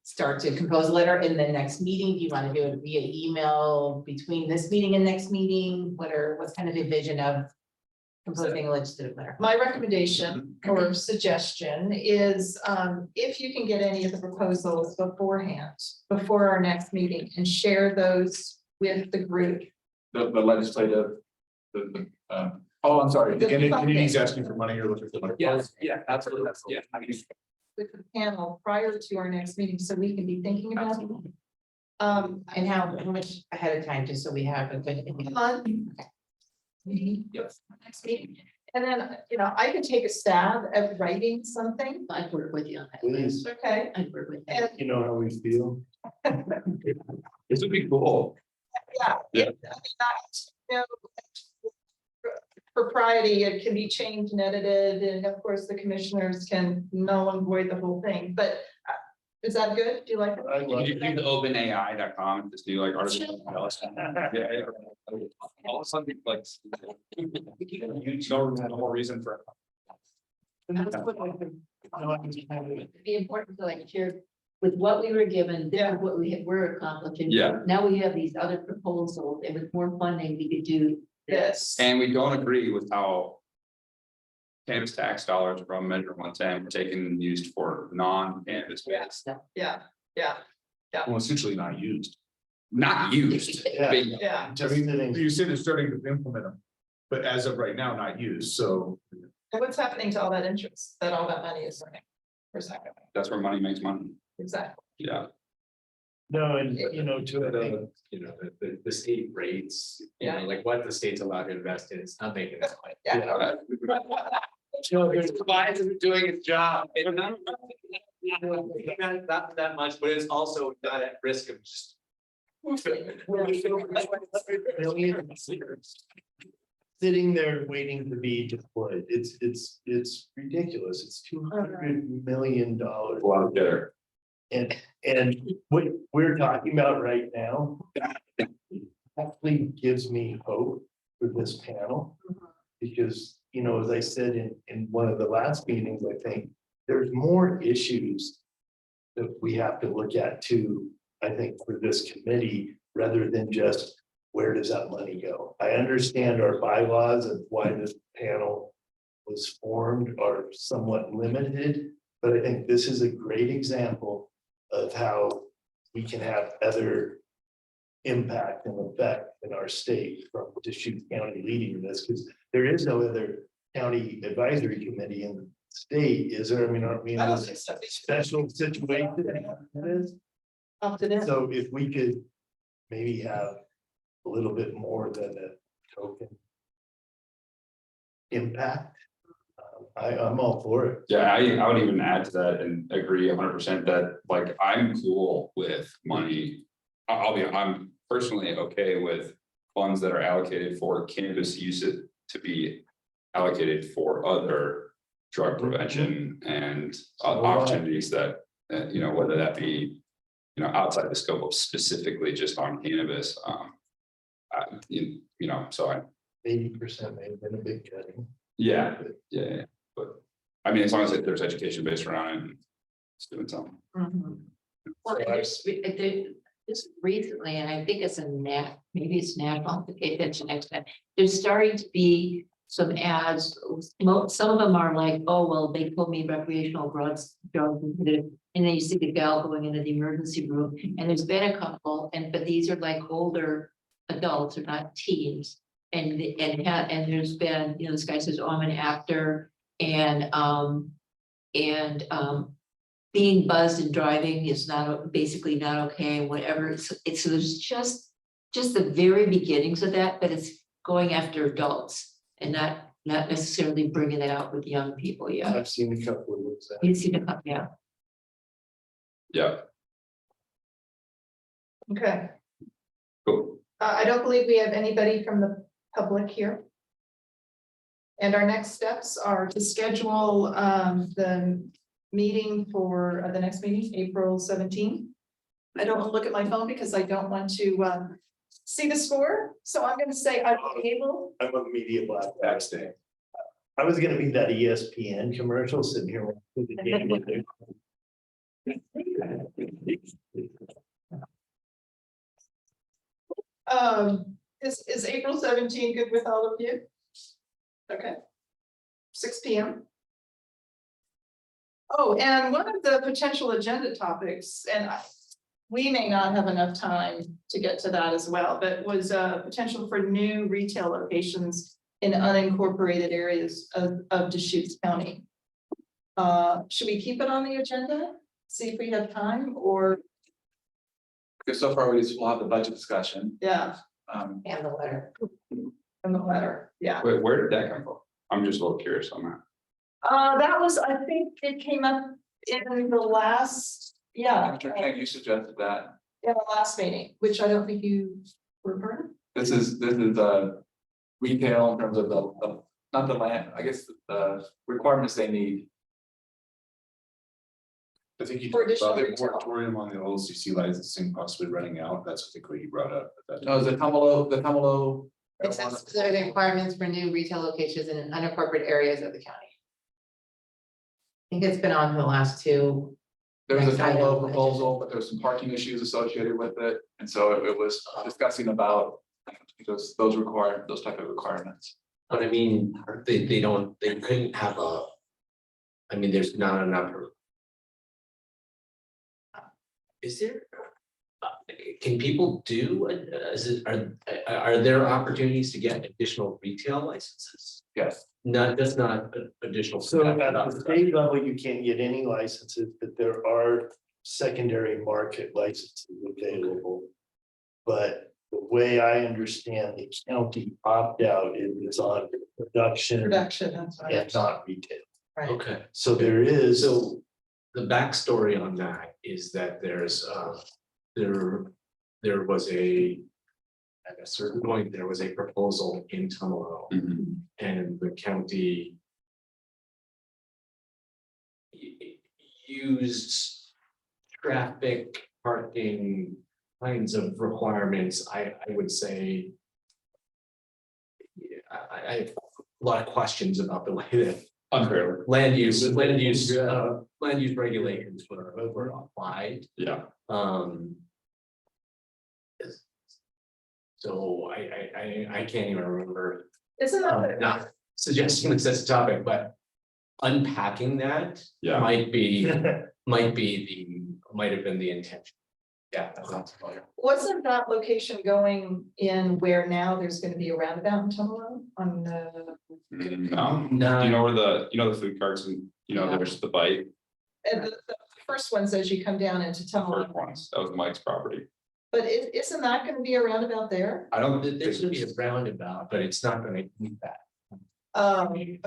start to compose a letter in the next meeting? Do you want to do it via email between this meeting and next meeting? What's kind of the vision of composing a legislative letter? My recommendation or suggestion is, if you can get any of the proposals beforehand, before our next meeting, and share those with the group. The legislative, oh, I'm sorry, The and he's asking for money or looking for money. Yes, yeah, absolutely, that's, yeah. I mean, With the panel prior to our next meeting, so we can be thinking about it. And how much ahead of time, just so we have a good. yes. Next meeting. And then, I could take a stab at writing something. I'd work with you on that. Please, Okay. I'd work with you. And you know how we feel. This would be cool. yeah. Yeah. I mean, propriety, it can be changed and edited, and of course, the commissioners can null and void the whole thing, but is that good? Do you like it? I love You do the openai.com and just do like artificial intelligence. Yeah. All of a sudden, like. No whole reason for. It'd be important to like share with what we were given, this Yeah. is what we're accomplishing. Yeah. Now we have these other proposals and with more funding, we could do. Yes. And we don't agree with how. Cannabis tax dollars from Measure 110 were taken and used for non-cannabis. Yes. based. Yeah, Well, essentially not used. Not used. Yeah. Big- yeah. Just sitting. You said it's starting to implement them, but as of right now, not used, so. And what's happening to all that interest, that all that money is earning? For a second, That's where money makes money. exactly. Yeah. No, and to I think, The state rates, like what the state's allowed to invest in, it's not making that money. Yeah. Why is it doing its job? Not that much, but it's also not at risk of just. sitting there waiting to be deployed, it's ridiculous, it's $200 million. A lot of getter. And what we're talking about right now actually gives me hope for this panel. Because, as I said in one of the last meetings, I think there's more issues that we have to look at too, I think, for this committee, rather than just where does that money go? I understand our bylaws of why this panel was formed are somewhat limited, but I think this is a great example of how we can have other impact and effect in our state from Deschutes County leading this, because there is no other county advisory committee in the state, is there? I mean, aren't we in I don't this think so. special situation? It is. Up to them. So if we could maybe have a little bit more than a token impact, I'm all for it. Yeah, I would even add to that and agree 100% that like I'm cool with money. I'm personally okay with funds that are allocated for cannabis use it to be allocated for other drug prevention and opportunities that, whether that be, outside the scope of specifically just on cannabis. So 80% may have been a big cutting. yeah, but I mean, as long as there's education based around it, it's doing something. Well, and just recently, and I think it's maybe it's national, I'll pay attention next time. There's starting to be some ads, some of them are like, oh, well, they told me recreational drugs, and then you see the gal going into the emergency room, and there's been a couple, but these are like older adults, or not teens. And there's been, this guy says, oh, I'm an actor, and being buzzed and driving is basically not okay, whatever. So there's just the very beginnings of that, but it's going after adults and not necessarily bringing it out with young people yet. I've seen a couple of those. You've seen a couple, yeah. Yeah, Okay, cool. I don't believe we have anybody from the public here. And our next steps are to schedule the meeting for the next meeting, April 17th. I don't want to look at my phone because I don't want to see the score. So I'm going to say I will be able. I'm a media black backstage. I was gonna be that ESPN commercial sitting here. With the game with it. Is April 17 good with all of you? Okay. 6 p.m. Oh, and one of the potential agenda topics, and we may not have enough time to get to that as well, but was potential for new retail locations in unincorporated areas of Deschutes County. Should we keep it on the agenda? See if we have time, or, Because so far we just will have the budget discussion. yeah, And the letter. in the letter, yeah. Wait, where did that come from? I'm just a little curious on that. That was, I think it came up in the last, yeah, Mr. King, you suggested that. in the last meeting, which I don't think you were part of. This is retail in terms of the, not the land, I guess, the requirements they need. I think you For talked about the additional retail. moratorium on the LCC licensing possibly running out. That's I think what you brought up. But that- No, the Tumalo. It says specific requirements for new retail locations in unincorporated areas of the county. I think it's been on for the last two. There was a Next item. Tumalo proposal, but there's some parking issues associated with it, and so it was discussing about those type of requirements. But I mean, they don't, they couldn't have I mean, there's not enough. Is there? Can people do, are there opportunities to get additional retail licenses? Yes. Just not additional. So at the state level, you can't get any licenses, but there are secondary market licenses available. But the way I understand the county opt-out is on production That's right. and not retail. Right. Okay, So there is. so the backstory on that is that there's there was at a certain point, there was a proposal in Tumalo. And the county used traffic, parking kinds of requirements. I would say I have a lot of questions about the way that Unfair. land use regulations were applied. Yeah. So I can't even remember. Isn't that? Not suggesting this as a topic, but unpacking that Yeah. might have been the intention. Yeah, that's not familiar. Wasn't that location going in where now there's gonna be a roundabout in Tumalo on the? No, No. you know where the food carts and, there's the bike, And the first one says you come down into first Tumalo, ones, that was Mike's property. but isn't that gonna be a roundabout there? I don't. There's gonna be a roundabout, but it's not gonna meet that. Okay,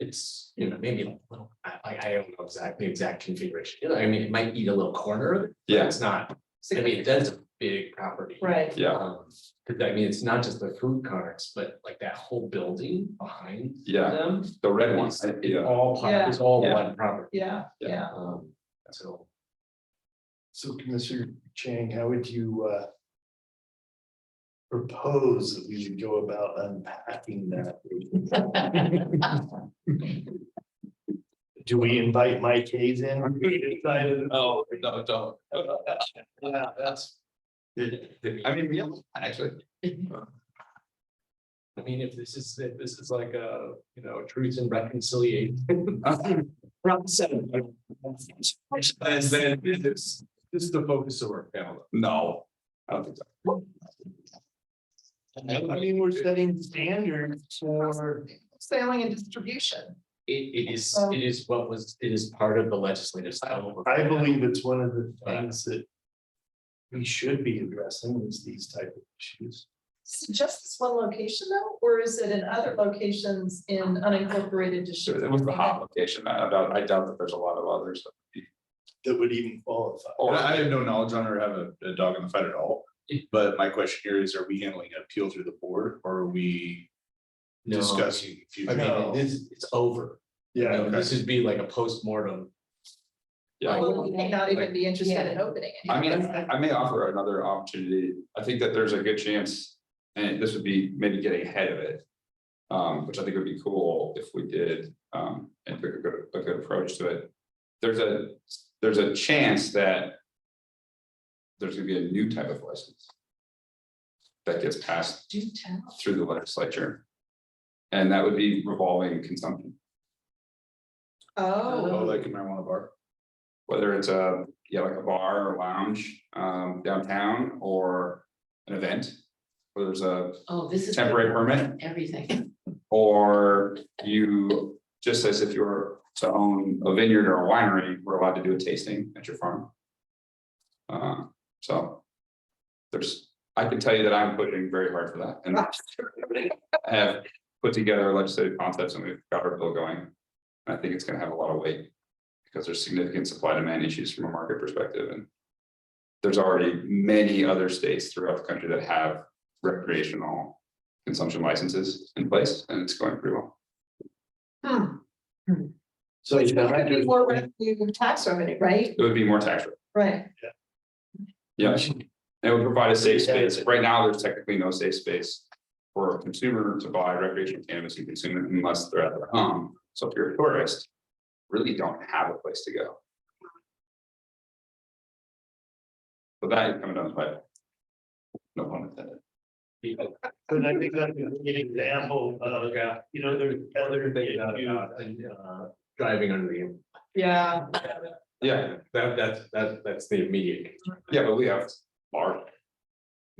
It's, maybe a little, I don't know exactly the exact configuration. I mean, it might eat a little corner of it. But Yeah. it's not, I mean, that's a big property. right, Yeah, Cause I mean, it's not just the food carts, but like that whole building behind yeah, them. the red one, It's yeah. all, Yeah. it's all Yeah. one property. yeah, yeah. So. So Commissioner Chang, how would you propose that we would go about unpacking that? Do we invite Mike Hayes in? Oh, no, don't. Yeah, that's. I mean, yeah, actually. I mean, if this is like a, truth and reconciliation. Round 7. And then this is the focus of our panel. No, I don't think so. I mean, we're setting standards for. Sailing and distribution. It is part of the legislative style. I believe it's one of the things that. We should be addressing is these type of issues. Is it just this one location though, or is it in other locations in unincorporated Deschutes? It was the hot location, I doubt that there's a lot of others. That would even qualify. And I have no knowledge on or have a dog in the fight at all. But my question here is, are we handling an appeal through the board or are we No, discuss. I mean, it's over. Yeah, No, this would be like a postmortem. Yeah. Well, we may not even be interested in opening it. I mean, I may offer another opportunity. I think that there's a good chance, and this would be maybe getting ahead of it. Which I think would be cool if we did, and took a good approach to it. There's a chance that there's gonna be a new type of license that gets passed Do tell. through the legislature. And that would be revolving consumption, Oh, Oh, like a marijuana bar. whether it's a, like a bar or lounge, downtown, or an event. Where there's a Oh, this is. temporary permit, Everything. or you, just as if you were to own a vineyard or a winery, we're allowed to do a tasting at your farm. So I can tell you that I'm pushing very hard for that, and I have put together legislative concepts, and we've got our bill going. I think it's gonna have a lot of weight, because there's significant supply demand issues from a market perspective, and there's already many other states throughout the country that have recreational consumption licenses in place, and it's going pretty well. So which you know, could be more revenue, tax revenue, right? It would be more tax rate. Right. Yeah, it would provide a safe space. Right now, there's technically no safe space for a consumer to buy recreational cannabis and consume it unless they're at their home. So if you're a tourist, really don't have a place to go. So that is coming down the pipe. No pun intended. but I think that's a good example of, you know, there's other things. Driving under the, Yeah. Yeah, that's the immediate. yeah, but we have bar.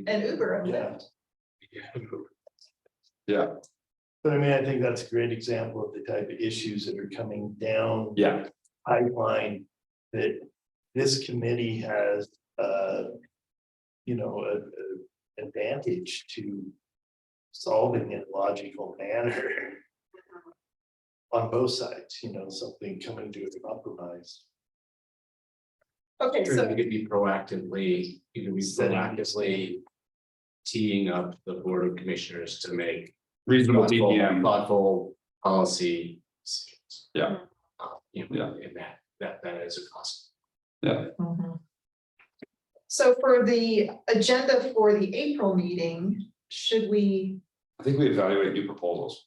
And Uber. Yeah. Yeah, But I mean, I think that's a great example of the type of issues that are coming down yeah, pipeline that this committee has, you know, a advantage to solving in a logical manner on both sides, you know, something coming to a compromise. Okay, Sure, so you could be proactively, teeing up the board of commissioners to make reasonable TPM. thoughtful policy decisions. Yeah. You know, and that is a cost. Yeah, so for the agenda for the April meeting, should we I think we evaluate new proposals.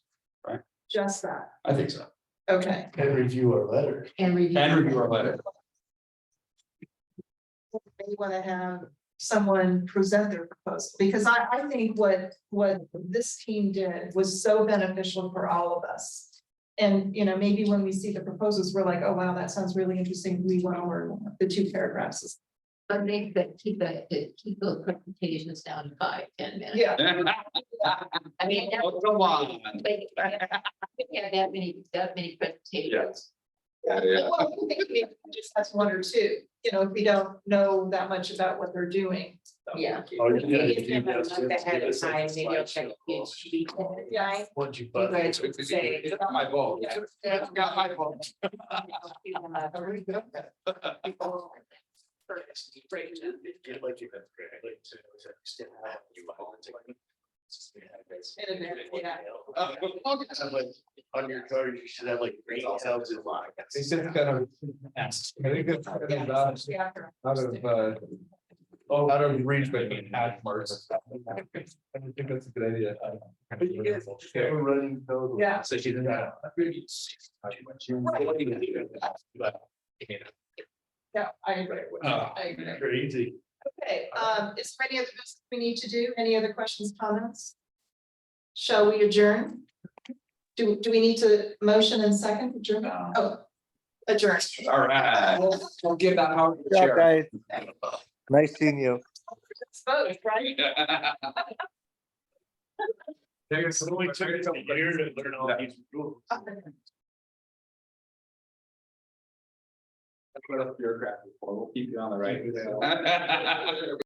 just that? I think so. Okay. And review our letter. And review. And review our letter. They want to have someone present their proposal, because I think what this team did was so beneficial for all of us. And, you know, maybe when we see the proposals, we're like, oh, wow, that sounds really interesting. We want to learn more. The 2 paragraphs. But maybe keep those presentations down to 5-10 minutes. Yeah. I mean. Oh, come on. Like, yeah, that many presentations. Yeah. Well, I think maybe just that's 1 or 2, you know, if we don't know that much about what they're doing. Yeah. Oh, you gotta Maybe if do you have a that, month just ahead give of us a time, maybe I'll check slideshow. each. Yeah. Once you. You guys would say. It's not my fault. Yeah. It's not my fault. Get like you had like to extend that, you might want to take- In a bit, yeah. Have, like, on your card, you should have like green houses. They said kind of. I think that's kind of out of reach, but had marks. I think that's a good idea. But you guys, we're running total. Yeah. So she did that. Yeah, I agree. I agree. Crazy. Okay, is there any other business we need to do? Any other questions, comments? Shall we adjourn? Do we need to motion and second adjourn? Oh, adjourn. All right. We'll give that how. Good job, guys. Nice seeing you. Vote, right? It only took a couple of years to learn all these rules. Bureaucrat, we'll keep you on the right.